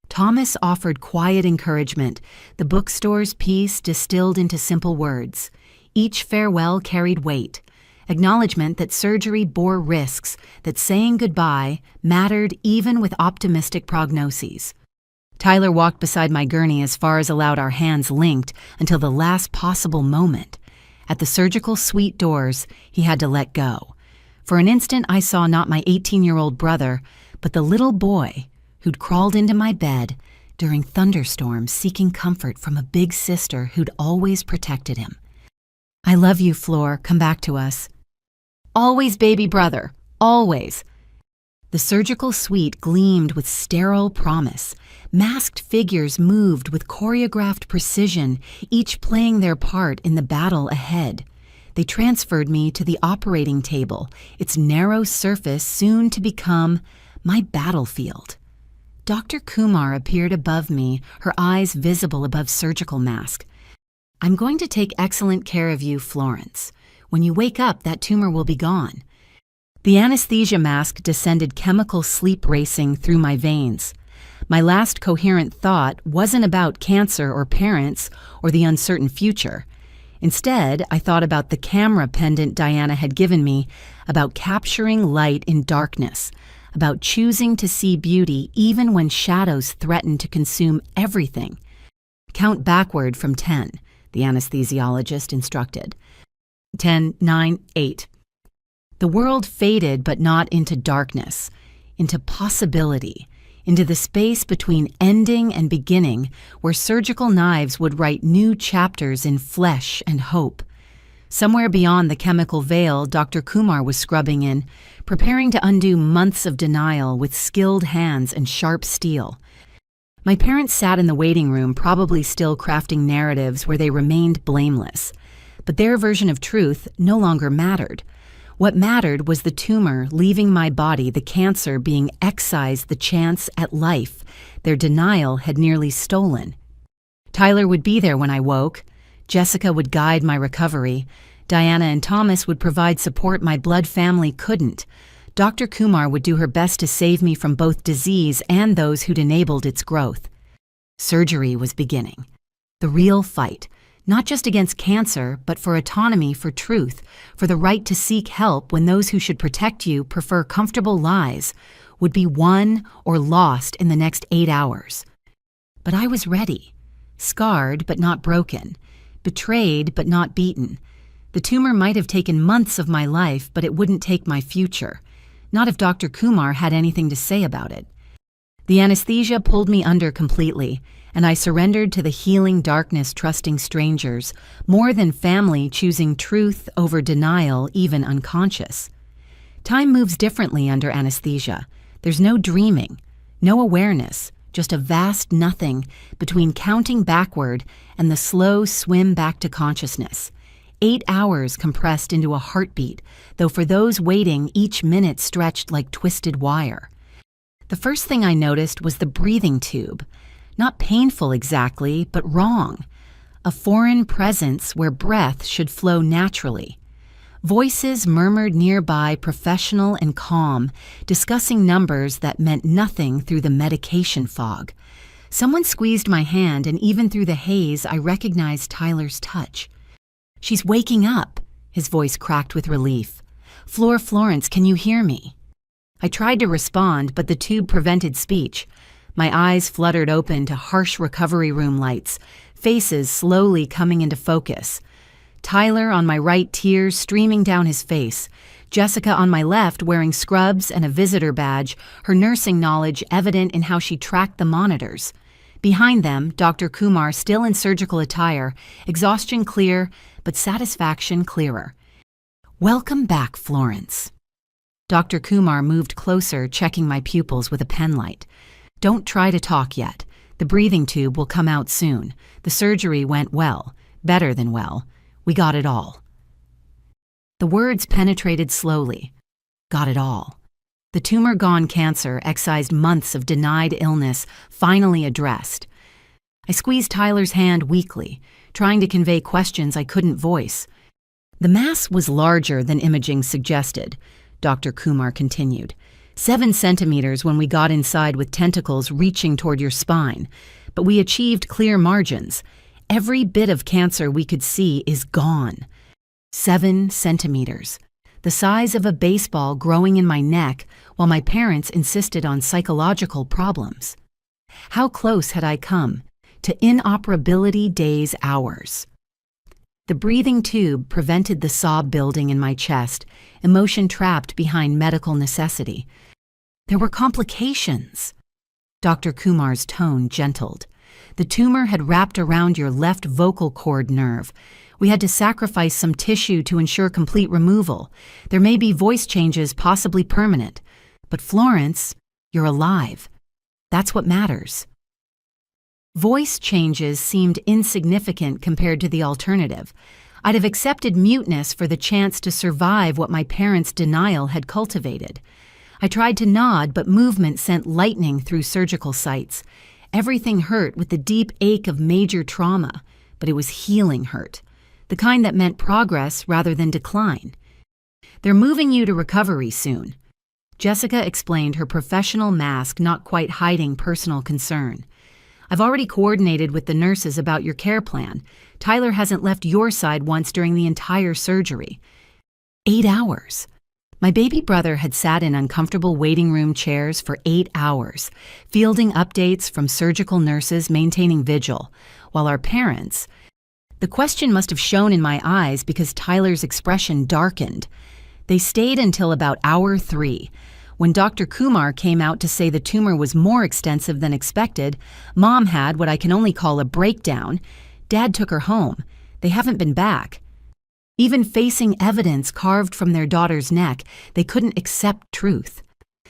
Thomas offered quiet encouragement, the bookstore's piece distilled into simple words. Each farewell carried weight, acknowledgement that surgery bore risks, that saying goodbye mattered even with optimistic prognoses. Tyler walked beside my gurney as far as allowed our hands linked until the last possible moment. At the surgical suite doors, he had to let go. For an instant, I saw not my 18-year-old brother, but the little boy who'd crawled into my bed during thunderstorms seeking comfort from a big sister who'd always protected him. "I love you, Flor. Come back to us." "Always, baby brother. Always." The surgical suite gleamed with sterile promise. Masked figures moved with choreographed precision, each playing their part in the battle ahead. They transferred me to the operating table, its narrow surface soon to become my battlefield. Dr. Kumar appeared above me, her eyes visible above surgical mask. "I'm going to take excellent care of you, Florence. When you wake up, that tumor will be gone." The anesthesia mask descended chemical sleep racing through my veins. My last coherent thought wasn't about cancer or parents or the uncertain future. Instead, I thought about the camera pendant Diana had given me, about capturing light in darkness, about choosing to see beauty even when shadows threatened to consume everything. "Count backward from 10, the anesthesiologist instructed. 10, 9, 8. The world faded, but not into darkness, into possibility, into the space between ending and beginning, where surgical knives would write new chapters in flesh and hope. Somewhere beyond the chemical veil Dr. Kumar was scrubbing in, preparing to undo months of denial with skilled hands and sharp steel. My parents sat in the waiting room, probably still crafting narratives where they remained blameless. But their version of truth no longer mattered. What mattered was the tumor leaving my body, the cancer being excised, the chance at life their denial had nearly stolen. Tyler would be there when I woke. Jessica would guide my recovery. Diana and Thomas would provide support my blood family couldn't. Dr. Kumar would do her best to save me from both disease and those who'd enabled its growth. Surgery was beginning. The real fight. Not just against cancer, but for autonomy, for truth, for the right to seek help when those who should protect you prefer comfortable lies, would be won or lost in the next 8 hours. But I was ready, scarred but not broken, betrayed but not beaten. The tumor might have taken months of my life, but it wouldn't take my future, not if Dr. Kumar had anything to say about it. The anesthesia pulled me under completely, and I surrendered to the healing darkness, trusting strangers, more than family, choosing truth over denial, even unconscious. Time moves differently under anesthesia. There's no dreaming, no awareness, just a vast nothing between counting backward and the slow swim back to consciousness. 8 hours compressed into a heartbeat, though for those waiting, each minute stretched like twisted wire. The first thing I noticed was the breathing tube. Not painful exactly, but wrong. A foreign presence where breath should flow naturally. Voices murmured nearby, professional and calm, discussing numbers that meant nothing through the medication fog. Someone squeezed my hand, and even through the haze, I recognized Tyler's touch. "She's waking up," his voice cracked with relief. Florence, can you hear me?" I tried to respond, but the tube prevented speech. My eyes fluttered open to harsh recovery room lights, faces slowly coming into focus. Tyler on my right, tears streaming down his face. Jessica on my left, wearing scrubs and a visitor badge, her nursing knowledge evident in how she tracked the monitors. Behind them, Dr. Kumar still in surgical attire, exhaustion clear, but satisfaction clearer. "Welcome back, Florence." Dr. Kumar moved closer, checking my pupils with a penlight. Don't try to talk yet. The breathing tube will come out soon. The surgery went well. Better than well. We got it all." The words penetrated slowly. Got it all. The tumor-gone cancer excised months of denied illness, finally addressed. I squeezed Tyler's hand weakly, trying to convey questions I couldn't voice. "The mass was larger than imaging suggested," Dr. Kumar continued. 7 centimeters when we got inside with tentacles reaching toward your spine, but we achieved clear margins. Every bit of cancer we could see is gone. 7 centimeters. The size of a baseball growing in my neck while my parents insisted on psychological problems. How close had I come to inoperability days hours? The breathing tube prevented the sob building in my chest, emotion trapped behind medical necessity. There were complications. Dr. Kumar's tone gentled. The tumor had wrapped around your left vocal cord nerve. We had to sacrifice some tissue to ensure complete removal. There may be voice changes, possibly permanent. But Florence, you're alive. That's what matters. Voice changes seemed insignificant compared to the alternative. I'd have accepted muteness for the chance to survive what my parents' denial had cultivated. I tried to nod, but movement sent lightning through surgical sites. Everything hurt with the deep ache of major trauma, but it was healing hurt, the kind that meant progress rather than decline. "They're moving you to recovery soon." Jessica explained, her professional mask not quite hiding personal concern. "I've already coordinated with the nurses about your care plan. Tyler hasn't left your side once during the entire surgery." 8 hours. My baby brother had sat in uncomfortable waiting room chairs for 8 hours, fielding updates from surgical nurses maintaining vigil, while our parents— the question must have shown in my eyes because Tyler's expression darkened. They stayed until about hour 3. When Dr. Kumar came out to say the tumor was more extensive than expected, Mom had what I can only call a breakdown. Dad took her home. They haven't been back. Even facing evidence carved from their daughter's neck, they couldn't accept truth.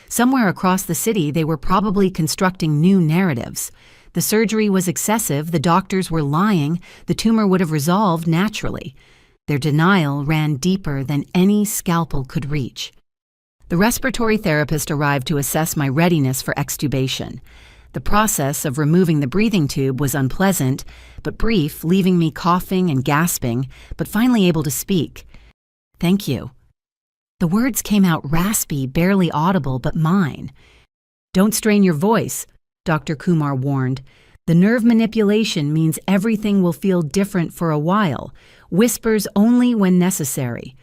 Somewhere across the city, they were probably constructing new narratives. The surgery was excessive, the doctors were lying, the tumor would have resolved naturally. Their denial ran deeper than any scalpel could reach. The respiratory therapist arrived to assess my readiness for extubation. The process of removing the breathing tube was unpleasant, but brief, leaving me coughing and gasping, but finally able to speak. "Thank you." The words came out raspy, barely audible, but mine. "Don't strain your voice," Dr. Kumar warned. "The nerve manipulation means everything will feel different for a while. Whispers only when necessary."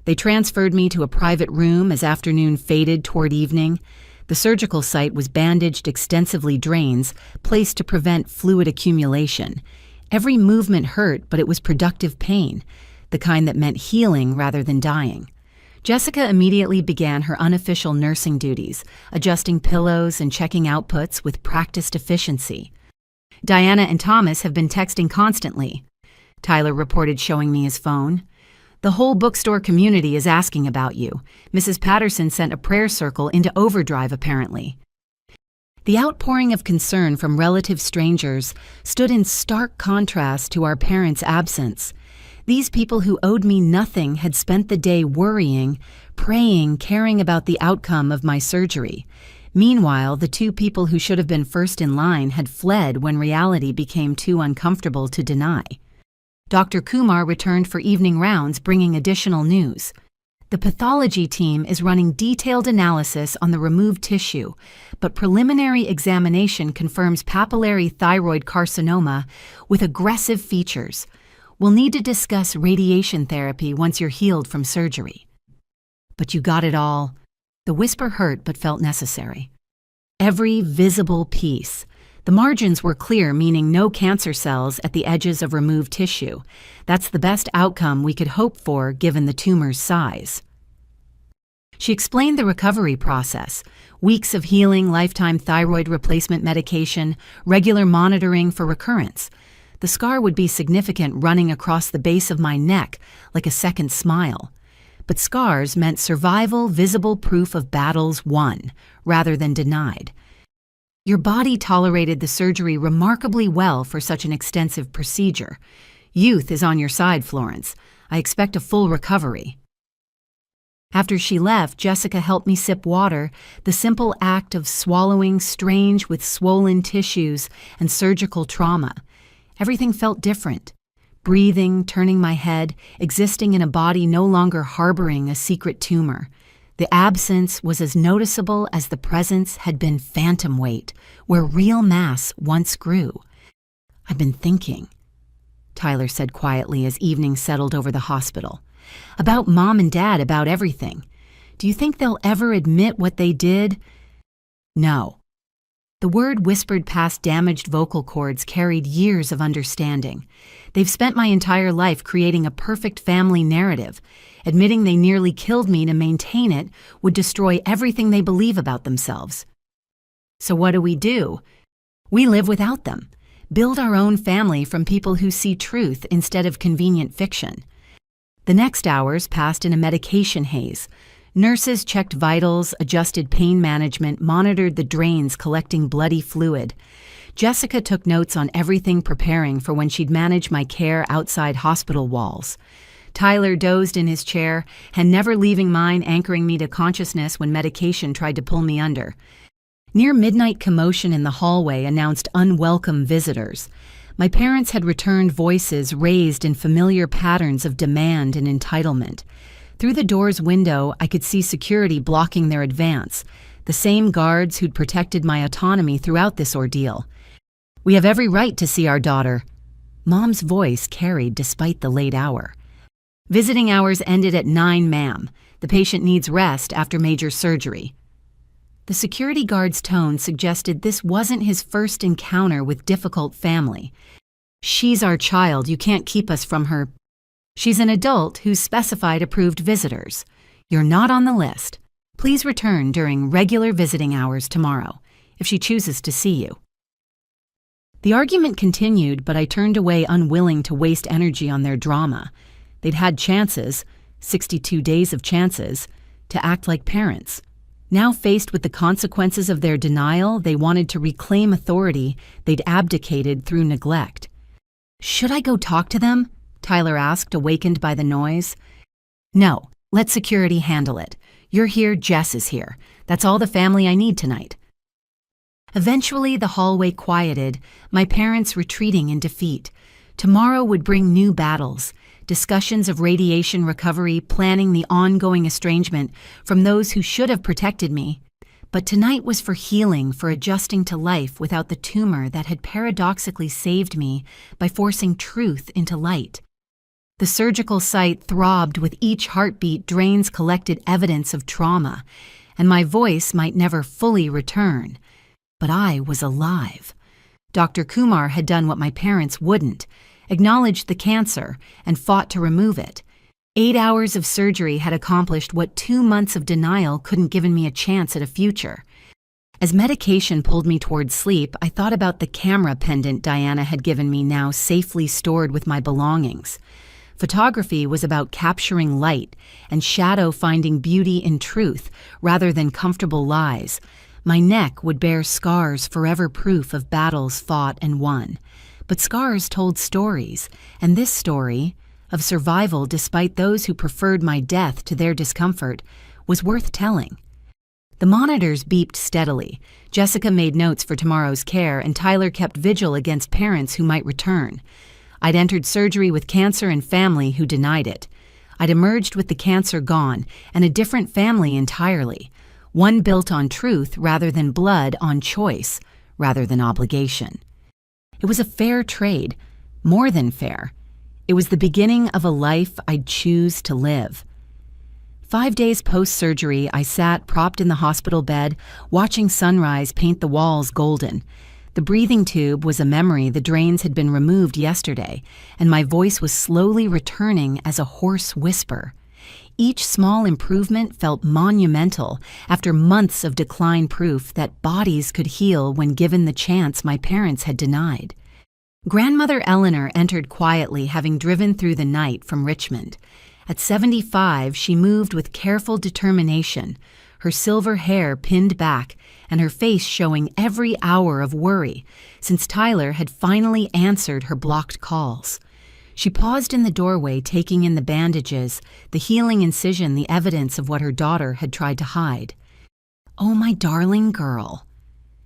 They transferred me to a private room as afternoon faded toward evening. The surgical site was bandaged, extensively drains, placed to prevent fluid accumulation. Every movement hurt, but it was productive pain, the kind that meant healing rather than dying. Jessica immediately began her unofficial nursing duties, adjusting pillows and checking outputs with practiced efficiency. "Diana and Thomas have been texting constantly," Tyler reported, showing me his phone. "The whole bookstore community is asking about you. Mrs. Patterson sent a prayer circle into overdrive, apparently." The outpouring of concern from relative strangers stood in stark contrast to our parents' absence. These people who owed me nothing had spent the day worrying, praying, caring about the outcome of my surgery. Meanwhile, the 2 people who should have been first in line had fled when reality became too uncomfortable to deny. Dr. Kumar returned for evening rounds, bringing additional news. "The pathology team is running detailed analysis on the removed tissue, but preliminary examination confirms papillary thyroid carcinoma with aggressive features. We'll need to discuss radiation therapy once you're healed from surgery." "But you got it all." The whisper hurt but felt necessary. Every visible piece. The margins were clear, meaning no cancer cells at the edges of removed tissue. That's the best outcome we could hope for given the tumor's size. She explained the recovery process: weeks of healing, lifetime thyroid replacement medication, regular monitoring for recurrence. The scar would be significant, running across the base of my neck like a second smile. But scars meant survival, visible proof of battles won, rather than denied. Your body tolerated the surgery remarkably well for such an extensive procedure. Youth is on your side, Florence. I expect a full recovery." After she left, Jessica helped me sip water, the simple act of swallowing strange with swollen tissues and surgical trauma. Everything felt different. Breathing, turning my head, existing in a body no longer harboring a secret tumor. The absence was as noticeable as the presence had been phantom weight, where real mass once grew. "I've been thinking," Tyler said quietly as evening settled over the hospital. "About Mom and Dad, about everything. Do you think they'll ever admit what they did?" "No." The word whispered past damaged vocal cords carried years of understanding. They've spent my entire life creating a perfect family narrative. Admitting they nearly killed me to maintain it would destroy everything they believe about themselves. So what do? We live without them. Build our own family from people who see truth instead of convenient fiction. The next hours passed in a medication haze. Nurses checked vitals, adjusted pain management, monitored the drains collecting bloody fluid. Jessica took notes on everything, preparing for when she'd manage my care outside hospital walls. Tyler dozed in his chair, and never leaving mine, anchoring me to consciousness when medication tried to pull me under. Near midnight, commotion in the hallway announced unwelcome visitors. My parents had returned, voices raised in familiar patterns of demand and entitlement. Through the door's window, I could see security blocking their advance, the same guards who'd protected my autonomy throughout this ordeal. "We have every right to see our daughter." Mom's voice carried despite the late hour. "Visiting hours ended at 9, ma'am. The patient needs rest after major surgery." The security guard's tone suggested this wasn't his first encounter with difficult family. "She's our child. You can't keep us from her." "She's an adult who's specified approved visitors. You're not on the list. Please return during regular visiting hours tomorrow, if she chooses to see you." The argument continued, but I turned away, unwilling to waste energy on their drama. They'd had chances, 62 days of chances, to act like parents. Now faced with the consequences of their denial, they wanted to reclaim authority they'd abdicated through neglect. "Should I go talk to them?" Tyler asked, awakened by the noise. "No, let security handle it. You're here, Jess is here. That's all the family I need tonight." Eventually, the hallway quieted, my parents retreating in defeat. Tomorrow would bring new battles, discussions of radiation recovery, planning the ongoing estrangement from those who should have protected me. But tonight was for healing, for adjusting to life without the tumor that had paradoxically saved me by forcing truth into light. The surgical site throbbed with each heartbeat. Drains collected evidence of trauma, and my voice might never fully return. But I was alive. Dr. Kumar had done what my parents wouldn't, acknowledged the cancer, and fought to remove it. 8 hours of surgery had accomplished what 2 months of denial couldn't given me a chance at a future. As medication pulled me towards sleep, I thought about the camera pendant Diana had given me, now safely stored with my belongings. Photography was about capturing light and shadow, finding beauty in truth rather than comfortable lies. My neck would bear scars, forever proof of battles fought and won. But scars told stories, and this story, of survival despite those who preferred my death to their discomfort, was worth telling. The monitors beeped steadily. Jessica made notes for tomorrow's care, and Tyler kept vigil against parents who might return. I'd entered surgery with cancer and family who denied it. I'd emerged with the cancer gone, and a different family entirely. One built on truth rather than blood, on choice rather than obligation. It was a fair trade, more than fair. It was the beginning of a life I'd choose to live. 5 days post-surgery, I sat propped in the hospital bed, watching sunrise paint the walls golden. The breathing tube was a memory. The drains had been removed yesterday, and my voice was slowly returning as a hoarse whisper. Each small improvement felt monumental after months of decline, proof that bodies could heal when given the chance my parents had denied. Grandmother Eleanor entered quietly, having driven through the night from Richmond. At 75, she moved with careful determination, her silver hair pinned back and her face showing every hour of worry since Tyler had finally answered her blocked calls. She paused in the doorway, taking in the bandages, the healing incision, the evidence of what her daughter had tried to hide. "Oh, my darling girl."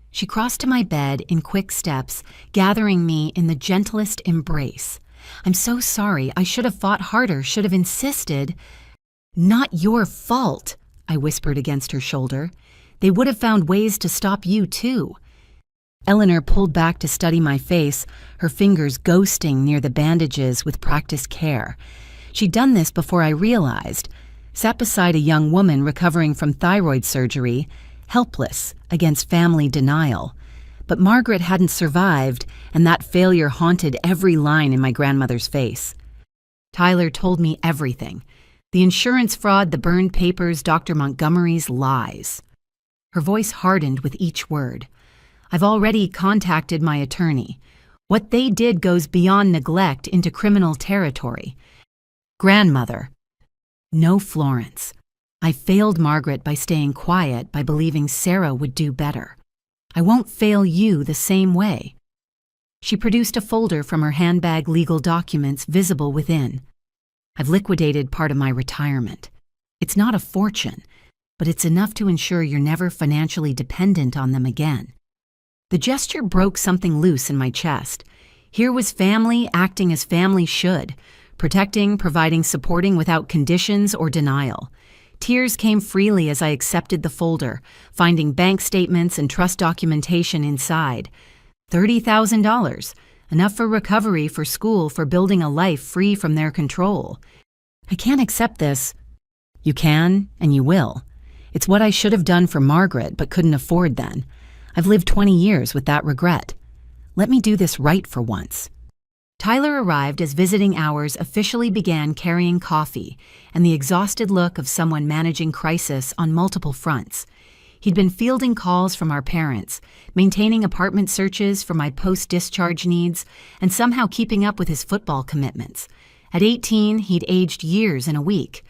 She crossed to my bed in quick steps, gathering me in the gentlest embrace. "I'm so sorry. I should have fought harder, should have insisted." "Not your fault," I whispered against her shoulder. "They would have found ways to stop you, too." Eleanor pulled back to study my face, her fingers ghosting near the bandages with practiced care. She'd done this before I realized. Sat beside a young woman recovering from thyroid surgery, helpless against family denial. But Margaret hadn't survived, and that failure haunted every line in my grandmother's face. Tyler told me everything. The insurance fraud, the burned papers, Dr. Montgomery's lies. Her voice hardened with each word. "I've already contacted my attorney. What they did goes beyond neglect into criminal territory." "Grandmother." "No, Florence. I failed Margaret by staying quiet, by believing Sarah would do better. I won't fail you the same way." She produced a folder from her handbag, legal documents visible within. "I've liquidated part of my retirement. It's not a fortune, but it's enough to ensure you're never financially dependent on them again." The gesture broke something loose in my chest. Here was family acting as family should, protecting, providing, supporting without conditions or denial. Tears came freely as I accepted the folder, finding bank statements and trust documentation inside. $30,000, enough for recovery, for school, for building a life free from their control. "I can't accept this." "You can, and you will. It's what I should have done for Margaret, but couldn't afford then. I've lived 20 years with that regret. Let me do this right for once." Tyler arrived as visiting hours officially began, carrying coffee and the exhausted look of someone managing crisis on multiple fronts. He'd been fielding calls from our parents, maintaining apartment searches for my post-discharge needs, and somehow keeping up with his football commitments. At 18, he'd aged years in a week.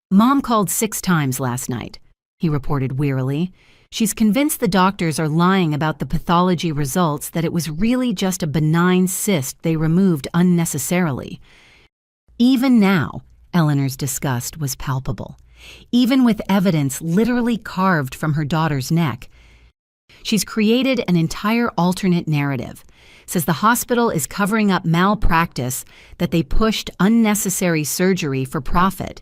"Mom called 6 times last night," he reported wearily. "She's convinced the doctors are lying about the pathology results, that it was really just a benign cyst they removed unnecessarily." Even now, Eleanor's disgust was palpable. Even with evidence literally carved from her daughter's neck. She's created an entire alternate narrative. Says the hospital is covering up malpractice, that they pushed unnecessary surgery for profit.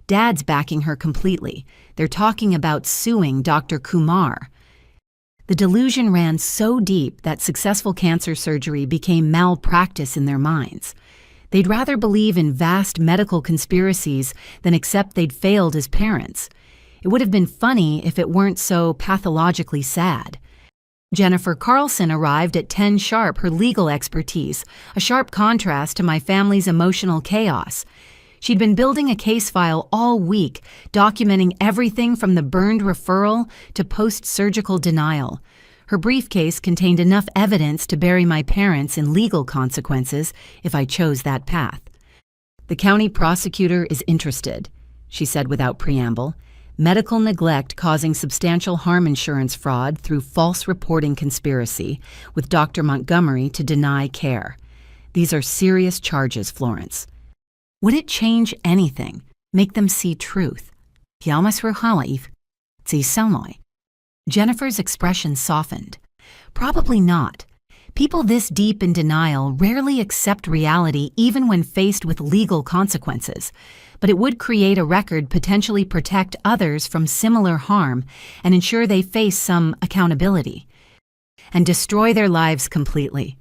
Dad's backing her completely. They're talking about suing Dr. Kumar. The delusion ran so deep that successful cancer surgery became malpractice in their minds. They'd rather believe in vast medical conspiracies than accept they'd failed as parents. It would have been funny if it weren't so pathologically sad. Jennifer Carlson arrived at 10 sharp, her legal expertise, a sharp contrast to my family's emotional chaos. She'd been building a case file all week, documenting everything from the burned referral to post-surgical denial. Her briefcase contained enough evidence to bury my parents in legal consequences if I chose that path. "The county prosecutor is interested," she said without preamble. "Medical neglect causing substantial harm insurance fraud through false reporting conspiracy with Dr. Montgomery to deny care. These are serious charges, Florence." Would it change anything? Make them see truth? Jennifer's expression softened. Probably not. People this deep in denial rarely accept reality even when faced with legal consequences, but it would create a record, potentially protect others from similar harm, and ensure they face some accountability. And destroy their lives completely.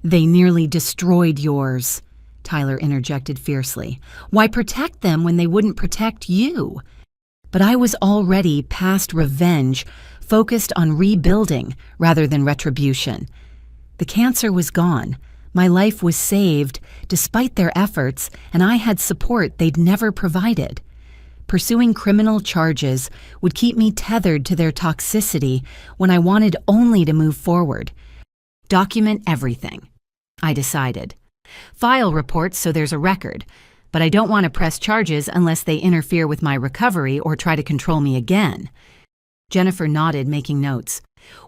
"They nearly destroyed yours," Tyler interjected fiercely. "Why protect them when they wouldn't protect you?" But I was already past revenge, focused on rebuilding rather than retribution. The cancer was gone. My life was saved, despite their efforts, and I had support they'd never provided. Pursuing criminal charges would keep me tethered to their toxicity when I wanted only to move forward. Document everything, I decided. File reports so there's a record. but I don't want to press charges unless they interfere with my recovery or try to control me again. Jennifer nodded, making notes.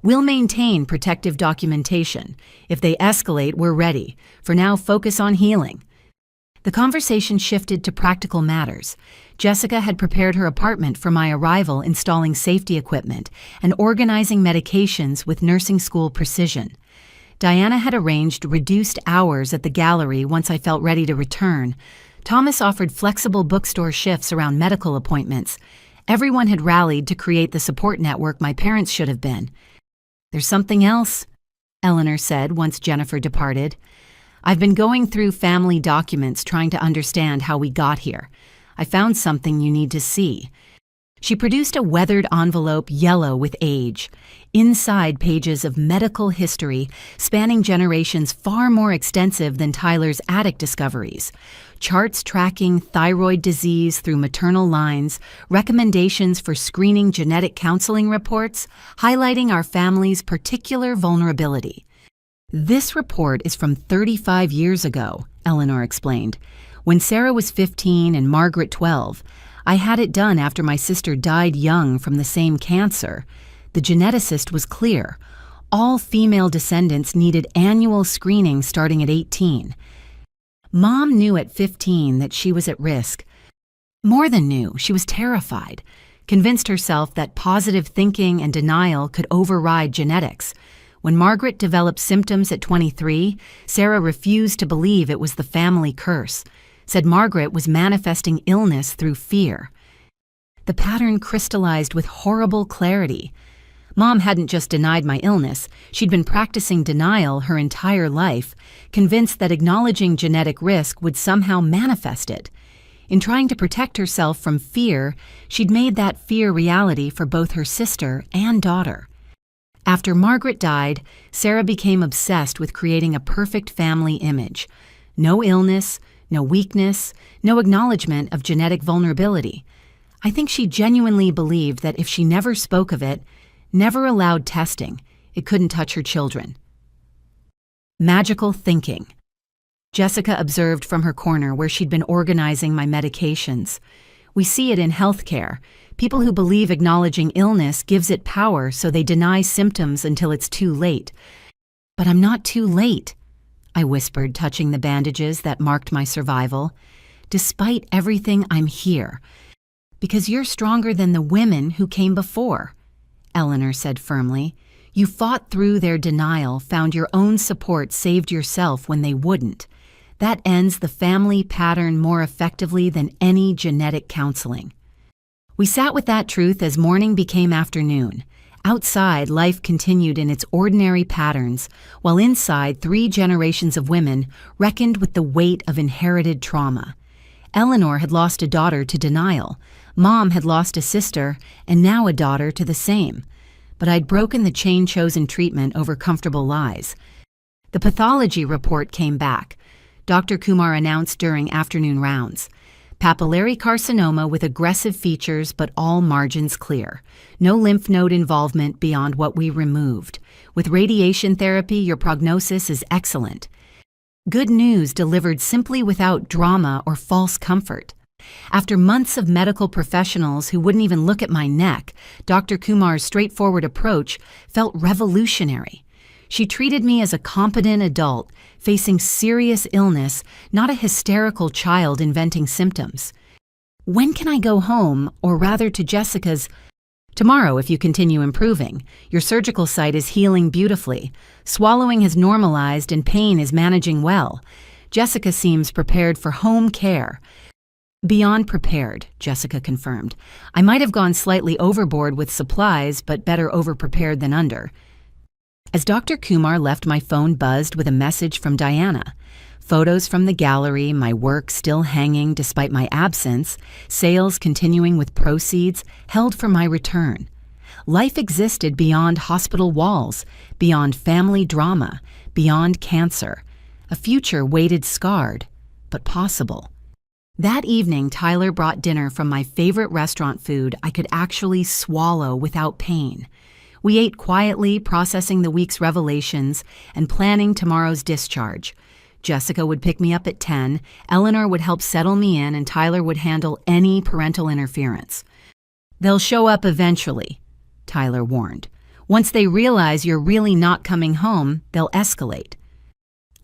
We'll maintain protective documentation. If they escalate, we're ready. For now, focus on healing. The conversation shifted to practical matters. Jessica had prepared her apartment for my arrival, installing safety equipment and organizing medications with nursing school precision. Diana had arranged reduced hours at the gallery once I felt ready to return. Thomas offered flexible bookstore shifts around medical appointments. Everyone had rallied to create the support network my parents should have been. There's something else, Eleanor said once Jennifer departed. I've been going through family documents trying to understand how we got here. I found something you need to see. She produced a weathered envelope yellow with age. Inside, pages of medical history spanning generations far more extensive than Tyler's attic discoveries. Charts tracking thyroid disease through maternal lines, recommendations for screening genetic counseling reports, highlighting our family's particular vulnerability. This report is from 35 years ago, Eleanor explained. When Sarah was 15 and Margaret 12, I had it done after my sister died young from the same cancer. The geneticist was clear. All female descendants needed annual screening starting at 18. Mom knew at 15 that she was at risk. More than knew, she was terrified, convinced herself that positive thinking and denial could override genetics. When Margaret developed symptoms at 23, Sarah refused to believe it was the family curse, said Margaret was manifesting illness through fear. The pattern crystallized with horrible clarity. Mom hadn't just denied my illness, she'd been practicing denial her entire life, convinced that acknowledging genetic risk would somehow manifest it. In trying to protect herself from fear, she'd made that fear reality for both her sister and daughter. After Margaret died, Sarah became obsessed with creating a perfect family image. No illness, no weakness, no acknowledgement of genetic vulnerability. I think she genuinely believed that if she never spoke of it, never allowed testing, it couldn't touch her children. Magical thinking. Jessica observed from her corner where she'd been organizing my medications. We see it in healthcare. People who believe acknowledging illness gives it power, so they deny symptoms until it's too late. But I'm not too late, I whispered, touching the bandages that marked my survival. Despite everything, I'm here. Because you're stronger than the women who came before, Eleanor said firmly. You fought through their denial, found your own support, saved yourself when they wouldn't. That ends the family pattern more effectively than any genetic counseling. We sat with that truth as morning became afternoon. Outside, life continued in its ordinary patterns, while inside, 3 generations of women reckoned with the weight of inherited trauma. Eleanor had lost a daughter to denial. Mom had lost a sister, and now a daughter to the same. But I'd broken the chain-chosen treatment over comfortable lies. The pathology report came back. Dr. Kumar announced during afternoon rounds. Papillary carcinoma with aggressive features but all margins clear. No lymph node involvement beyond what we removed. With radiation therapy, your prognosis is excellent. Good news delivered simply without drama or false comfort. After months of medical professionals who wouldn't even look at my neck, Dr. Kumar's straightforward approach felt revolutionary. She treated me as a competent adult facing serious illness, not a hysterical child inventing symptoms. When can I go home, or rather to Jessica's? Tomorrow, if you continue improving. Your surgical site is healing beautifully. Swallowing has normalized and pain is managing well. Jessica seems prepared for home care. Beyond prepared, Jessica confirmed. I might have gone slightly overboard with supplies, but better overprepared than under. As Dr. Kumar left, my phone buzzed with a message from Diana. Photos from the gallery, my work still hanging despite my absence, sales continuing with proceeds held for my return. Life existed beyond hospital walls, beyond family drama, beyond cancer. A future waited scarred, but possible. That evening, Tyler brought dinner from my favorite restaurant food I could actually swallow without pain. We ate quietly, processing the week's revelations and planning tomorrow's discharge. Jessica would pick me up at 10, Eleanor would help settle me in, and Tyler would handle any parental interference. "They'll show up eventually," Tyler warned. "Once they realize you're really not coming home, they'll escalate."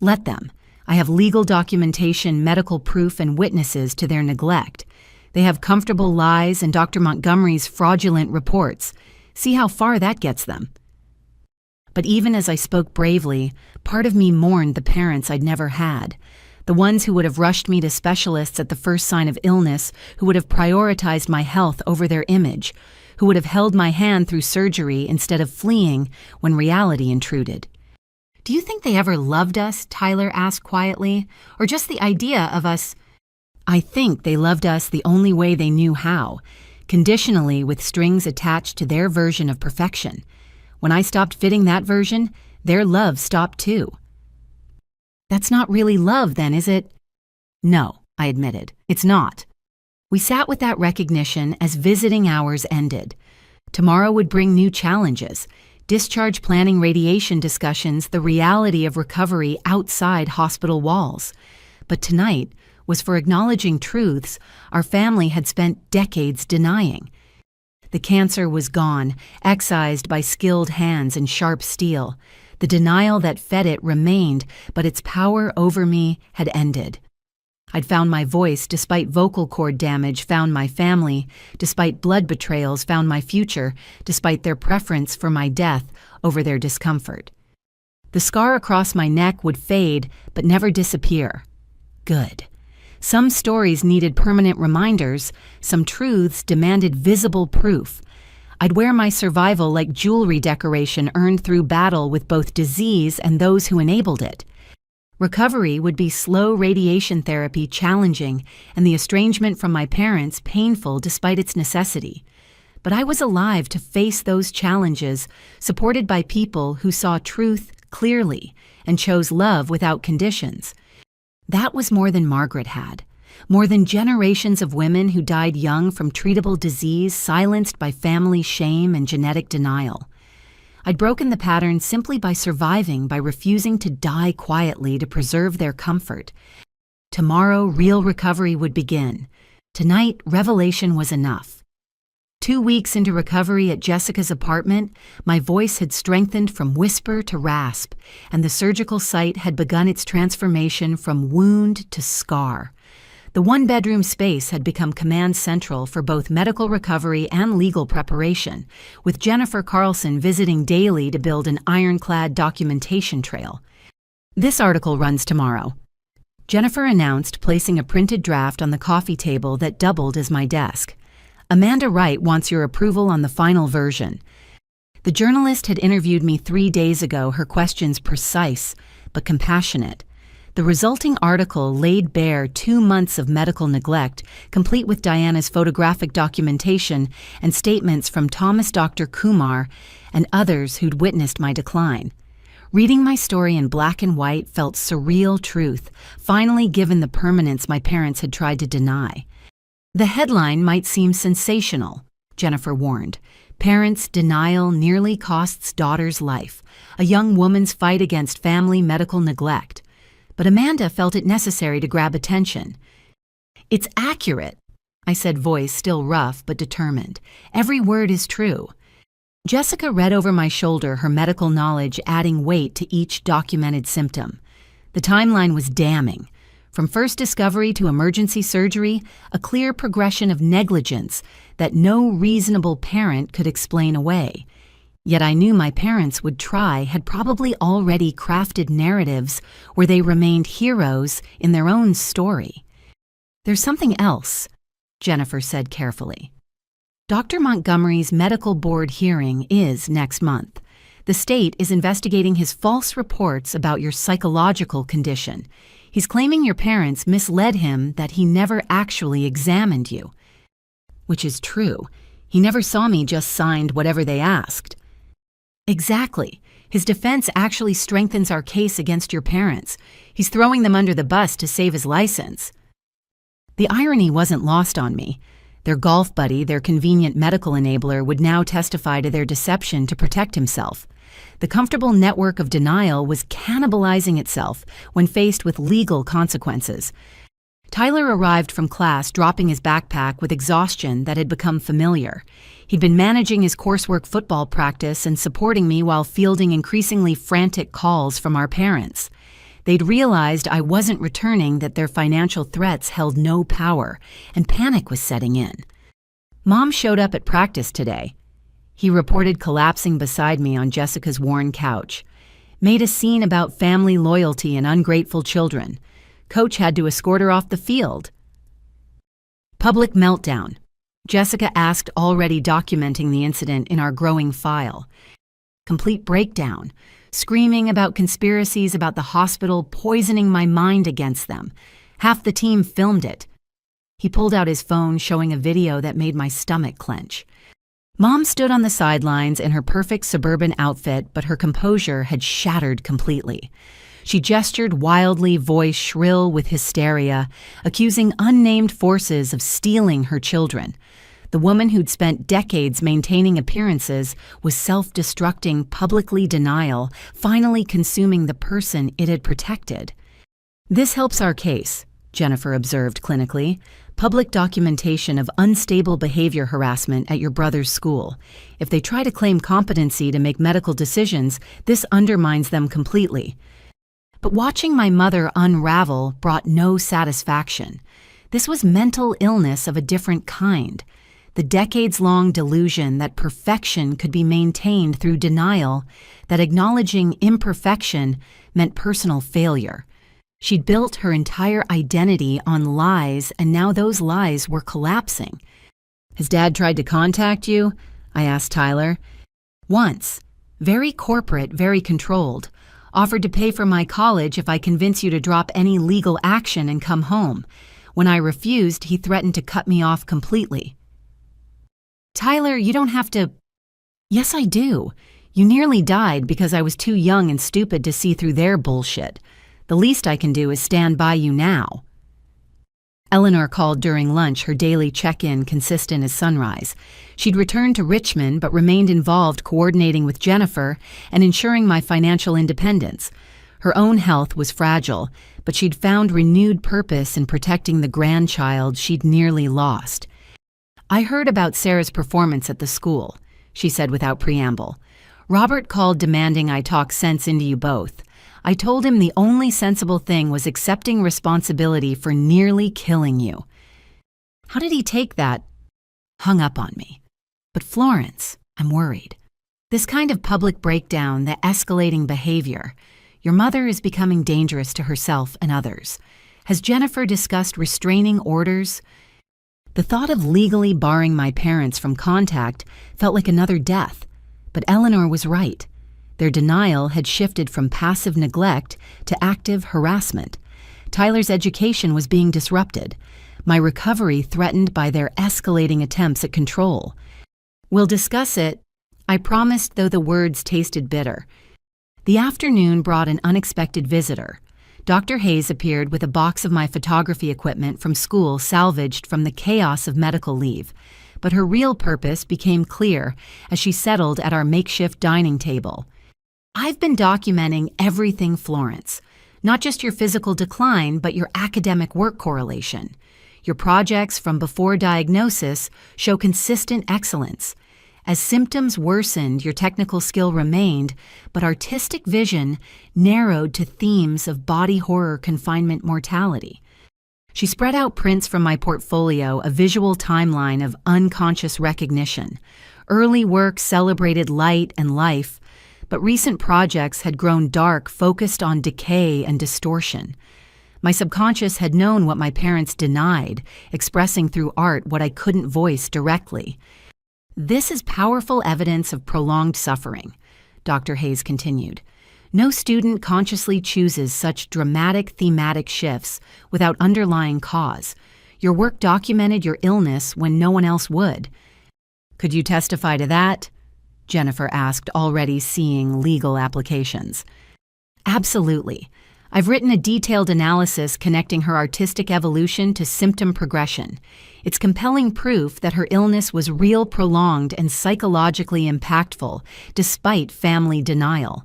"Let them. I have legal documentation, medical proof, and witnesses to their neglect. They have comfortable lies and Dr. Montgomery's fraudulent reports. See how far that gets them." But even as I spoke bravely, part of me mourned the parents I'd never had. The ones who would have rushed me to specialists at the first sign of illness, who would have prioritized my health over their image, who would have held my hand through surgery instead of fleeing when reality intruded. "Do you think they ever loved us?" Tyler asked quietly. "Or just the idea of us?" "I think they loved us the only way they knew how, conditionally with strings attached to their version of perfection. When I stopped fitting that version, their love stopped too." "That's not really love then, is it?" "No," I admitted, "it's not." We sat with that recognition as visiting hours ended. Tomorrow would bring new challenges: discharge planning, radiation discussions, the reality of recovery outside hospital walls. But tonight was for acknowledging truths our family had spent decades denying. The cancer was gone, excised by skilled hands and sharp steel. The denial that fed it remained, but its power over me had ended. I'd found my voice despite vocal cord damage, found my family, despite blood betrayals, found my future, despite their preference for my death over their discomfort. The scar across my neck would fade, but never disappear. Good. Some stories needed permanent reminders, some truths demanded visible proof. I'd wear my survival like jewelry decoration earned through battle with both disease and those who enabled it. Recovery would be slow radiation therapy, challenging, and the estrangement from my parents painful despite its necessity. But I was alive to face those challenges, supported by people who saw truth clearly and chose love without conditions. That was more than Margaret had, more than generations of women who died young from treatable disease silenced by family shame and genetic denial. I'd broken the pattern simply by surviving, by refusing to die quietly to preserve their comfort. Tomorrow, real recovery would begin. Tonight, revelation was enough. 2 weeks into recovery at Jessica's apartment, my voice had strengthened from whisper to rasp, and the surgical site had begun its transformation from wound to scar. The one-bedroom space had become command central for both medical recovery and legal preparation, with Jennifer Carlson visiting daily to build an ironclad documentation trail. "This article runs tomorrow," Jennifer announced, placing a printed draft on the coffee table that doubled as my desk. "Amanda Wright wants your approval on the final version." The journalist had interviewed me 3 days ago, her questions precise but compassionate. The resulting article laid bare 2 months of medical neglect, complete with Diana's photographic documentation and statements from Thomas Dr. Kumar and others who'd witnessed my decline. Reading my story in black and white felt surreal truth, finally given the permanence my parents had tried to deny. The headline might seem sensational, Jennifer warned. "Parents' denial nearly costs daughter's life. A young woman's fight against family medical neglect." But Amanda felt it necessary to grab attention. "It's accurate," I said, voice still rough but determined. "Every word is true." Jessica read over my shoulder, her medical knowledge adding weight to each documented symptom. The timeline was damning. From first discovery to emergency surgery, a clear progression of negligence that no reasonable parent could explain away. Yet I knew my parents would try, had probably already crafted narratives where they remained heroes in their own story. "There's something else," Jennifer said carefully. "Dr. Montgomery's medical board hearing is next month. The state is investigating his false reports about your psychological condition. He's claiming your parents misled him, that he never actually examined you." "Which is true. He never saw me, just signed whatever they asked." "Exactly. His defense actually strengthens our case against your parents. He's throwing them under the bus to save his license." The irony wasn't lost on me. Their golf buddy, their convenient medical enabler, would now testify to their deception to protect himself. The comfortable network of denial was cannibalizing itself when faced with legal consequences. Tyler arrived from class dropping his backpack with exhaustion that had become familiar. He'd been managing his coursework football practice and supporting me while fielding increasingly frantic calls from our parents. They'd realized I wasn't returning, that their financial threats held no power, and panic was setting in. Mom showed up at practice today. He reported, collapsing beside me on Jessica's worn couch. Made a scene about family loyalty and ungrateful children. Coach had to escort her off the field. Public meltdown. Jessica asked, already documenting the incident in our growing file. Complete breakdown. Screaming about conspiracies about the hospital poisoning my mind against them. Half the team filmed it. He pulled out his phone, showing a video that made my stomach clench. Mom stood on the sidelines in her perfect suburban outfit, but her composure had shattered completely. She gestured wildly, voice shrill with hysteria, accusing unnamed forces of stealing her children. The woman who'd spent decades maintaining appearances was self-destructing, publicly denial, finally consuming the person it had protected. This helps our case, Jennifer observed clinically. Public documentation of unstable behavior harassment at your brother's school. If they try to claim competency to make medical decisions, this undermines them completely. But watching my mother unravel brought no satisfaction. This was mental illness of a different kind. The decades-long delusion that perfection could be maintained through denial, that acknowledging imperfection meant personal failure. She'd built her entire identity on lies, and now those lies were collapsing. "Has Dad tried to contact you?" I asked Tyler. "Once. Very corporate, very controlled. Offered to pay for my college if I convince you to drop any legal action and come home. When I refused, he threatened to cut me off completely." "Tyler, you don't have to—" "Yes, I do. You nearly died because I was too young and stupid to see through their bullshit. The least I can do is stand by you now." Eleanor called during lunch, her daily check-in consistent as sunrise. She'd returned to Richmond but remained involved coordinating with Jennifer and ensuring my financial independence. Her own health was fragile, but she'd found renewed purpose in protecting the grandchild she'd nearly lost. "I heard about Sarah's performance at the school," she said without preamble. "Robert called demanding I talk sense into you both. I told him the only sensible thing was accepting responsibility for nearly killing you." "How did he take that?" "Hung up on me. But Florence, I'm worried. This kind of public breakdown, the escalating behavior. Your mother is becoming dangerous to herself and others. Has Jennifer discussed restraining orders?" The thought of legally barring my parents from contact felt like another death. But Eleanor was right. Their denial had shifted from passive neglect to active harassment. Tyler's education was being disrupted. My recovery threatened by their escalating attempts at control. "We'll discuss it," I promised, though the words tasted bitter. The afternoon brought an unexpected visitor. Dr. Hayes appeared with a box of my photography equipment from school salvaged from the chaos of medical leave. But her real purpose became clear as she settled at our makeshift dining table. "I've been documenting everything, Florence. Not just your physical decline, but your academic work correlation. Your projects from before diagnosis show consistent excellence. As symptoms worsened, your technical skill remained, but artistic vision narrowed to themes of body horror, confinement, mortality." She spread out prints from my portfolio, a visual timeline of unconscious recognition. Early work celebrated light and life, but recent projects had grown dark, focused on decay and distortion. My subconscious had known what my parents denied, expressing through art what I couldn't voice directly. "This is powerful evidence of prolonged suffering," Dr. Hayes continued. "No student consciously chooses such dramatic thematic shifts without underlying cause. Your work documented your illness when no one else would." "Could you testify to that?" Jennifer asked, already seeing legal applications. "Absolutely. I've written a detailed analysis connecting her artistic evolution to symptom progression. It's compelling proof that her illness was real, prolonged, and psychologically impactful, despite family denial.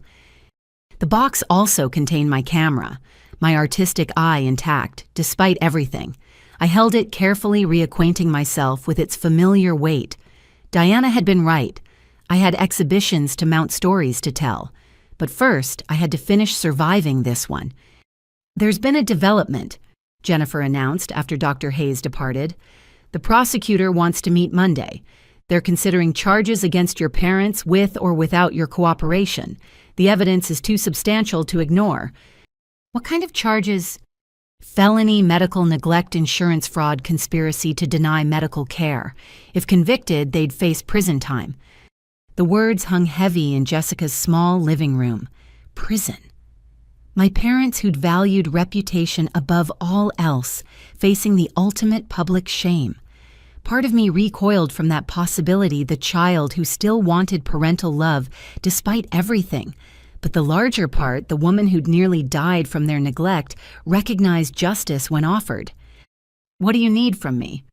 The box also contained my camera, my artistic eye intact, despite everything. I held it carefully, reacquainting myself with its familiar weight. Diana had been right. I had exhibitions to mount, stories to tell. But first, I had to finish surviving this one. "There's been a development," Jennifer announced after Dr. Hayes departed. "The prosecutor wants to meet Monday. They're considering charges against your parents with or without your cooperation. The evidence is too substantial to ignore." "What kind of charges?" "Felony medical neglect, insurance fraud, conspiracy to deny medical care. If convicted, they'd face prison time." The words hung heavy in Jessica's small living room. Prison. My parents, who'd valued reputation above all else, facing the ultimate public shame. Part of me recoiled from that possibility, the child who still wanted parental love despite everything. But the larger part, the woman who'd nearly died from their neglect, recognized justice when offered. "What do you need from me?"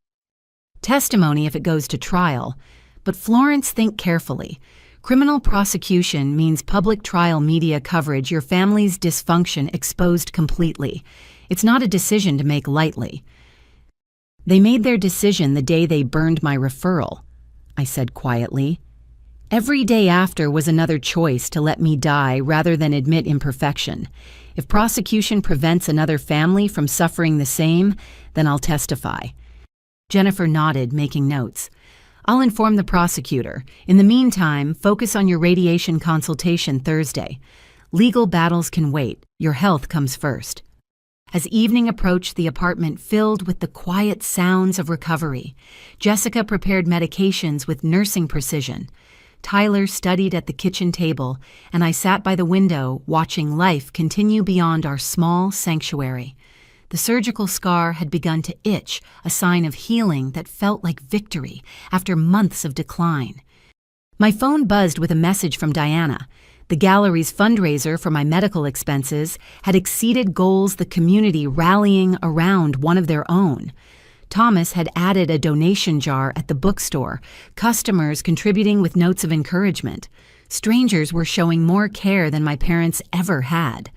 "Testimony if it goes to trial. But Florence, think carefully. Criminal prosecution means public trial, media coverage, your family's dysfunction exposed completely. It's not a decision to make lightly." "They made their decision the day they burned my referral," I said quietly. "Every day after was another choice to let me die rather than admit imperfection. If prosecution prevents another family from suffering the same, then I'll testify." Jennifer nodded, making notes. "I'll inform the prosecutor. In the meantime, focus on your radiation consultation Thursday. Legal battles can wait. Your health comes first." As evening approached, the apartment filled with the quiet sounds of recovery. Jessica prepared medications with nursing precision. Tyler studied at the kitchen table, and I sat by the window, watching life continue beyond our small sanctuary. The surgical scar had begun to itch, a sign of healing that felt like victory after months of decline. My phone buzzed with a message from Diana. The gallery's fundraiser for my medical expenses had exceeded goals, the community rallying around one of their own. Thomas had added a donation jar at the bookstore, customers contributing with notes of encouragement. Strangers were showing more care than my parents ever had.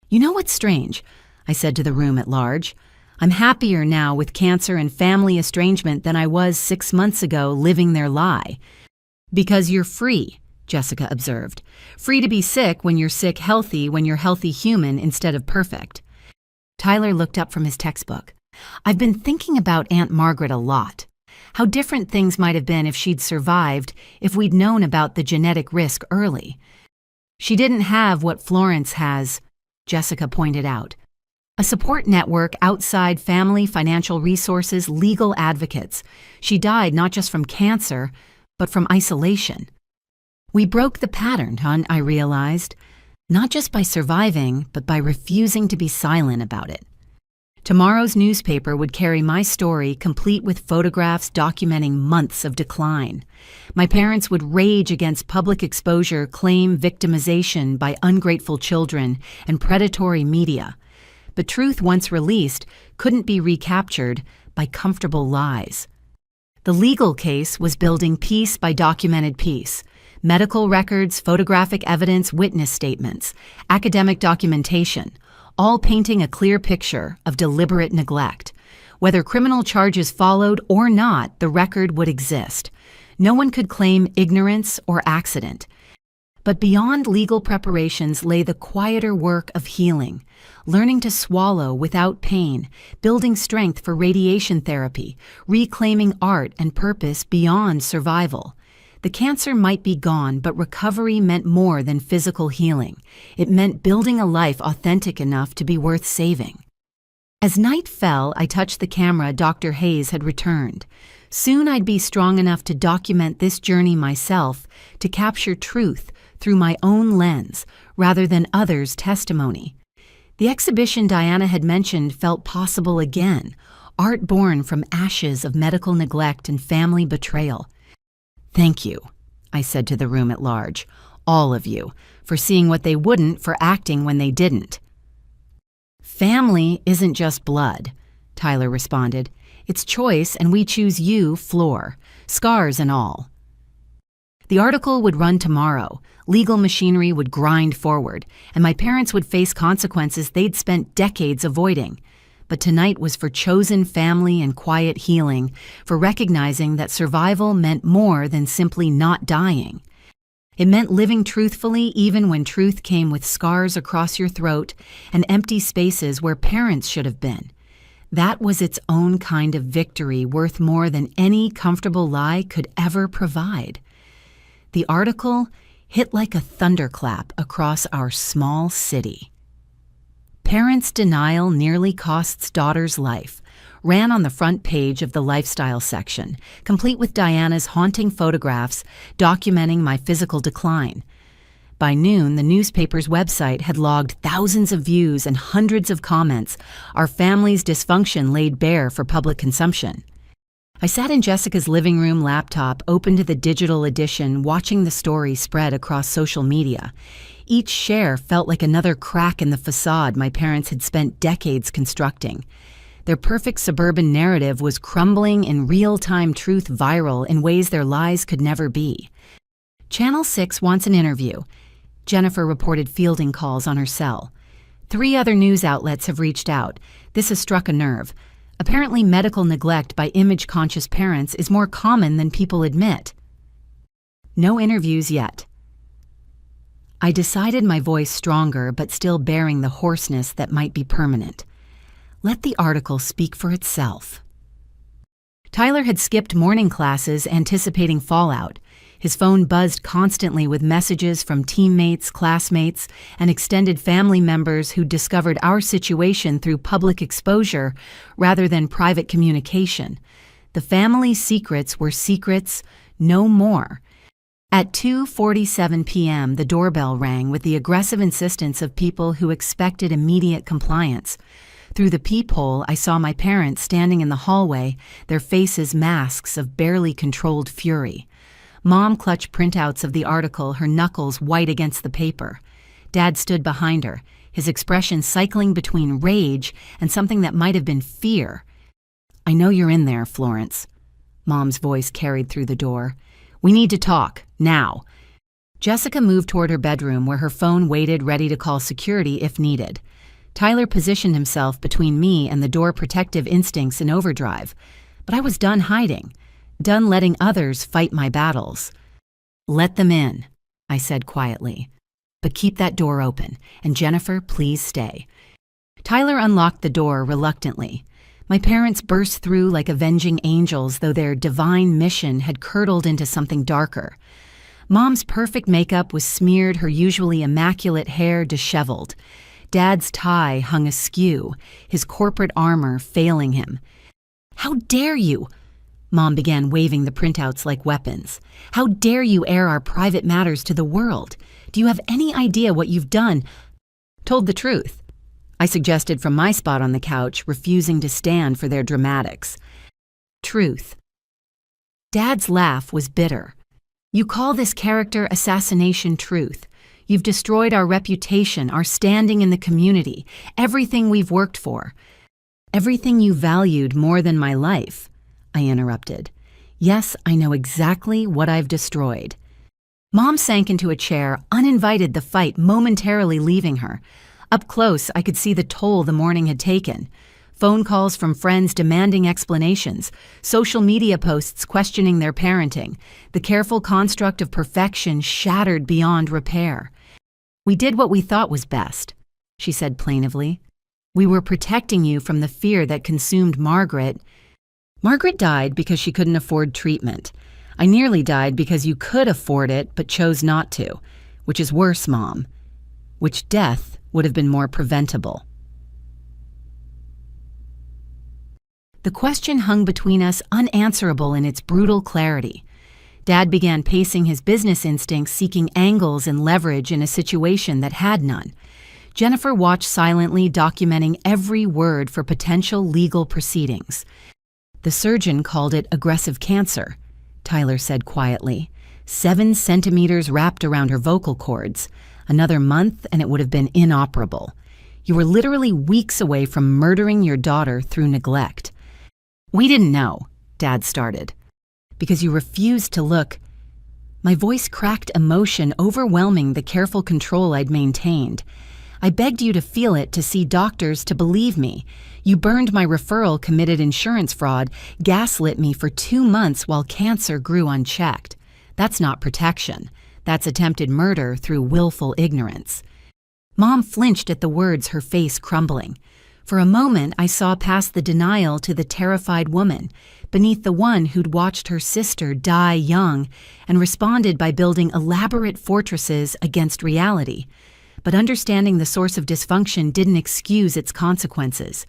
"You know what's strange?" I said to the room at large. "I'm happier now with cancer and family estrangement than I was 6 months ago living their lie." "Because you're free," Jessica observed. "Free to be sick when you're sick, healthy when you're healthy, human instead of perfect." Tyler looked up from his textbook. "I've been thinking about Aunt Margaret a lot. How different things might have been if she'd survived, if we'd known about the genetic risk early." "She didn't have what Florence has," Jessica pointed out. "A support network outside family, financial resources, legal advocates. She died not just from cancer, but from isolation." We broke the pattern, hon, I realized. Not just by surviving, but by refusing to be silent about it. Tomorrow's newspaper would carry my story, complete with photographs documenting months of decline. My parents would rage against public exposure, claim victimization by ungrateful children and predatory media. But truth, once released, couldn't be recaptured by comfortable lies. The legal case was building piece by documented piece. Medical records, photographic evidence, witness statements, academic documentation, all painting a clear picture of deliberate neglect. Whether criminal charges followed or not, the record would exist. No one could claim ignorance or accident. But beyond legal preparations lay the quieter work of healing, learning to swallow without pain, building strength for radiation therapy, reclaiming art and purpose beyond survival. The cancer might be gone, but recovery meant more than physical healing. It meant building a life authentic enough to be worth saving. As night fell, I touched the camera. Dr. Hayes had returned. Soon I'd be strong enough to document this journey myself, to capture truth through my own lens, rather than others' testimony. The exhibition Diana had mentioned felt possible again, art born from ashes of medical neglect and family betrayal. "Thank you," I said to the room at large, "all of you, for seeing what they wouldn't, for acting when they didn't." "Family isn't just blood," Tyler responded. It's choice, and we choose you, floor, scars and all. The article would run tomorrow, legal machinery would grind forward, and my parents would face consequences they'd spent decades avoiding. But tonight was for chosen family and quiet healing, for recognizing that survival meant more than simply not dying. It meant living truthfully even when truth came with scars across your throat and empty spaces where parents should have been. That was its own kind of victory, worth more than any comfortable lie could ever provide. The article hit like a thunderclap across our small city. Parents' denial nearly costs daughter's life ran on the front page of the lifestyle section, complete with Diana's haunting photographs documenting my physical decline. By noon, the newspaper's website had logged thousands of views and hundreds of comments, our family's dysfunction laid bare for public consumption. I sat in Jessica's living room laptop, open to the digital edition, watching the story spread across social media. Each share felt like another crack in the facade my parents had spent decades constructing. Their perfect suburban narrative was crumbling in real-time truth viral in ways their lies could never be. Channel 6 wants an interview. Jennifer reported fielding calls on her cell. 3 other news outlets have reached out. This has struck a nerve. Apparently, medical neglect by image-conscious parents is more common than people admit. No interviews yet. I decided my voice stronger but still bearing the hoarseness that might be permanent. Let the article speak for itself. Tyler had skipped morning classes anticipating fallout. His phone buzzed constantly with messages from teammates, classmates, and extended family members who discovered our situation through public exposure rather than private communication. The family's secrets were secrets, no more. At 2:47 p.m., the doorbell rang with the aggressive insistence of people who expected immediate compliance. Through the peephole, I saw my parents standing in the hallway, their faces masks of barely controlled fury. Mom clutched printouts of the article, her knuckles white against the paper. Dad stood behind her, his expression cycling between rage and something that might have been fear. "I know you're in there, Florence." Mom's voice carried through the door. "We need to talk, now." Jessica moved toward her bedroom where her phone waited ready to call security if needed. Tyler positioned himself between me and the door, protective instincts in overdrive. But I was done hiding, done letting others fight my battles. "Let them in," I said quietly. "But keep that door open, and Jennifer, please stay." Tyler unlocked the door reluctantly. My parents burst through like avenging angels, though their divine mission had curdled into something darker. Mom's perfect makeup was smeared, her usually immaculate hair disheveled. Dad's tie hung askew, his corporate armor failing him. "How dare you?" Mom began waving the printouts like weapons. "How dare you air our private matters to the world? Do you have any idea what you've done?" "Told the truth," I suggested from my spot on the couch, refusing to stand for their dramatics. "Truth." Dad's laugh was bitter. "You call this character assassination truth. You've destroyed our reputation, our standing in the community, everything we've worked for." "Everything you valued more than my life," I interrupted. "Yes, I know exactly what I've destroyed." Mom sank into a chair, uninvited, the fight momentarily leaving her. Up close, I could see the toll the morning had taken. Phone calls from friends demanding explanations, social media posts questioning their parenting, the careful construct of perfection shattered beyond repair. "We did what we thought was best," she said plaintively. "We were protecting you from the fear that consumed Margaret. Margaret died because she couldn't afford treatment. I nearly died because you could afford it but chose not to, which is worse, Mom. Which death would have been more preventable." The question hung between us, unanswerable in its brutal clarity. Dad began pacing his business instincts, seeking angles and leverage in a situation that had none. Jennifer watched silently, documenting every word for potential legal proceedings. "The surgeon called it aggressive cancer," Tyler said quietly. 7 centimeters wrapped around her vocal cords. Another month and it would have been inoperable. You were literally weeks away from murdering your daughter through neglect. We didn't know, Dad started. Because you refused to look. My voice cracked emotion overwhelming the careful control I'd maintained. I begged you to feel it, to see doctors, to believe me. You burned my referral, committed insurance fraud, gaslit me for 2 months while cancer grew unchecked. That's not protection. That's attempted murder through willful ignorance. Mom flinched at the words, her face crumbling. For a moment, I saw past the denial to the terrified woman, beneath the one who'd watched her sister die young and responded by building elaborate fortresses against reality. But understanding the source of dysfunction didn't excuse its consequences.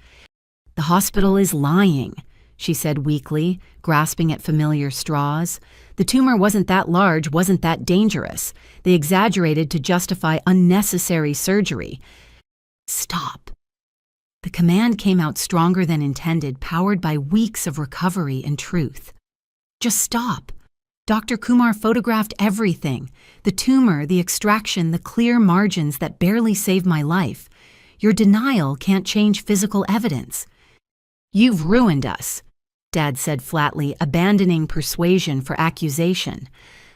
The hospital is lying, she said weakly, grasping at familiar straws. The tumor wasn't that large, wasn't that dangerous. They exaggerated to justify unnecessary surgery. Stop. The command came out stronger than intended, powered by weeks of recovery and truth. Just stop. Dr. Kumar photographed everything. The tumor, the extraction, the clear margins that barely saved my life. Your denial can't change physical evidence. You've ruined us, Dad said flatly, abandoning persuasion for accusation.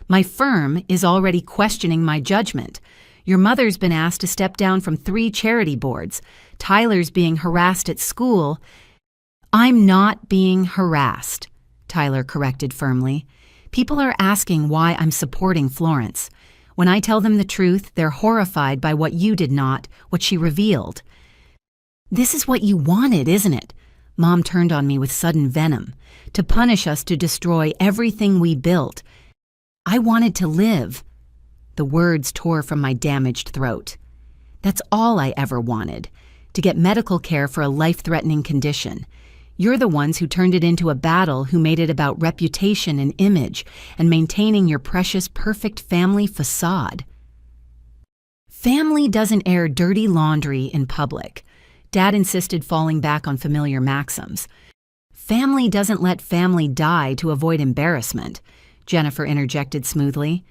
My firm is already questioning my judgment. Your mother's been asked to step down from 3 charity boards. Tyler's being harassed at school. I'm not being harassed, Tyler corrected firmly. People are asking why I'm supporting Florence. When I tell them the truth, they're horrified by what you did not, what she revealed. This is what you wanted, isn't it? Mom turned on me with sudden venom. To punish us, to destroy everything we built. I wanted to live. The words tore from my damaged throat. That's all I ever wanted, to get medical care for a life-threatening condition. You're the ones who turned it into a battle, who made it about reputation and image and maintaining your precious, perfect family facade. Family doesn't air dirty laundry in public. Dad insisted, falling back on familiar maxims. Family doesn't let family die to avoid embarrassment, Jennifer interjected smoothly.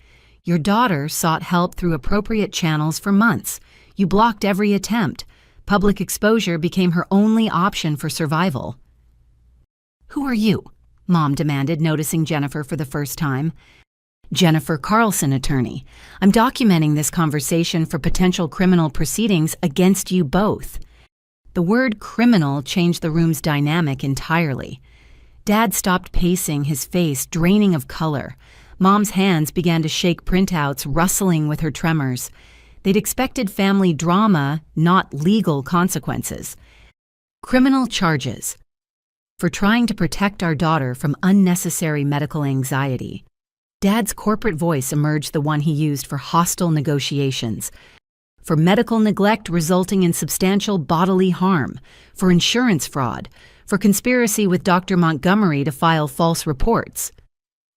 Your daughter sought help through appropriate channels for months. You blocked every attempt. Public exposure became her only option for survival. Who are you? Mom demanded, noticing Jennifer for the first time. Jennifer Carlson, attorney. I'm documenting this conversation for potential criminal proceedings against you both. The word criminal changed the room's dynamic entirely. Dad stopped pacing, his face draining of color. Mom's hands began to shake printouts, rustling with her tremors. They'd expected family drama, not legal consequences. Criminal charges. For trying to protect our daughter from unnecessary medical anxiety. Dad's corporate voice emerged, the one he used for hostile negotiations. For medical neglect resulting in substantial bodily harm. For insurance fraud. For conspiracy with Dr. Montgomery to file false reports.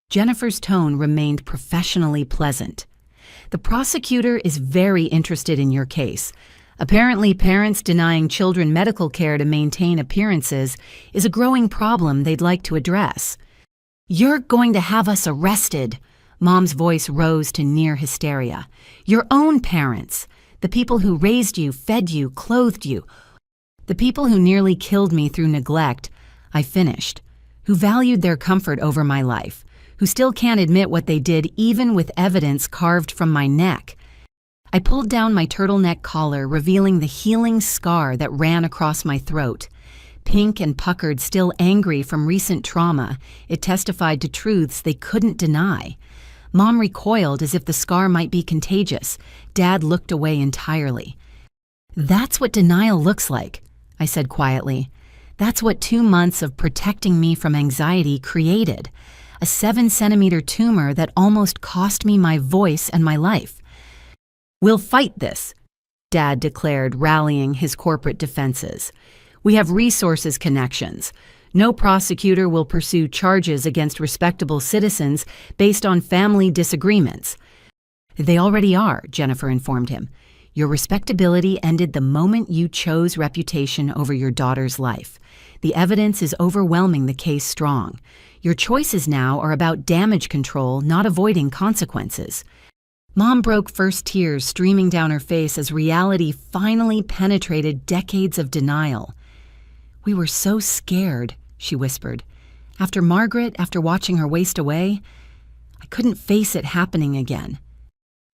Jennifer's tone remained professionally pleasant. The prosecutor is very interested in your case. Apparently, parents denying children medical care to maintain appearances is a growing problem they'd like to address. You're going to have us arrested. Mom's voice rose to near hysteria. Your own parents, the people who raised you, fed you, clothed you, the people who nearly killed me through neglect, I finished, who valued their comfort over my life, who still can't admit what they did even with evidence carved from my neck. I pulled down my turtleneck collar, revealing the healing scar that ran across my throat. Pink and puckered, still angry from recent trauma, it testified to truths they couldn't deny. Mom recoiled as if the scar might be contagious. Dad looked away entirely. That's what denial looks like, I said quietly. That's what 2 months of protecting me from anxiety created. A 7-centimeter tumor that almost cost me my voice and my life. We'll fight this, Dad declared, rallying his corporate defenses. We have resources, connections. No prosecutor will pursue charges against respectable citizens based on family disagreements. They already are, Jennifer informed him. Your respectability ended the moment you chose reputation over your daughter's life. The evidence is overwhelming the case strong. Your choices now are about damage control, not avoiding consequences. Mom broke first, tears streaming down her face as reality finally penetrated decades of denial. We were so scared, she whispered. After watching her waste away, I couldn't face it happening again.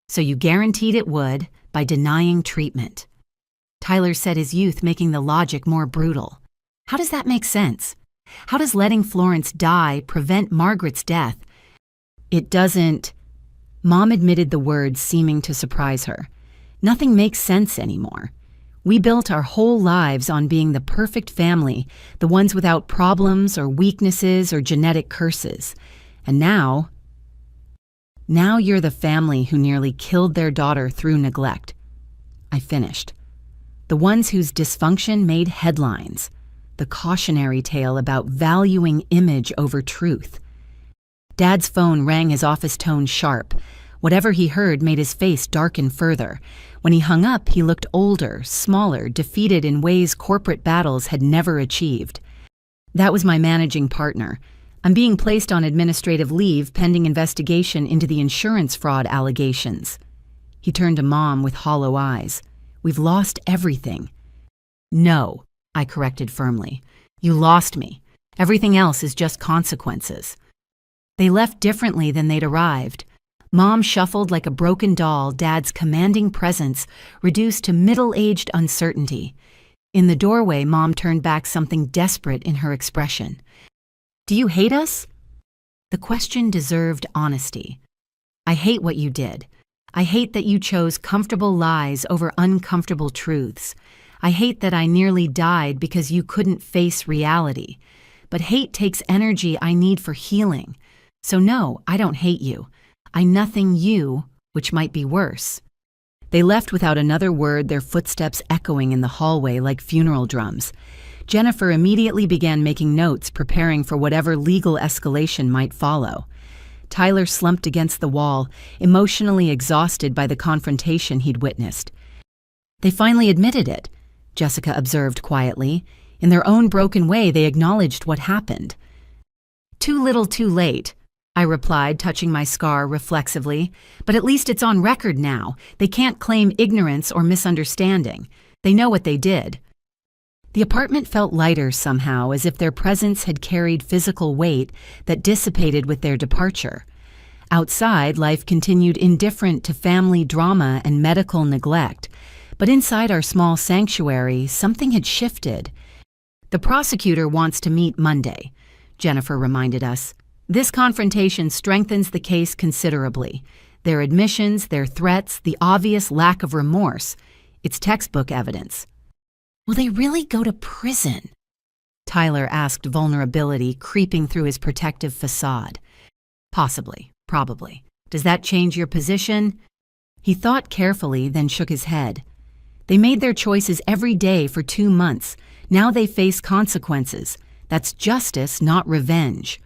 So you guaranteed it would by denying treatment. Tyler said, his youth making the logic more brutal. How does that make sense? How does letting Florence die prevent Margaret's death? It doesn't. Mom admitted the words, seeming to surprise her. Nothing makes sense anymore. We built our whole lives on being the perfect family, the ones without problems or weaknesses or genetic curses. And now you're the family who nearly killed their daughter through neglect. I finished. The ones whose dysfunction made headlines. The cautionary tale about valuing image over truth. Dad's phone rang, his office tone sharp. Whatever he heard made his face darken further. When he hung up, he looked older, smaller, defeated in ways corporate battles had never achieved. That was my managing partner. I'm being placed on administrative leave pending investigation into the insurance fraud allegations. He turned to Mom with hollow eyes. We've lost everything. No, I corrected firmly. You lost me. Everything else is just consequences. They left differently than they'd arrived. Mom shuffled like a broken doll, Dad's commanding presence reduced to middle-aged uncertainty. In the doorway, Mom turned back, something desperate in her expression. Do you hate us? The question deserved honesty. I hate what you did. I hate that you chose comfortable lies over uncomfortable truths. I hate that I nearly died because you couldn't face reality. But hate takes energy I need for healing. So no, I don't hate you. I nothing you, which might be worse. They left without another word, their footsteps echoing in the hallway like funeral drums. Jennifer immediately began making notes, preparing for whatever legal escalation might follow. Tyler slumped against the wall, emotionally exhausted by the confrontation he'd witnessed. They finally admitted it, Jessica observed quietly. In their own broken way, they acknowledged what happened. Too little, too late, I replied, touching my scar reflexively. But at least it's on record now. They can't claim ignorance or misunderstanding. They know what they did. The apartment felt lighter somehow, as if their presence had carried physical weight that dissipated with their departure. Outside, life continued indifferent to family drama and medical neglect. But inside our small sanctuary, something had shifted. The prosecutor wants to meet Monday, Jennifer reminded us. This confrontation strengthens the case considerably. Their admissions, their threats, the obvious lack of remorse. It's textbook evidence. Will they really go to prison? Tyler asked, vulnerability creeping through his protective facade. Possibly, probably. Does that change your position? He thought carefully, then shook his head. They made their choices every day for 2 months. Now they face consequences. That's justice, not revenge.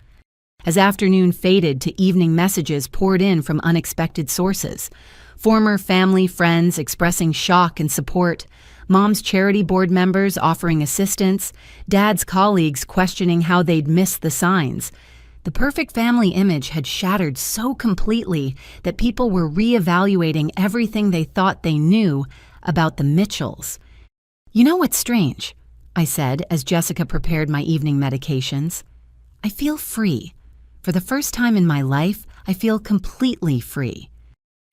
As afternoon faded to evening, messages poured in from unexpected sources. Former family friends expressing shock and support, Mom's charity board members offering assistance, Dad's colleagues questioning how they'd missed the signs. The perfect family image had shattered so completely that people were reevaluating everything they thought they knew about the Mitchells. You know what's strange? I said as Jessica prepared my evening medications. I feel free. For the first time in my life, I feel completely free.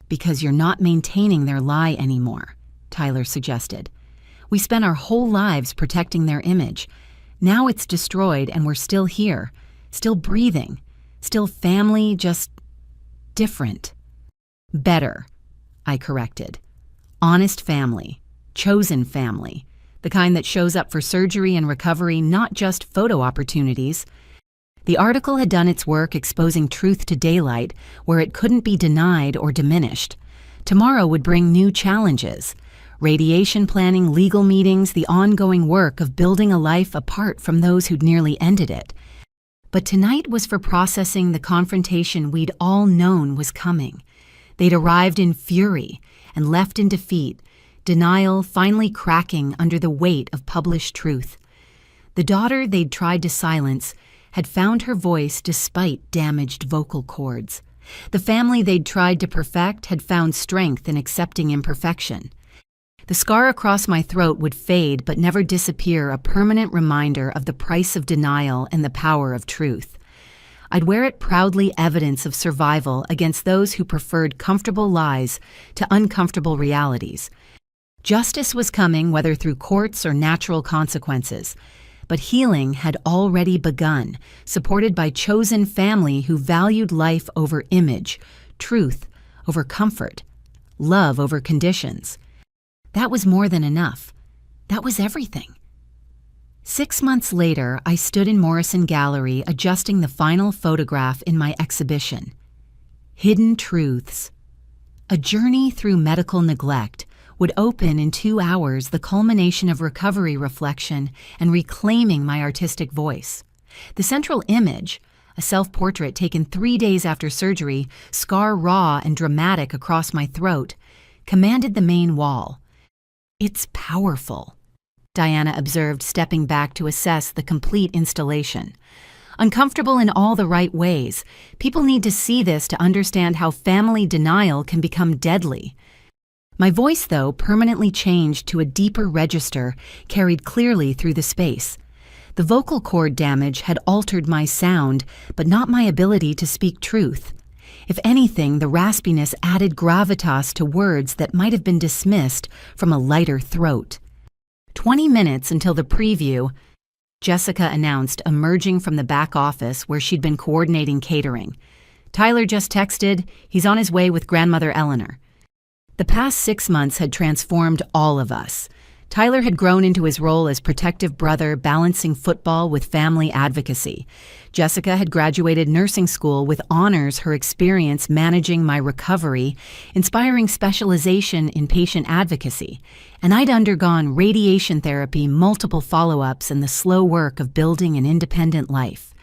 Because you're not maintaining their lie anymore, Tyler suggested. We spent our whole lives protecting their image. Now it's destroyed and we're still here, still breathing, still family, just different. Better, I corrected. Honest family, chosen family, the kind that shows up for surgery and recovery, not just photo opportunities. The article had done its work exposing truth to daylight where it couldn't be denied or diminished. Tomorrow would bring new challenges. Radiation planning, legal meetings, the ongoing work of building a life apart from those who'd nearly ended it. But tonight was for processing the confrontation we'd all known was coming. They'd arrived in fury and left in defeat, denial finally cracking under the weight of published truth. The daughter they'd tried to silence had found her voice despite damaged vocal cords. The family they'd tried to perfect had found strength in accepting imperfection. The scar across my throat would fade but never disappear, a permanent reminder of the price of denial and the power of truth. I'd wear it proudly, evidence of survival against those who preferred comfortable lies to uncomfortable realities. Justice was coming, whether through courts or natural consequences. But healing had already begun, supported by chosen family who valued life over image, truth over comfort, love over conditions. That was more than enough. That was everything. 6 months later, I stood in Morrison Gallery adjusting the final photograph in my exhibition. Hidden Truths. A journey through medical neglect would open in 2 hours, the culmination of recovery, reflection, and reclaiming my artistic voice. The central image, a self-portrait taken 3 days after surgery, scar raw and dramatic across my throat, commanded the main wall. "It's powerful," Diana observed, stepping back to assess the complete installation. "Uncomfortable in all the right ways. People need to see this to understand how family denial can become deadly." My voice, though, permanently changed to a deeper register, carried clearly through the space. The vocal cord damage had altered my sound, but not my ability to speak truth. If anything, the raspiness added gravitas to words that might have been dismissed from a lighter throat. 20 minutes until the preview, Jessica announced, emerging from the back office where she'd been coordinating catering. "Tyler just texted. He's on his way with grandmother Eleanor." The past 6 months had transformed all of us. Tyler had grown into his role as protective brother, balancing football with family advocacy. Jessica had graduated nursing school with honors, her experience managing my recovery, inspiring specialization in patient advocacy. And I'd undergone radiation therapy, multiple follow-ups, and the slow work of building an independent life.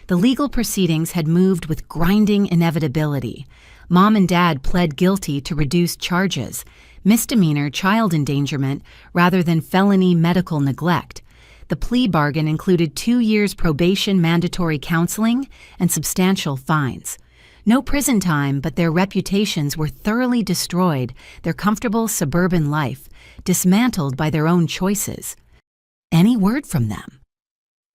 The legal proceedings had moved with grinding inevitability. Mom and Dad pled guilty to reduced charges, misdemeanor child endangerment rather than felony medical neglect. The plea bargain included 2 years probation, mandatory counseling, and substantial fines. No prison time, but their reputations were thoroughly destroyed, their comfortable suburban life dismantled by their own choices. "Any word from them?"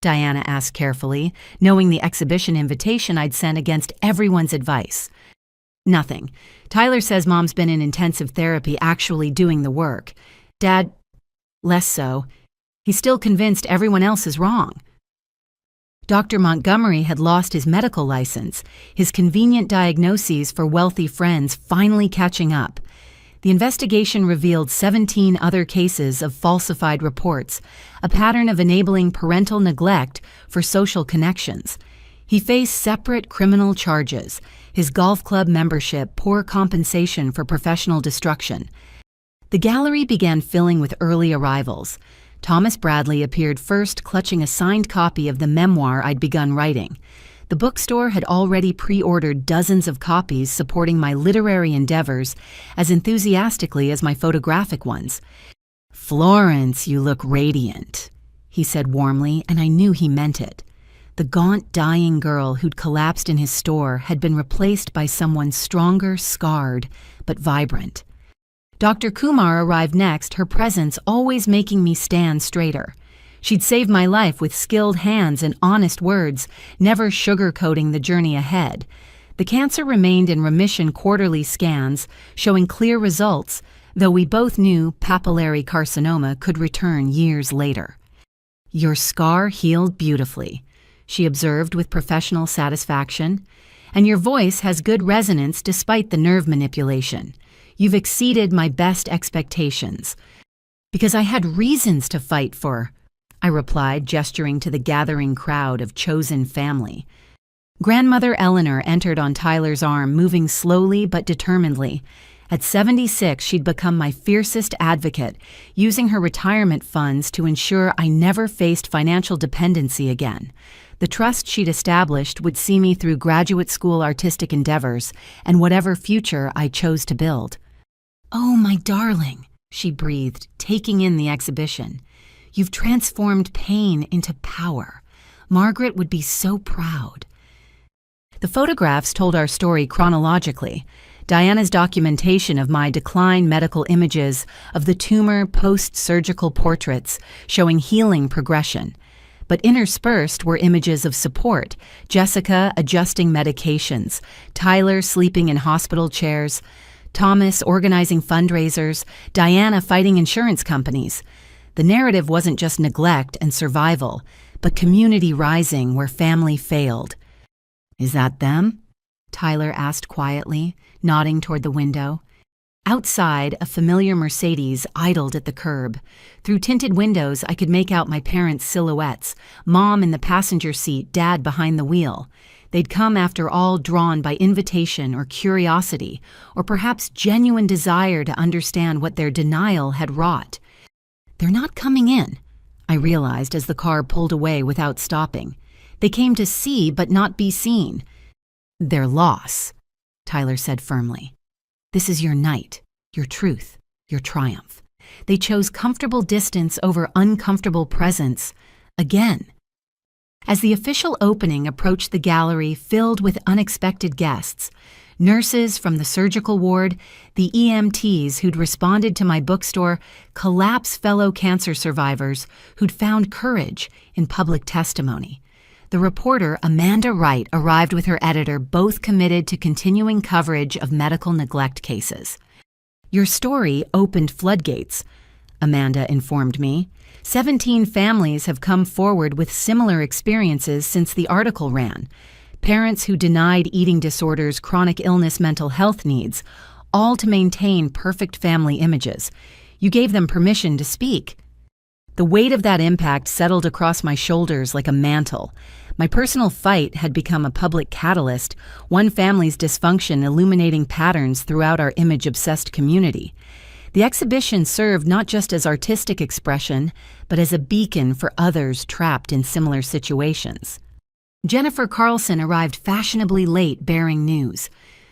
Diana asked carefully, knowing the exhibition invitation I'd sent against everyone's advice. "Nothing. Tyler says Mom's been in intensive therapy, actually doing the work. Dad, less so. He's still convinced everyone else is wrong." Dr. Montgomery had lost his medical license, his convenient diagnoses for wealthy friends finally catching up. The investigation revealed 17 other cases of falsified reports, a pattern of enabling parental neglect for social connections. He faced separate criminal charges, his golf club membership, poor compensation for professional destruction. The gallery began filling with early arrivals. Thomas Bradley appeared first, clutching a signed copy of the memoir I'd begun writing. The bookstore had already pre-ordered dozens of copies supporting my literary endeavors as enthusiastically as my photographic ones. "Florence, you look radiant," he said warmly, and I knew he meant it. The gaunt, dying girl who'd collapsed in his store had been replaced by someone stronger, scarred, but vibrant. Dr. Kumar arrived next, her presence always making me stand straighter. She'd saved my life with skilled hands and honest words, never sugarcoating the journey ahead. The cancer remained in remission, quarterly scans showing clear results, though we both knew papillary carcinoma could return years later. "Your scar healed beautifully," she observed with professional satisfaction, "and your voice has good resonance despite the nerve manipulation. You've exceeded my best expectations." "Because I had reasons to fight for," I replied, gesturing to the gathering crowd of chosen family. Grandmother Eleanor entered on Tyler's arm, moving slowly but determinedly. At 76, she'd become my fiercest advocate, using her retirement funds to ensure I never faced financial dependency again. The trust she'd established would see me through graduate school artistic endeavors and whatever future I chose to build. "Oh, my darling," she breathed, taking in the exhibition. "You've transformed pain into power. Margaret would be so proud." The photographs told our story chronologically. Diana's documentation of my decline, medical images of the tumor, post-surgical portraits showing healing progression. but interspersed were images of support: Jessica adjusting medications, Tyler sleeping in hospital chairs, Thomas organizing fundraisers, Diana fighting insurance companies. The narrative wasn't just neglect and survival, but community rising where family failed. "Is that them?" Tyler asked quietly, nodding toward the window. Outside, a familiar Mercedes idled at the curb. Through tinted windows, I could make out my parents' silhouettes, Mom in the passenger seat, Dad behind the wheel. They'd come, after all, drawn by invitation or curiosity, or perhaps genuine desire to understand what their denial had wrought. "They're not coming in," I realized as the car pulled away without stopping. "They came to see but not be seen." "Their loss," Tyler said firmly. "This is your night, your truth, your triumph." They chose comfortable distance over uncomfortable presence again. As the official opening approached, the gallery filled with unexpected guests: nurses from the surgical ward, the EMTs who'd responded to my bookstore, collapse fellow cancer survivors who'd found courage in public testimony. The reporter, Amanda Wright, arrived with her editor, both committed to continuing coverage of medical neglect cases. "Your story opened floodgates," Amanda informed me. 17 families have come forward with similar experiences since the article ran. Parents who denied eating disorders, chronic illness, mental health needs, all to maintain perfect family images. You gave them permission to speak. The weight of that impact settled across my shoulders like a mantle. My personal fight had become a public catalyst, one family's dysfunction illuminating patterns throughout our image-obsessed community. The exhibition served not just as artistic expression, but as a beacon for others trapped in similar situations. Jennifer Carlson arrived fashionably late, bearing news.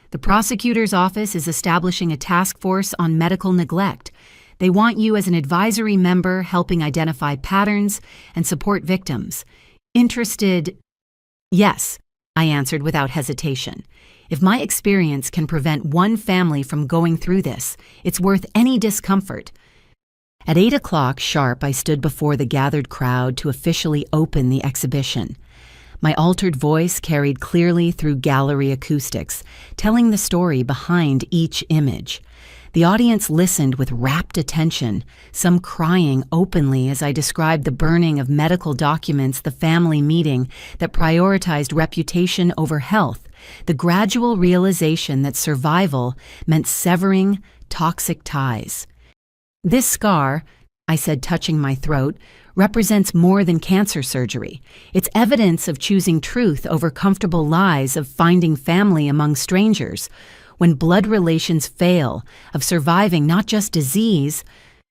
The prosecutor's office is establishing a task force on medical neglect. They want you as an advisory member, helping identify patterns and support victims. Interested? Yes, I answered without hesitation. If my experience can prevent one family from going through this, it's worth any discomfort. At 8 o'clock sharp, I stood before the gathered crowd to officially open the exhibition. My altered voice carried clearly through gallery acoustics, telling the story behind each image. The audience listened with rapt attention, some crying openly as I described the burning of medical documents, the family meeting that prioritized reputation over health, the gradual realization that survival meant severing toxic ties. "This scar," I said, touching my throat, "represents more than cancer surgery. It's evidence of choosing truth over comfortable lies, of finding family among strangers when blood relations fail, of surviving not just disease,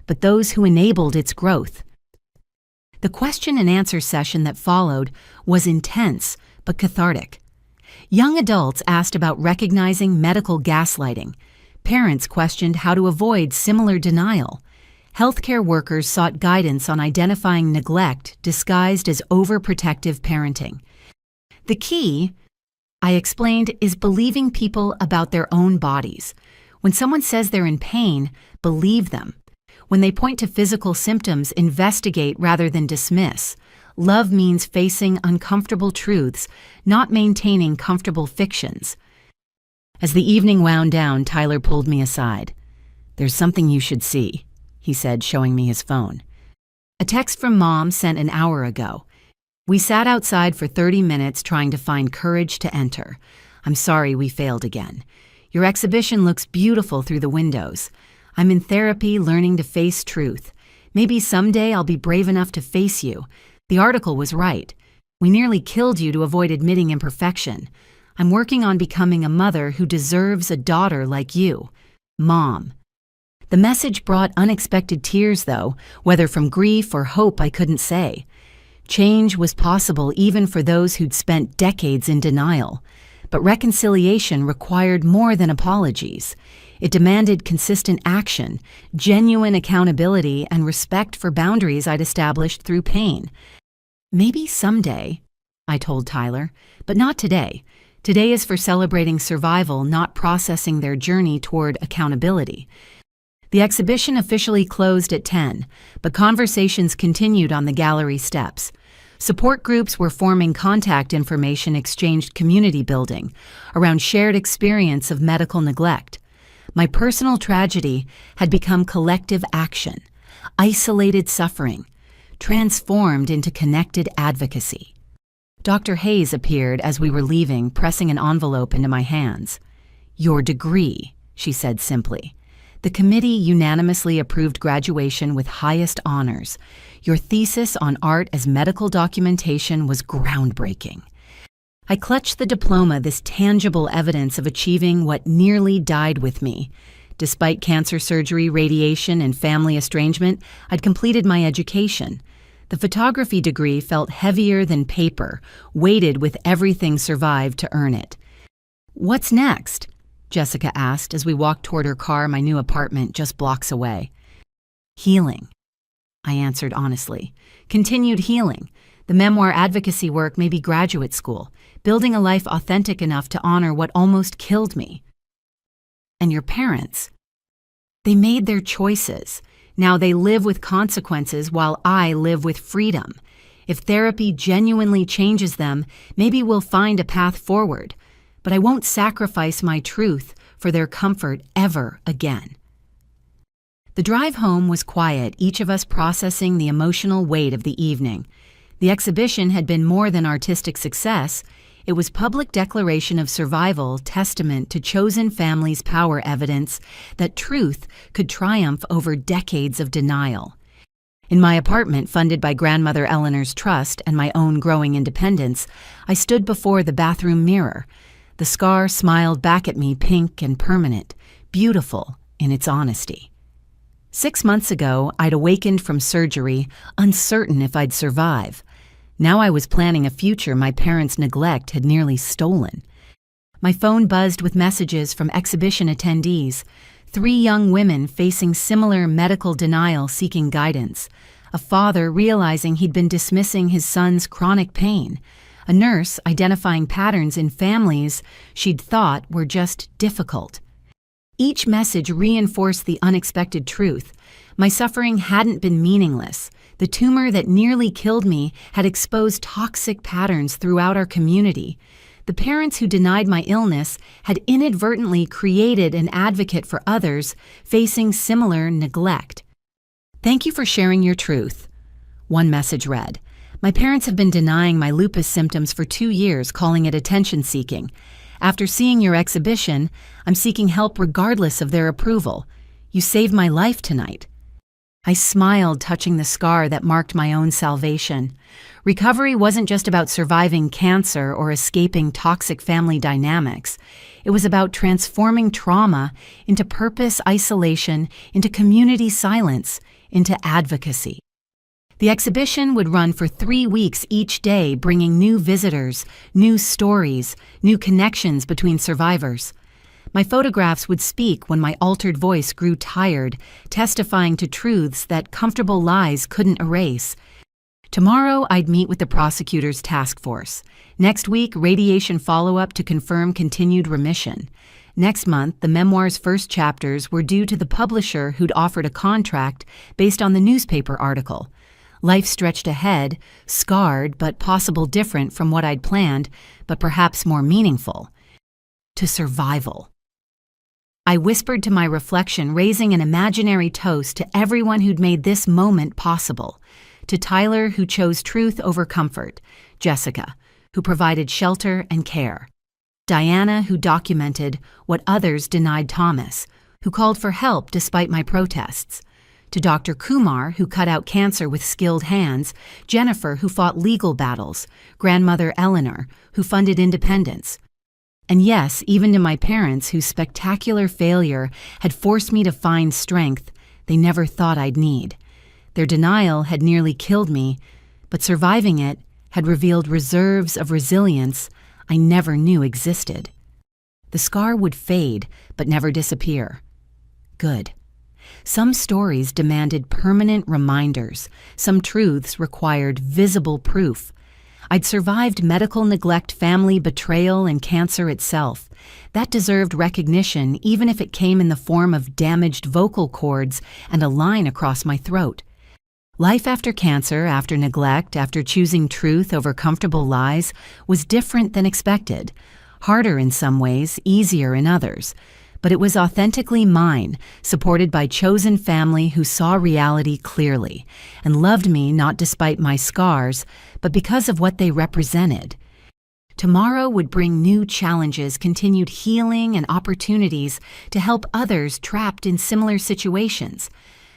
but those who enabled its growth." The question and answer session that followed was intense but cathartic. Young adults asked about recognizing medical gaslighting. Parents questioned how to avoid similar denial. Healthcare workers sought guidance on identifying neglect disguised as overprotective parenting. The key, I explained, is believing people about their own bodies. When someone says they're in pain, believe them. When they point to physical symptoms, investigate rather than dismiss. Love means facing uncomfortable truths, not maintaining comfortable fictions. As the evening wound down, Tyler pulled me aside. "There's something you should see," he said, showing me his phone. "A text from Mom sent an hour ago. We sat outside for 30 minutes trying to find courage to enter. I'm sorry we failed again. Your exhibition looks beautiful through the windows. I'm in therapy learning to face truth. Maybe someday I'll be brave enough to face you. The article was right. We nearly killed you to avoid admitting imperfection. I'm working on becoming a mother who deserves a daughter like you. Mom." The message brought unexpected tears, though, whether from grief or hope I couldn't say. Change was possible even for those who'd spent decades in denial. But reconciliation required more than apologies. It demanded consistent action, genuine accountability, and respect for boundaries I'd established through pain. "Maybe someday," I told Tyler, "but not today. Today is for celebrating survival, not processing their journey toward accountability." The exhibition officially closed at 10, but conversations continued on the gallery steps. Support groups were forming contact information exchanged community building around shared experience of medical neglect. My personal tragedy had become collective action, isolated suffering, transformed into connected advocacy. Dr. Hayes appeared as we were leaving, pressing an envelope into my hands. "Your degree," she said simply. "The committee unanimously approved graduation with highest honors. Your thesis on art as medical documentation was groundbreaking." I clutched the diploma, this tangible evidence of achieving what nearly died with me. Despite cancer surgery, radiation, and family estrangement, I'd completed my education. The photography degree felt heavier than paper, weighted with everything survived to earn it. "What's next?" Jessica asked as we walked toward her car, my new apartment just blocks away. "Healing," I answered honestly. "Continued healing. The memoir advocacy work may be graduate school, building a life authentic enough to honor what almost killed me." "And your parents?" "They made their choices. Now they live with consequences while I live with freedom. If therapy genuinely changes them, maybe we'll find a path forward. But I won't sacrifice my truth for their comfort ever again." The drive home was quiet, each of us processing the emotional weight of the evening. The exhibition had been more than artistic success. It was public declaration of survival, testament to chosen families' power, evidence that truth could triumph over decades of denial. In my apartment, funded by grandmother Eleanor's trust and my own growing independence, I stood before the bathroom mirror. The scar smiled back at me, pink and permanent, beautiful in its honesty. 6 months ago, I'd awakened from surgery, uncertain if I'd survive. Now I was planning a future my parents' neglect had nearly stolen. My phone buzzed with messages from exhibition attendees, 3 young women facing similar medical denial seeking guidance, a father realizing he'd been dismissing his son's chronic pain, a nurse identifying patterns in families she'd thought were just difficult. Each message reinforced the unexpected truth. My suffering hadn't been meaningless. The tumor that nearly killed me had exposed toxic patterns throughout our community. The parents who denied my illness had inadvertently created an advocate for others facing similar neglect. "Thank you for sharing your truth," one message read. "My parents have been denying my lupus symptoms for 2 years, calling it attention-seeking. After seeing your exhibition, I'm seeking help regardless of their approval. You saved my life tonight." I smiled, touching the scar that marked my own salvation. Recovery wasn't just about surviving cancer or escaping toxic family dynamics. It was about transforming trauma into purpose, isolation, into community silence, into advocacy. The exhibition would run for 3 weeks each day, bringing new visitors, new stories, new connections between survivors. My photographs would speak when my altered voice grew tired, testifying to truths that comfortable lies couldn't erase. Tomorrow, I'd meet with the prosecutor's task force. Next week, radiation follow-up to confirm continued remission. Next month, the memoir's first chapters were due to the publisher who'd offered a contract based on the newspaper article. Life stretched ahead, scarred but possible different from what I'd planned, but perhaps more meaningful. To survival. I whispered to my reflection, raising an imaginary toast to everyone who'd made this moment possible. To Tyler, who chose truth over comfort. Jessica, who provided shelter and care. Diana, who documented what others denied Thomas, who called for help despite my protests. To Dr. Kumar, who cut out cancer with skilled hands. Jennifer, who fought legal battles. Grandmother Eleanor, who funded independence. And yes, even to my parents, whose spectacular failure had forced me to find strength they never thought I'd need. Their denial had nearly killed me, but surviving it had revealed reserves of resilience I never knew existed. The scar would fade, but never disappear. Good. Some stories demanded permanent reminders. Some truths required visible proof. I'd survived medical neglect, family betrayal, and cancer itself. That deserved recognition, even if it came in the form of damaged vocal cords and a line across my throat. Life after cancer, after neglect, after choosing truth over comfortable lies was different than expected. Harder in some ways, easier in others. But it was authentically mine, supported by chosen family who saw reality clearly and loved me not despite my scars, but because of what they represented. Tomorrow would bring new challenges, continued healing, and opportunities to help others trapped in similar situations.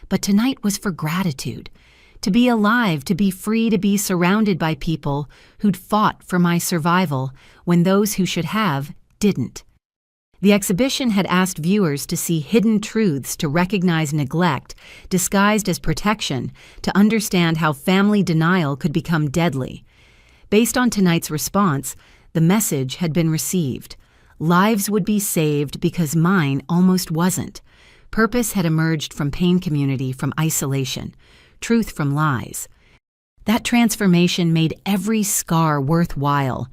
But tonight was for gratitude. To be alive, to be free, to be surrounded by people who'd fought for my survival when those who should have didn't. The exhibition had asked viewers to see hidden truths, to recognize neglect disguised as protection, to understand how family denial could become deadly. Based on tonight's response, the message had been received. Lives would be saved because mine almost wasn't. Purpose had emerged from pain community, from isolation. Truth from lies. That transformation made every scar worthwhile.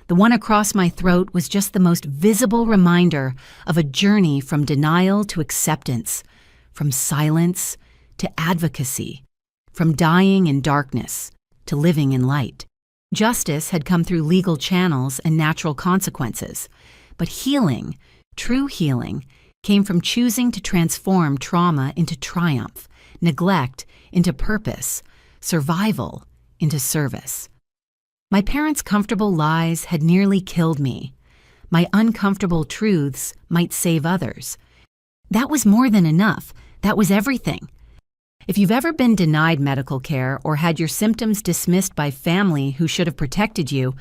The one across my throat was just the most visible reminder of a journey from denial to acceptance, from silence to advocacy, from dying in darkness to living in light. Justice had come through legal channels and natural consequences, but healing, true healing, came from choosing to transform trauma into triumph, neglect into purpose, survival into service. My parents' comfortable lies had nearly killed me. My uncomfortable truths might save others. That was more than enough. That was everything. If you've ever been denied medical care or had your symptoms dismissed by family who should have protected you,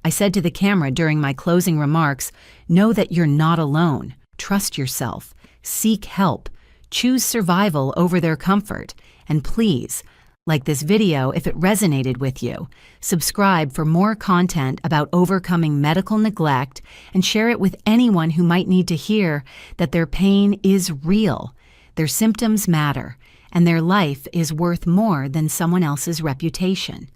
I said to the camera during my closing remarks, know that you're not alone. Trust yourself. Seek help. Choose survival over their comfort. And please, like this video if it resonated with you. Subscribe for more content about overcoming medical neglect and share it with anyone who might need to hear that their pain is real, their symptoms matter, and their life is worth more than someone else's reputation.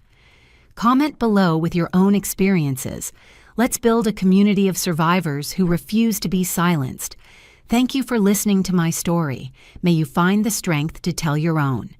Comment below with your own experiences. Let's build a community of survivors who refuse to be silenced. Thank you for listening to my story. May you find the strength to tell your own.